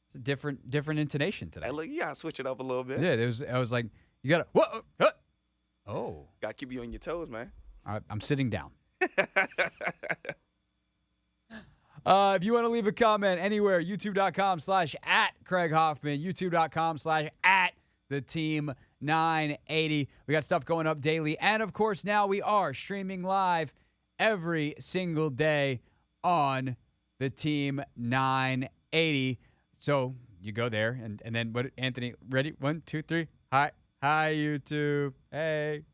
It's a different intonation today. Hey, look, you gotta switch it up a little bit. Yeah, I was like, you gotta, oh. Gotta keep you on your toes, man. I'm sitting down. If you want to leave a comment anywhere, youtube.com/@Craig Hoffman, youtube.com/@theteam980. We got stuff going up daily. And, of course, now we are streaming live every single day on the Team 980. So you go there, and then what, Anthony, ready? 1, 2, 3. Hi, YouTube. Hey.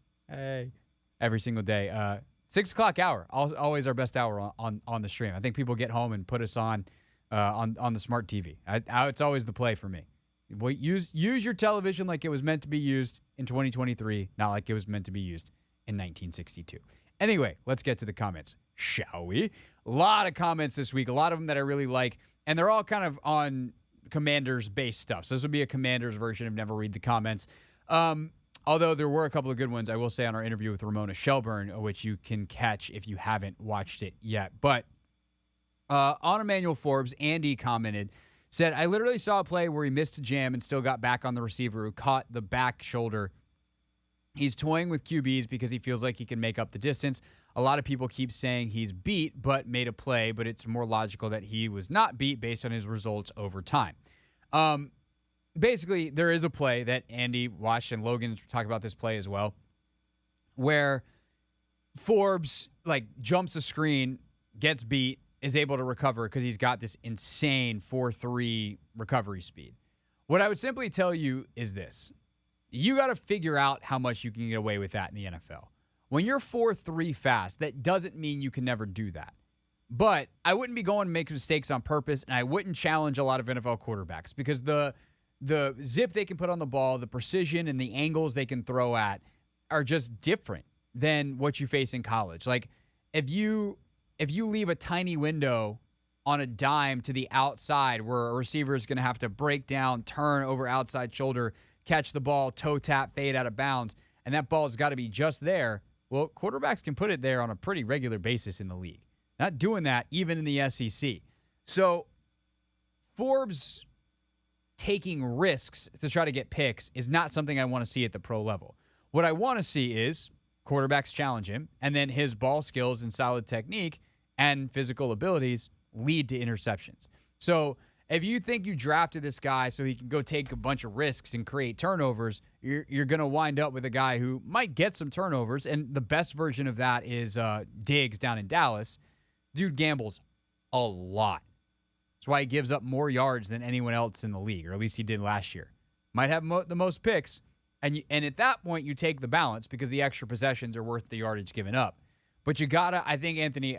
Every single day. 6 o'clock hour, always our best hour on the stream. I think people get home and put us on the smart TV. It's always the play for me. Use your television like it was meant to be used in 2023, not like it was meant to be used in 1962. Anyway, let's get to the comments, shall we? A lot of comments this week, a lot of them that I really like, and they're all kind of on Commanders-based stuff. So this will be a Commanders version of Never Read the Comments. Although there were a couple of good ones, I will say, on our interview with Ramona Shelburne, which you can catch if you haven't watched it yet. But on Emmanuel Forbes, Andy commented, said, I literally saw a play where he missed a jam and still got back on the receiver who caught the back shoulder. He's toying with QBs because he feels like he can make up the distance. A lot of people keep saying he's beat but made a play, but it's more logical that he was not beat based on his results over time. Basically, there is a play that Andy watched, and Logan's talked about this play as well, where Forbes jumps the screen, gets beat, is able to recover because he's got this insane 4.3 recovery speed. What I would simply tell you is this. You got to figure out how much you can get away with that in the NFL. When you're 4.3 fast, that doesn't mean you can never do that. But I wouldn't be going to make mistakes on purpose, and I wouldn't challenge a lot of NFL quarterbacks because the zip they can put on the ball, the precision and the angles they can throw at are just different than what you face in college. Like if you leave a tiny window on a dime to the outside where a receiver is going to have to break down, turn over outside shoulder, catch the ball, toe tap, fade out of bounds, and that ball's got to be just there, well, quarterbacks can put it there on a pretty regular basis in the league. Not doing that even in the SEC. So Forbes taking risks to try to get picks is not something I want to see at the pro level. What I want to see is quarterbacks challenge him, and then his ball skills and solid technique and physical abilities lead to interceptions. So if you think you drafted this guy so he can go take a bunch of risks and create turnovers, you're going to wind up with a guy who might get some turnovers, and the best version of that is Diggs down in Dallas. Dude gambles a lot. That's why he gives up more yards than anyone else in the league, or at least he did last year. Might have the most picks, and at that point you take the balance because the extra possessions are worth the yardage given up. But you gotta, I think, Anthony,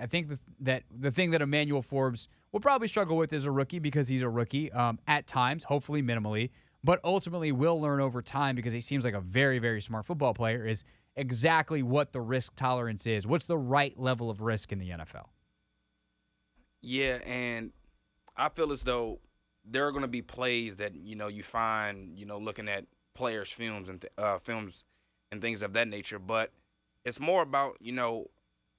that the thing that Emmanuel Forbes will probably struggle with is a rookie because he's a rookie at times, hopefully minimally, but ultimately will learn over time because he seems like a very, very smart football player, is exactly what the risk tolerance is. What's the right level of risk in the NFL? Yeah, and I feel as though there are going to be plays that, you find, looking at players' films and things of that nature. But it's more about,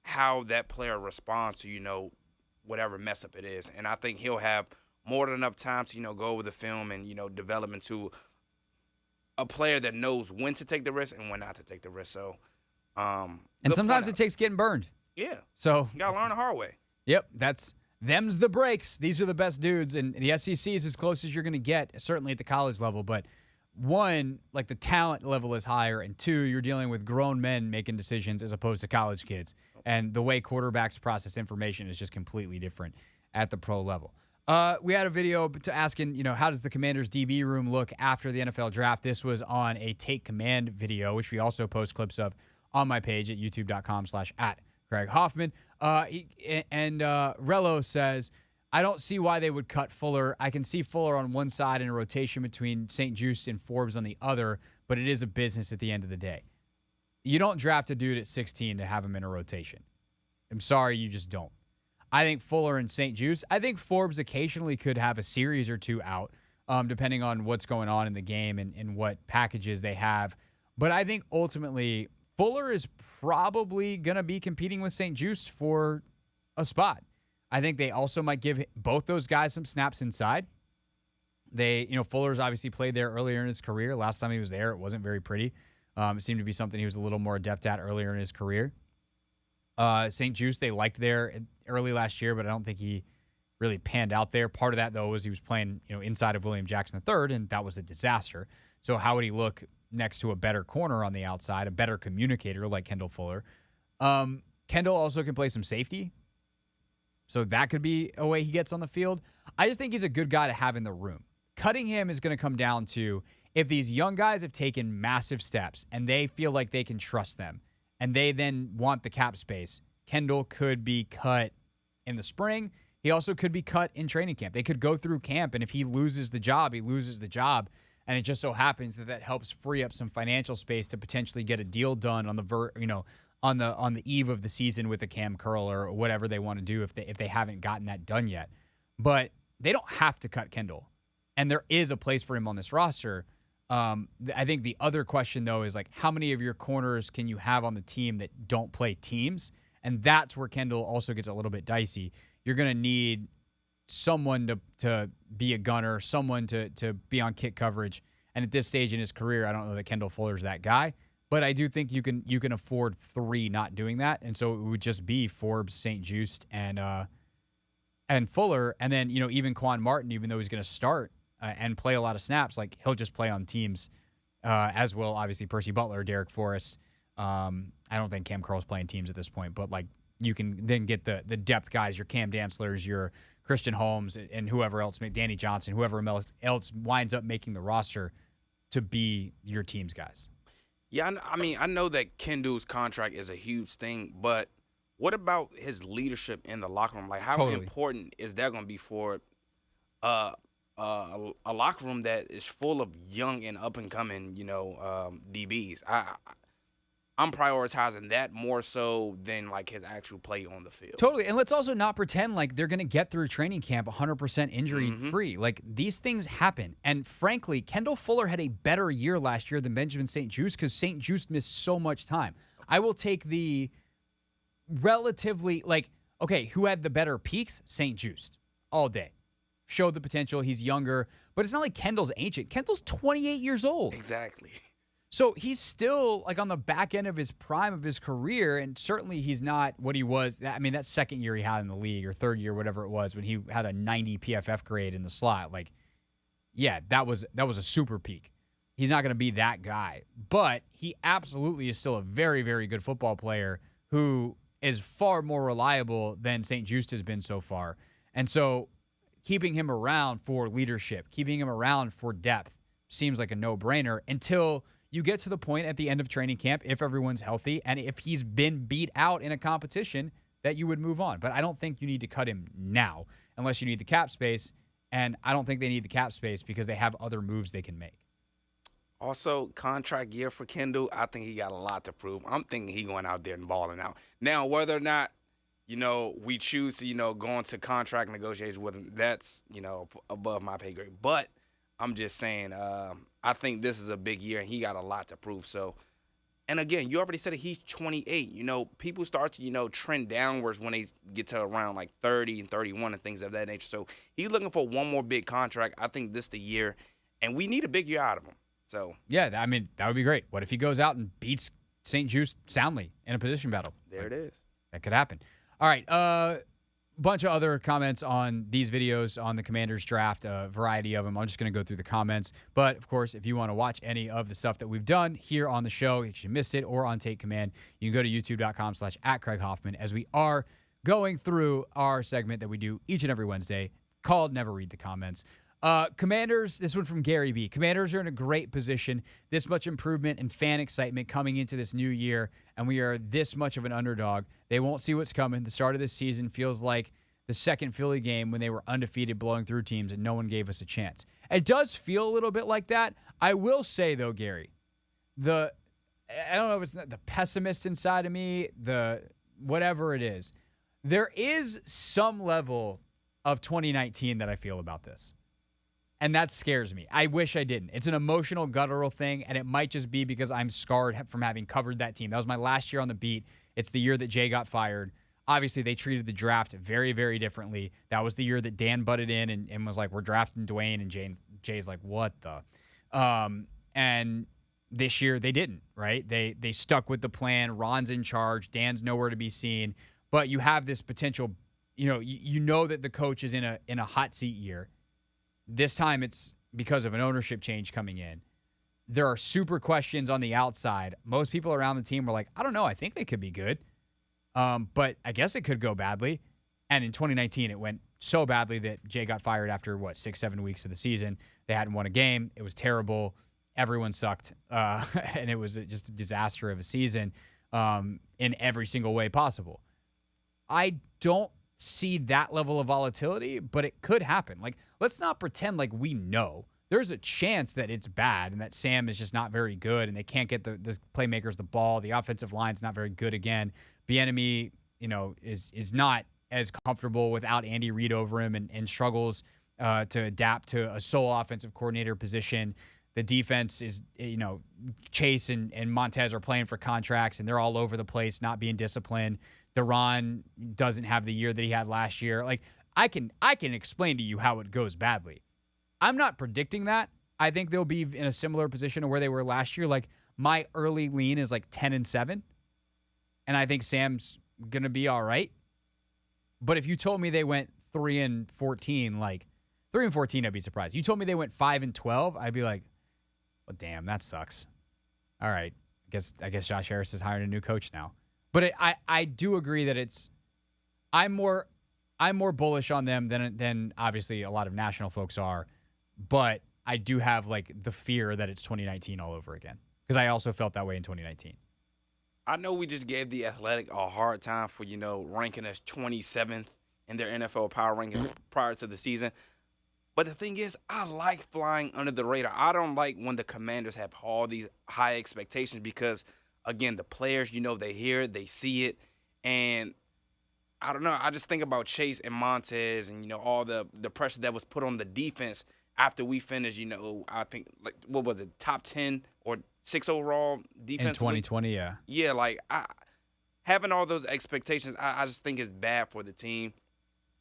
how that player responds to, whatever mess up it is. And I think he'll have more than enough time to, go over the film and, develop into a player that knows when to take the risk and when not to take the risk. So, and sometimes it takes getting burned. Yeah. So you got to learn the hard way. Yep. Them's the breaks. These are the best dudes, and the SEC is as close as you're going to get, certainly at the college level. But one, the talent level is higher, and two, you're dealing with grown men making decisions as opposed to college kids. And the way quarterbacks process information is just completely different at the pro level. We had a video asking, how does the Commanders DB room look after the NFL draft? This was on a Take Command video, which we also post clips of on my page at youtube.com/@CraigHoffman. Rello says, I don't see why they would cut Fuller. I can see Fuller on one side and a rotation between St. Juste and Forbes on the other, but it is a business at the end of the day. You don't draft a dude at 16 to have him in a rotation. I'm sorry, you just don't. I think Fuller and St. Juste. I think Forbes occasionally could have a series or two out, depending on what's going on in the game and what packages they have. But I think ultimately Fuller is probably going to be competing with St. Juste for a spot. I think they also might give both those guys some snaps inside. Fuller's obviously played there earlier in his career. Last time he was there, it wasn't very pretty. It seemed to be something he was a little more adept at earlier in his career. St. Juste, they liked there early last year, but I don't think he really panned out there. Part of that, though, was he was playing inside of William Jackson III, and that was a disaster. So how would he look next to a better corner on the outside, a better communicator like Kendall Fuller? Kendall also can play some safety. So that could be a way he gets on the field. I just think he's a good guy to have in the room. Cutting him is going to come down to if these young guys have taken massive steps and they feel like they can trust them and they then want the cap space, Kendall could be cut in the spring. He also could be cut in training camp. They could go through camp, and if he loses the job, he loses the job. And it just so happens that helps free up some financial space to potentially get a deal done on the on the eve of the season with a Cam Curl or whatever they want to do if they haven't gotten that done yet. But they don't have to cut Kendall, and there is a place for him on this roster. I think the other question, though, is how many of your corners can you have on the team that don't play teams? And that's where Kendall also gets a little bit dicey. You're going to need someone to be a gunner, someone to be on kick coverage. And at this stage in his career, I don't know that Kendall Fuller's that guy. But I do think you can afford three not doing that. And so it would just be Forbes, St. Juste, and Fuller. And then, even Quan Martin, even though he's going to start and play a lot of snaps, he'll just play on teams, as will obviously Percy Butler, Derek Forrest. I don't think Cam Curl's playing teams at this point, but you can then get the depth guys, your Cam Dantzlers, your Christian Holmes, and whoever else, Danny Johnson, whoever else winds up making the roster to be your team's guys. Yeah, I know that Kendall's contract is a huge thing, but what about his leadership in the locker room? How important is that going to be for a locker room that is full of young and up-and-coming, DBs? I'm prioritizing that more so than his actual play on the field. Totally. And let's also not pretend like they're going to get through training camp 100% injury-free. These things happen. And frankly, Kendall Fuller had a better year last year than Benjamin St. Juste because St. Juste missed so much time. I will take the relatively, who had the better peaks? St. Juste all day. Showed the potential. He's younger. But it's not like Kendall's ancient. Kendall's 28 years old. Exactly. So he's still on the back end of his prime of his career, and certainly he's not what he was. That second year he had in the league, or third year, whatever it was, when he had a 90 PFF grade in the slot. That was a super peak. He's not going to be that guy, but he absolutely is still a very, very good football player who is far more reliable than St. Juste has been so far. And so keeping him around for leadership, keeping him around for depth seems like a no-brainer until you get to the point at the end of training camp, if everyone's healthy, and if he's been beat out in a competition, that you would move on. But I don't think you need to cut him now unless you need the cap space, and I don't think they need the cap space because they have other moves they can make. Also, contract year for Kendall, I think he got a lot to prove. I'm thinking he going out there and balling out. Now, whether or not, we choose to, go into contract negotiations with him, that's, above my pay grade. But I'm just saying, I think this is a big year, and he got a lot to prove. So, and again, you already said it, he's 28. People start to, trend downwards when they get to around 30 and 31 and things of that nature. So he's looking for one more big contract. I think this is the year, and we need a big year out of him. So yeah, that would be great. What if he goes out and beats St. Juste soundly in a position battle? There it is. That could happen. All right, bunch of other comments on these videos on the Commanders draft, a variety of them. I'm just going to go through the comments. But, of course, if you want to watch any of the stuff that we've done here on the show, if you missed it, or on Take Command, you can go to youtube.com/@CraigHoffman as we are going through our segment that we do each and every Wednesday, called, never read the comments. Commanders, this one from Gary B. Commanders are in a great position. This much improvement and fan excitement coming into this new year, and we are this much of an underdog. They won't see what's coming. The start of this season feels like the second Philly game when they were undefeated, blowing through teams, and no one gave us a chance. It does feel a little bit like that. I will say, though, Gary, I don't know if it's the pessimist inside of me, the whatever it is, there is some level of 2019 that I feel about this. And that scares me. I wish I didn't. It's an emotional, guttural thing, and it might just be because I'm scarred from having covered that team. That was my last year on the beat. It's the year that Jay got fired. Obviously, they treated the draft very, very differently. That was the year that Dan butted in and was like, we're drafting Dwayne, and Jay's like, what the? And this year, they didn't, right? They stuck with the plan. Ron's in charge. Dan's nowhere to be seen. But you have this potential, you know that the coach is in a hot seat year. This time it's because of an ownership change coming in. There are super questions on the outside. Most people around the team were like, I don't know, I think they could be good. But I guess it could go badly. And in 2019, it went so badly that Jay got fired after, 6-7 weeks of the season. They hadn't won a game. It was terrible. Everyone sucked. And it was just a disaster of a season in every single way possible. I don't see that level of volatility, but it could happen. Like, let's not pretend like we know. There's a chance that it's bad and that Sam is just not very good and they can't get the playmakers the ball. The offensive line's not very good again. Bieniemy, is not as comfortable without Andy Reid over him and struggles to adapt to a sole offensive coordinator position. The defense is, Chase and Montez are playing for contracts and they're all over the place, not being disciplined. Deron doesn't have the year that he had last year. Like, I can explain to you how it goes badly. I'm not predicting that. I think they'll be in a similar position to where they were last year. Like, my early lean is like 10-7, and I think Sam's gonna be all right. But if you told me they went 3-14, like 3-14, I'd be surprised. You told me they went 5-12, I'd be like, well, damn, that sucks. All right, I guess Josh Harris is hiring a new coach now. But I do agree that I'm more bullish on them than obviously a lot of national folks are. But I do have like the fear that it's 2019 all over again because I also felt that way in 2019. I know we just gave The Athletic a hard time for, ranking us 27th in their NFL power rankings prior to the season. But the thing is, I like flying under the radar. I don't like when the Commanders have all these high expectations because, again, the players, they hear it, they see it. And I don't know. I just think about Chase and Montez and, all the pressure that was put on the defense after we finished, I think, like, what was it, top 10 or 6 overall defense? In 2020, yeah. Yeah, like, having all those expectations, I just think is bad for the team.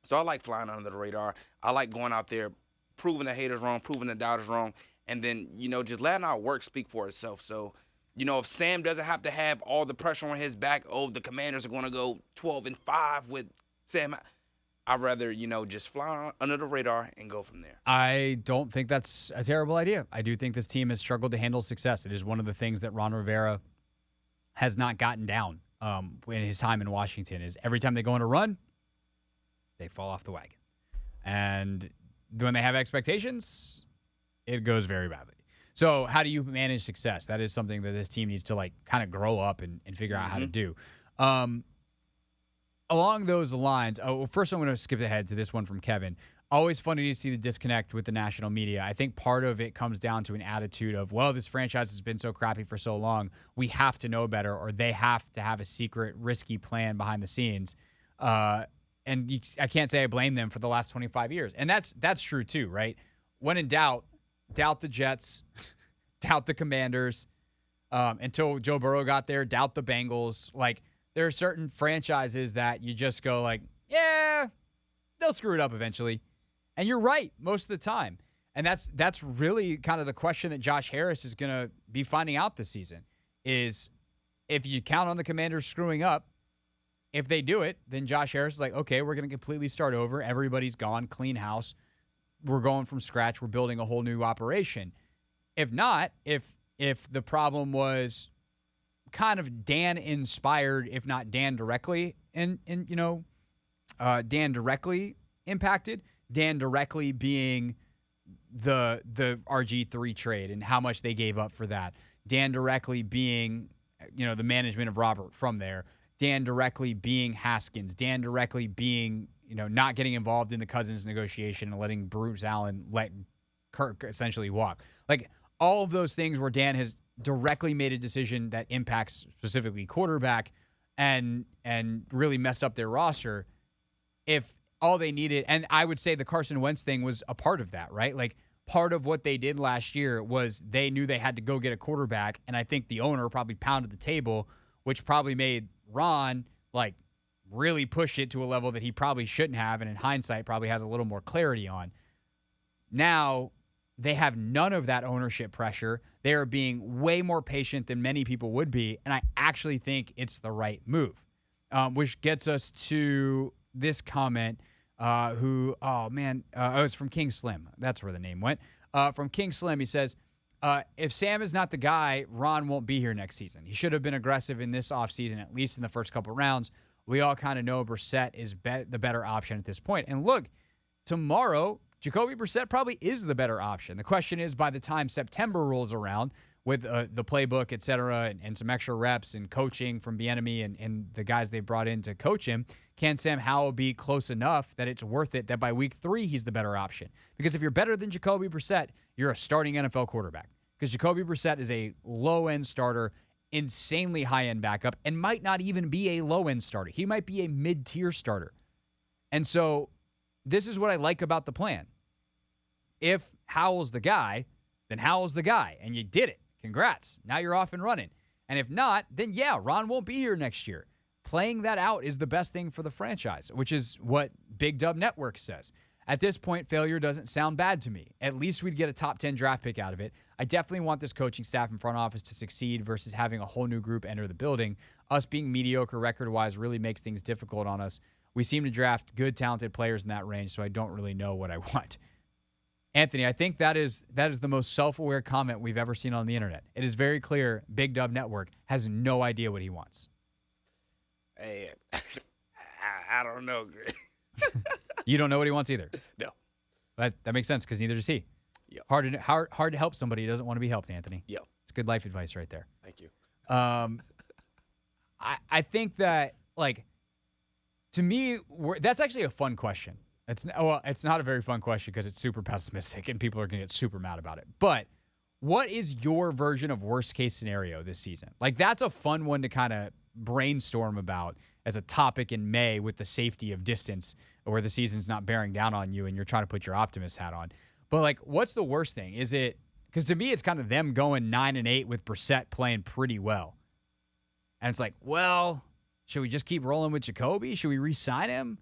So I like flying under the radar. I like going out there, proving the haters wrong, proving the doubters wrong, and then, just letting our work speak for itself. So, if Sam doesn't have to have all the pressure on his back, the Commanders are going to go 12-5 with Sam, I'd rather, just fly under the radar and go from there. I don't think that's a terrible idea. I do think this team has struggled to handle success. It is one of the things that Ron Rivera has not gotten down in his time in Washington is every time they go on a run, they fall off the wagon. And when they have expectations, it goes very badly. So how do you manage success? That is something that this team needs to kind of grow up and figure out how to do. Along those lines, first I'm going to skip ahead to this one from Kevin. Always funny to see the disconnect with the national media. I think part of it comes down to an attitude of, well, this franchise has been so crappy for so long, we have to know better, or they have to have a secret, risky plan behind the scenes. I can't say I blame them for the last 25 years. And that's true too, right? When in doubt the Jets, doubt the Commanders. Until Joe Burrow got there, doubt the Bengals. Like, there are certain franchises that you just go like, yeah, they'll screw it up eventually. And you're right most of the time. And that's really kind of the question that Josh Harris is going to be finding out this season is if you count on the Commanders screwing up, if they do it, then Josh Harris is like, okay, we're going to completely start over. Everybody's gone, clean house. We're going from scratch. We're building a whole new operation. If not, if the problem was kind of Dan inspired, if not Dan directly, Dan directly impacted, Dan directly being the RG3 trade and how much they gave up for that. Dan directly being, the management of Robert from there. Dan directly being Haskins. Dan directly being, not getting involved in the Cousins negotiation and letting Bruce Allen let Kirk essentially walk. Like, all of those things where Dan has directly made a decision that impacts specifically quarterback and really messed up their roster. If all they needed, and I would say the Carson Wentz thing was a part of that, right? Like, part of what they did last year was they knew they had to go get a quarterback, and I think the owner probably pounded the table, which probably made Ron, really push it to a level that he probably shouldn't have, and in hindsight probably has a little more clarity on. Now, they have none of that ownership pressure. They are being way more patient than many people would be, and I actually think it's the right move, which gets us to this comment. It's from King Slim. That's where the name went. From King Slim, he says, if Sam is not the guy, Ron won't be here next season. He should have been aggressive in this offseason, at least in the first couple rounds. We all kind of know Brissett is the better option at this point. And look, tomorrow, Jacoby Brissett probably is the better option. The question is, by the time September rolls around with the playbook, et cetera, and some extra reps and coaching from Bieniemy and the guys they brought in to coach him, can Sam Howell be close enough that it's worth it that by week 3 he's the better option? Because if you're better than Jacoby Brissett, you're a starting NFL quarterback. Because Jacoby Brissett is a low-end starter, insanely high-end backup, and might not even be a low-end starter. He might be a mid-tier starter. And so this is what I like about the plan. If Howell's the guy, then Howell's the guy, and you did it. Congrats. Now you're off and running. And if not, then yeah, Ron won't be here next year. Playing that out is the best thing for the franchise, which is what Big Dub Network says. At this point, failure doesn't sound bad to me. At least we'd get a top 10 draft pick out of it. I definitely want this coaching staff and front office to succeed versus having a whole new group enter the building. Us being mediocre record-wise really makes things difficult on us. We seem to draft good, talented players in that range, so I don't really know what I want. Anthony, I think that is the most self-aware comment we've ever seen on the internet. It is very clear Big Dub Network has no idea what he wants. Hey, I don't know, Greg. You don't know what he wants either? No. That makes sense because neither does he. Yep. Hard to help somebody who doesn't want to be helped, Anthony. Yep. It's good life advice right there. Thank you. I think that, to me, that's actually a fun question. It's not a very fun question because it's super pessimistic and people are going to get super mad about it. But what is your version of worst case scenario this season? That's a fun one to kind of brainstorm about as a topic in May with the safety of distance where the season's not bearing down on you and you're trying to put your optimist hat on. But what's the worst thing? Is it, because to me it's kind of them going 9-8 with Brissett playing pretty well. And it's should we just keep rolling with Jacoby? Should we re-sign him?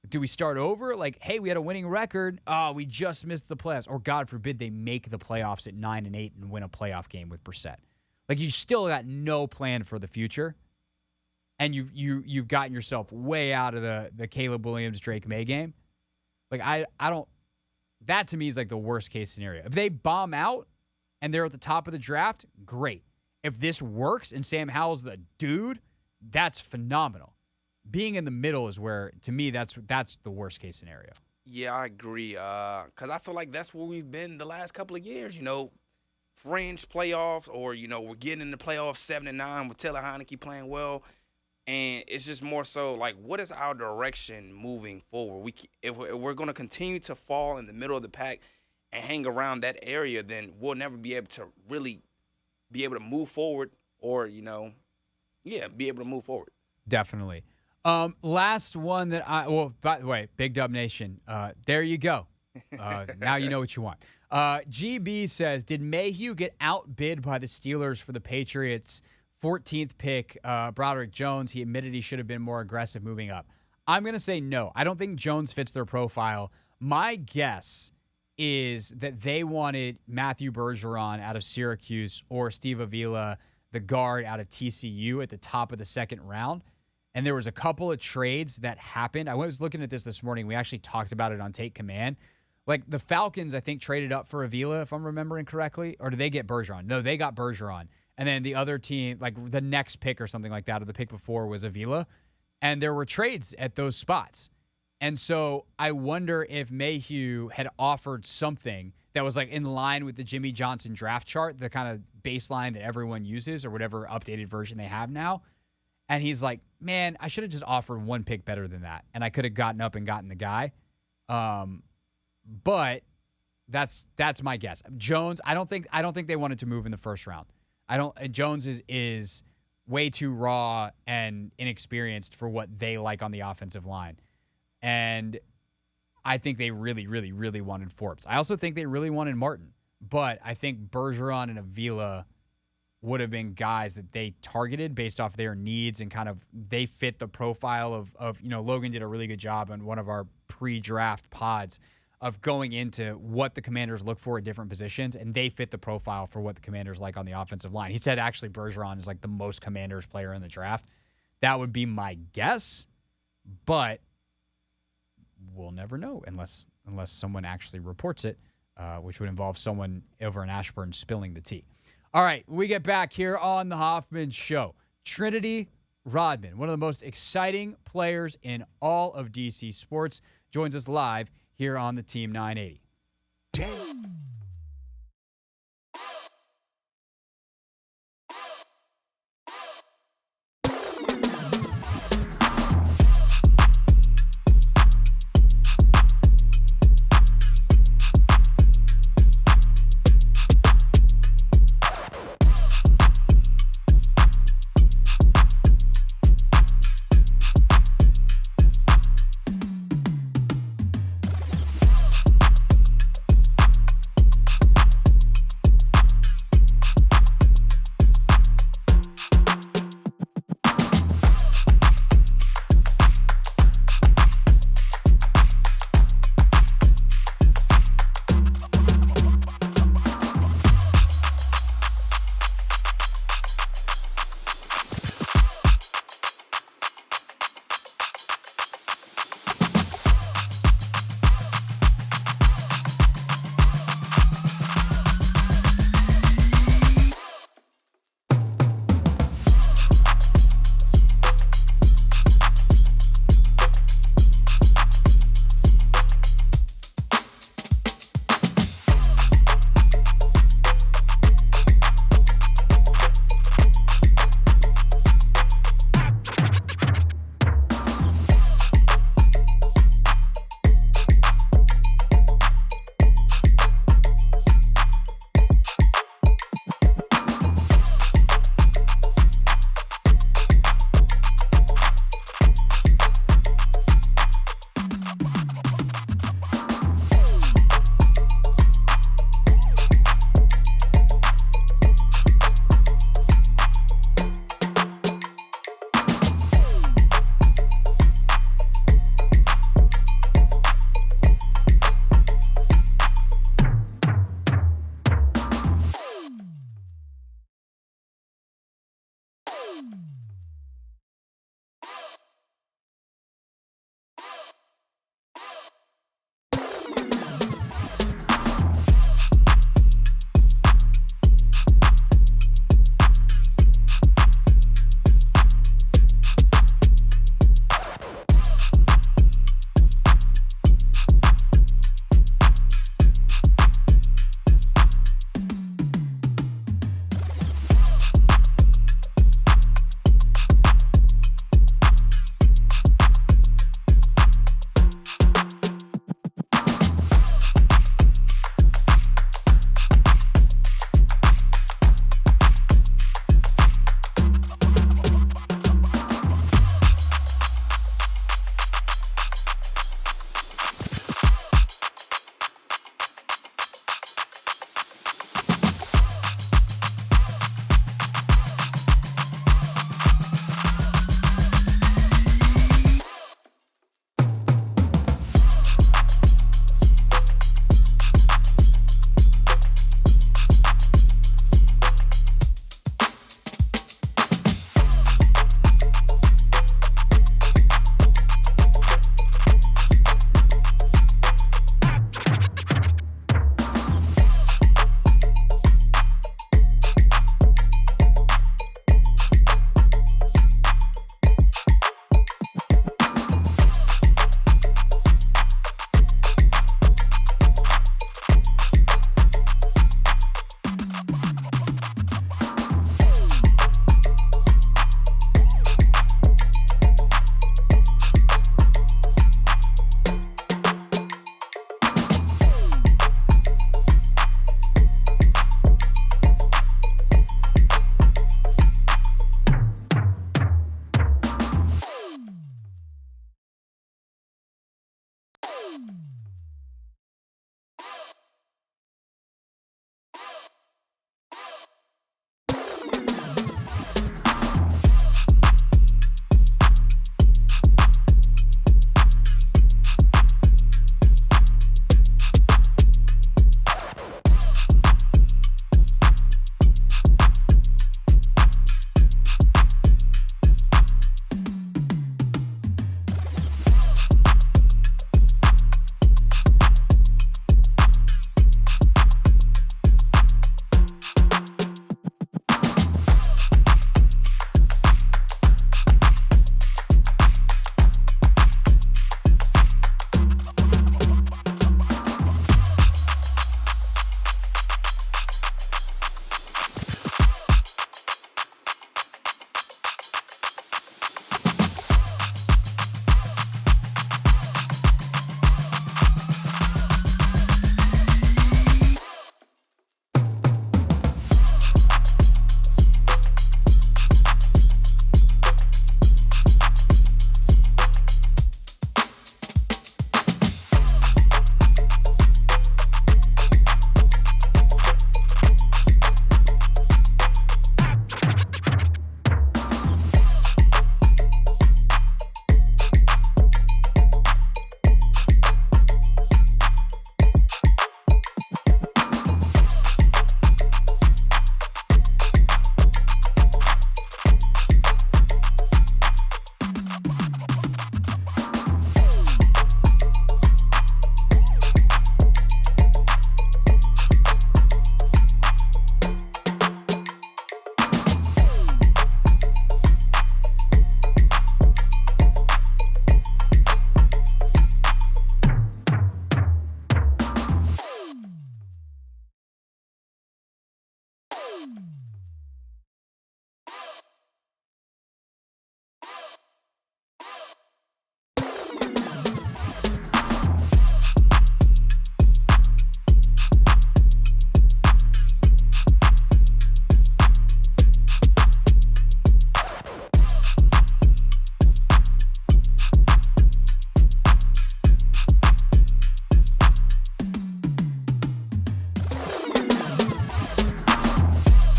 Do we start over? Hey, we had a winning record. Oh, we just missed the playoffs. Or God forbid they make the playoffs at 9-8 and win a playoff game with Brissett. You still got no plan for the future. And you've gotten yourself way out of the Caleb Williams, Drake May game. I don't, that to me is the worst case scenario. If they bomb out and they're at the top of the draft, great. If this works and Sam Howell's the dude, that's phenomenal. Being in the middle is where, to me, that's the worst case scenario. Yeah, I agree. Because I feel like that's where we've been the last couple of years. Fringe playoffs, or we're getting in the playoffs 7-9 with Taylor Heineke playing well. And it's just more so what is our direction moving forward? If we're going to continue to fall in the middle of the pack and hang around that area, then we'll never be able to really be able to move forward or, be able to move forward. Definitely. Last one that by the way, Big Dub Nation, there you go. Now you know what you want. GB says, did Mayhew get outbid by the Steelers for the Patriots' 14th pick, Broderick Jones? He admitted he should have been more aggressive moving up. I'm going to say no. I don't think Jones fits their profile. My guess is that they wanted Matthew Bergeron out of Syracuse or Steve Avila, the guard, out of TCU at the top of the second round. And there was a couple of trades that happened. I was looking at this morning. We actually talked about it on Take Command. The Falcons, I think, traded up for Avila, if I'm remembering correctly. Or did they get Bergeron? No, they got Bergeron. And then the other team, the next pick or something like that, or the pick before was Avila. And there were trades at those spots. And so I wonder if Mayhew had offered something that was like in line with the Jimmy Johnson draft chart, the kind of baseline that everyone uses or whatever updated version they have now. And he's like, man, I should have just offered one pick better than that. And I could have gotten up and gotten the guy. But that's my guess. Jones, I don't think they wanted to move in the first round. Jones is way too raw and inexperienced for what they like on the offensive line. And I think they really, really, really wanted Forbes. I also think they really wanted Martin. But I think Bergeron and Avila would have been guys that they targeted based off their needs and kind of they fit the profile of Logan did a really good job on one of our pre-draft pods of going into what the Commanders look for at different positions, and they fit the profile for what the Commanders like on the offensive line. He said actually Bergeron is like the most Commanders player in the draft. That would be my guess, but we'll never know unless someone actually reports it, which would involve someone over in Ashburn spilling the tea. All right, we get back here on the Hoffman Show. Trinity Rodman, one of the most exciting players in all of DC sports, joins us live here on the Team 980.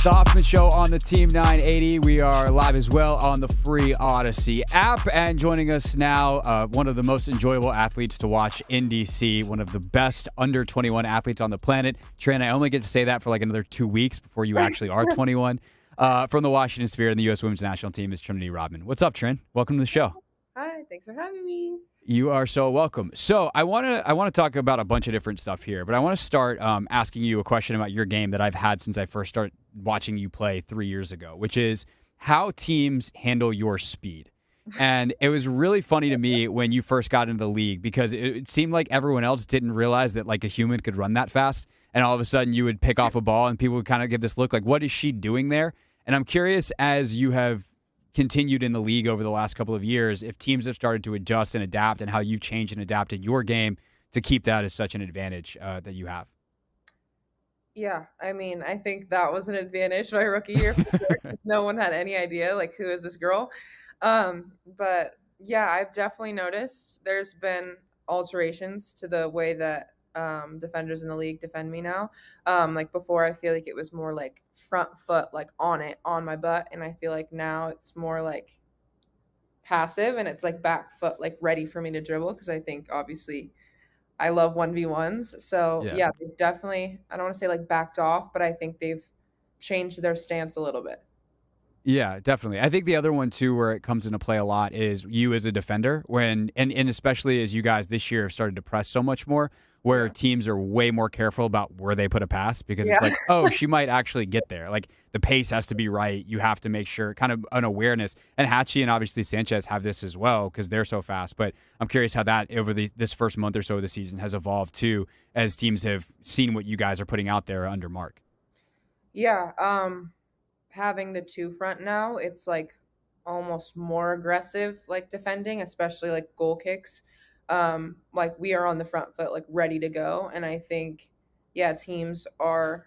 The Hoffman Show on the Team 980. We are live as well on the free Odyssey app. And joining us now, one of the most enjoyable athletes to watch in DC, one of the best under 21 athletes on the planet. Trin, I only get to say that for like another 2 weeks before you actually are 21. From the Washington Spirit and the U.S. Women's National Team is Trinity Rodman. What's up, Trin? Welcome to the show. Hi, thanks for having me. You are so welcome. So I want to talk about a bunch of different stuff here, but I want to start asking you a question about your game that I've had since I first started watching you play 3 years ago, which is how teams handle your speed. And it was really funny to me when you first got into the league because it seemed like everyone else didn't realize that like a human could run that fast. And all of a sudden you would pick off a ball and people would kind of give this look like, what is she doing there? And I'm curious, as you have continued in the league over the last couple of years, if teams have started to adjust and adapt and how you changed and adapted your game to keep that as such an advantage that you have. Yeah, I mean, I think that was an advantage my rookie year because no one had any idea, like, who is this girl? But yeah, I've definitely noticed there's been alterations to the way that defenders in the league defend me now. Like before, I feel like it was more like front foot, like on my butt. And I feel like now it's more like passive and it's like back foot, like ready for me to dribble. Cause I think obviously I love 1v1s. So yeah, they've definitely, I don't want to say like backed off, but I think they've changed their stance a little bit. Yeah, definitely. I think the other one too, where it comes into play a lot, is you as a defender. And especially as you guys this year have started to press so much more, where teams are way more careful about where they put a pass because it's like, oh, she might actually get there. Like the pace has to be right. You have to make sure, kind of an awareness. And Hatchie and obviously Sanchez have this as well because they're so fast. But I'm curious how that over this first month or so of the season has evolved too, as teams have seen what you guys are putting out there under Mark. Yeah. Having the two front now, it's like almost more aggressive, like defending, especially like goal kicks. Like we are on the front foot, like ready to go. And I think, teams are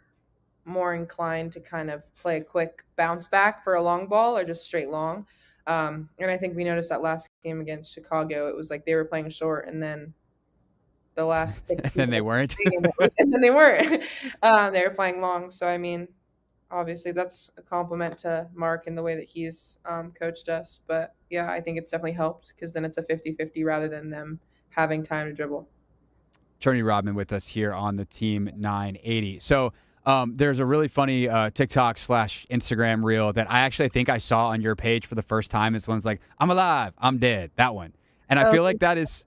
more inclined to kind of play a quick bounce back for a long ball or just straight long. And I think we noticed that last game against Chicago, it was like they were playing short and then the last 6 And then they weren't. And then they weren't. They were playing long. So, I mean, obviously that's a compliment to Mark and the way that he's coached us. But yeah, I think it's definitely helped because then it's a 50-50 rather than them having time to dribble. Trinity Rodman with us here on the Team 980. So there's a really funny TikTok/Instagram reel that I actually think I saw on your page for the first time. It's one's like, I'm alive, I'm dead, that one. And I feel like that is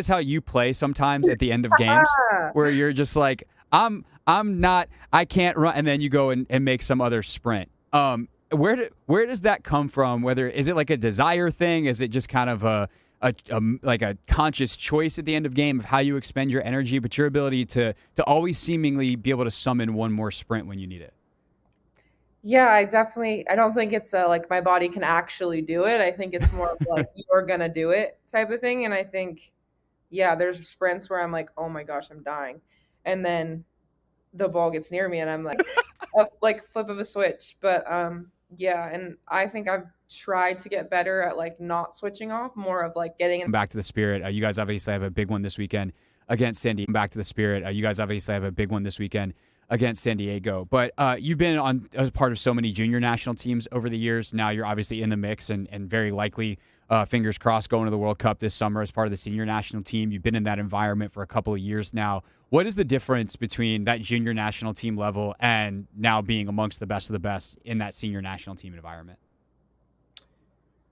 how you play sometimes at the end of games where you're just like, I'm not, I can't run. And then you go and make some other sprint. Where does that come from? Whether, is it like a desire thing? Is it just kind of a conscious choice at the end of game of how you expend your energy, but your ability to always seemingly be able to summon one more sprint when you need it? Yeah, I don't think it's like my body can actually do it. I think it's more of like you're going to do it type of thing. And I think, there's sprints where I'm like, oh my gosh, I'm dying. And then the ball gets near me and I'm like, like flip of a switch. But and I think I've tried to get better at like not switching off, more of like getting back to the Spirit. You guys obviously have a big one this weekend against San Diego. Back to the Spirit. You guys obviously have a big one this weekend against San Diego. But you've been on as part of so many junior national teams over the years. Now you're obviously in the mix and very likely, fingers crossed, going to the World Cup this summer as part of the senior national team. You've been in that environment for a couple of years now. What is the difference between that junior national team level and now being amongst the best of the best in that senior national team environment?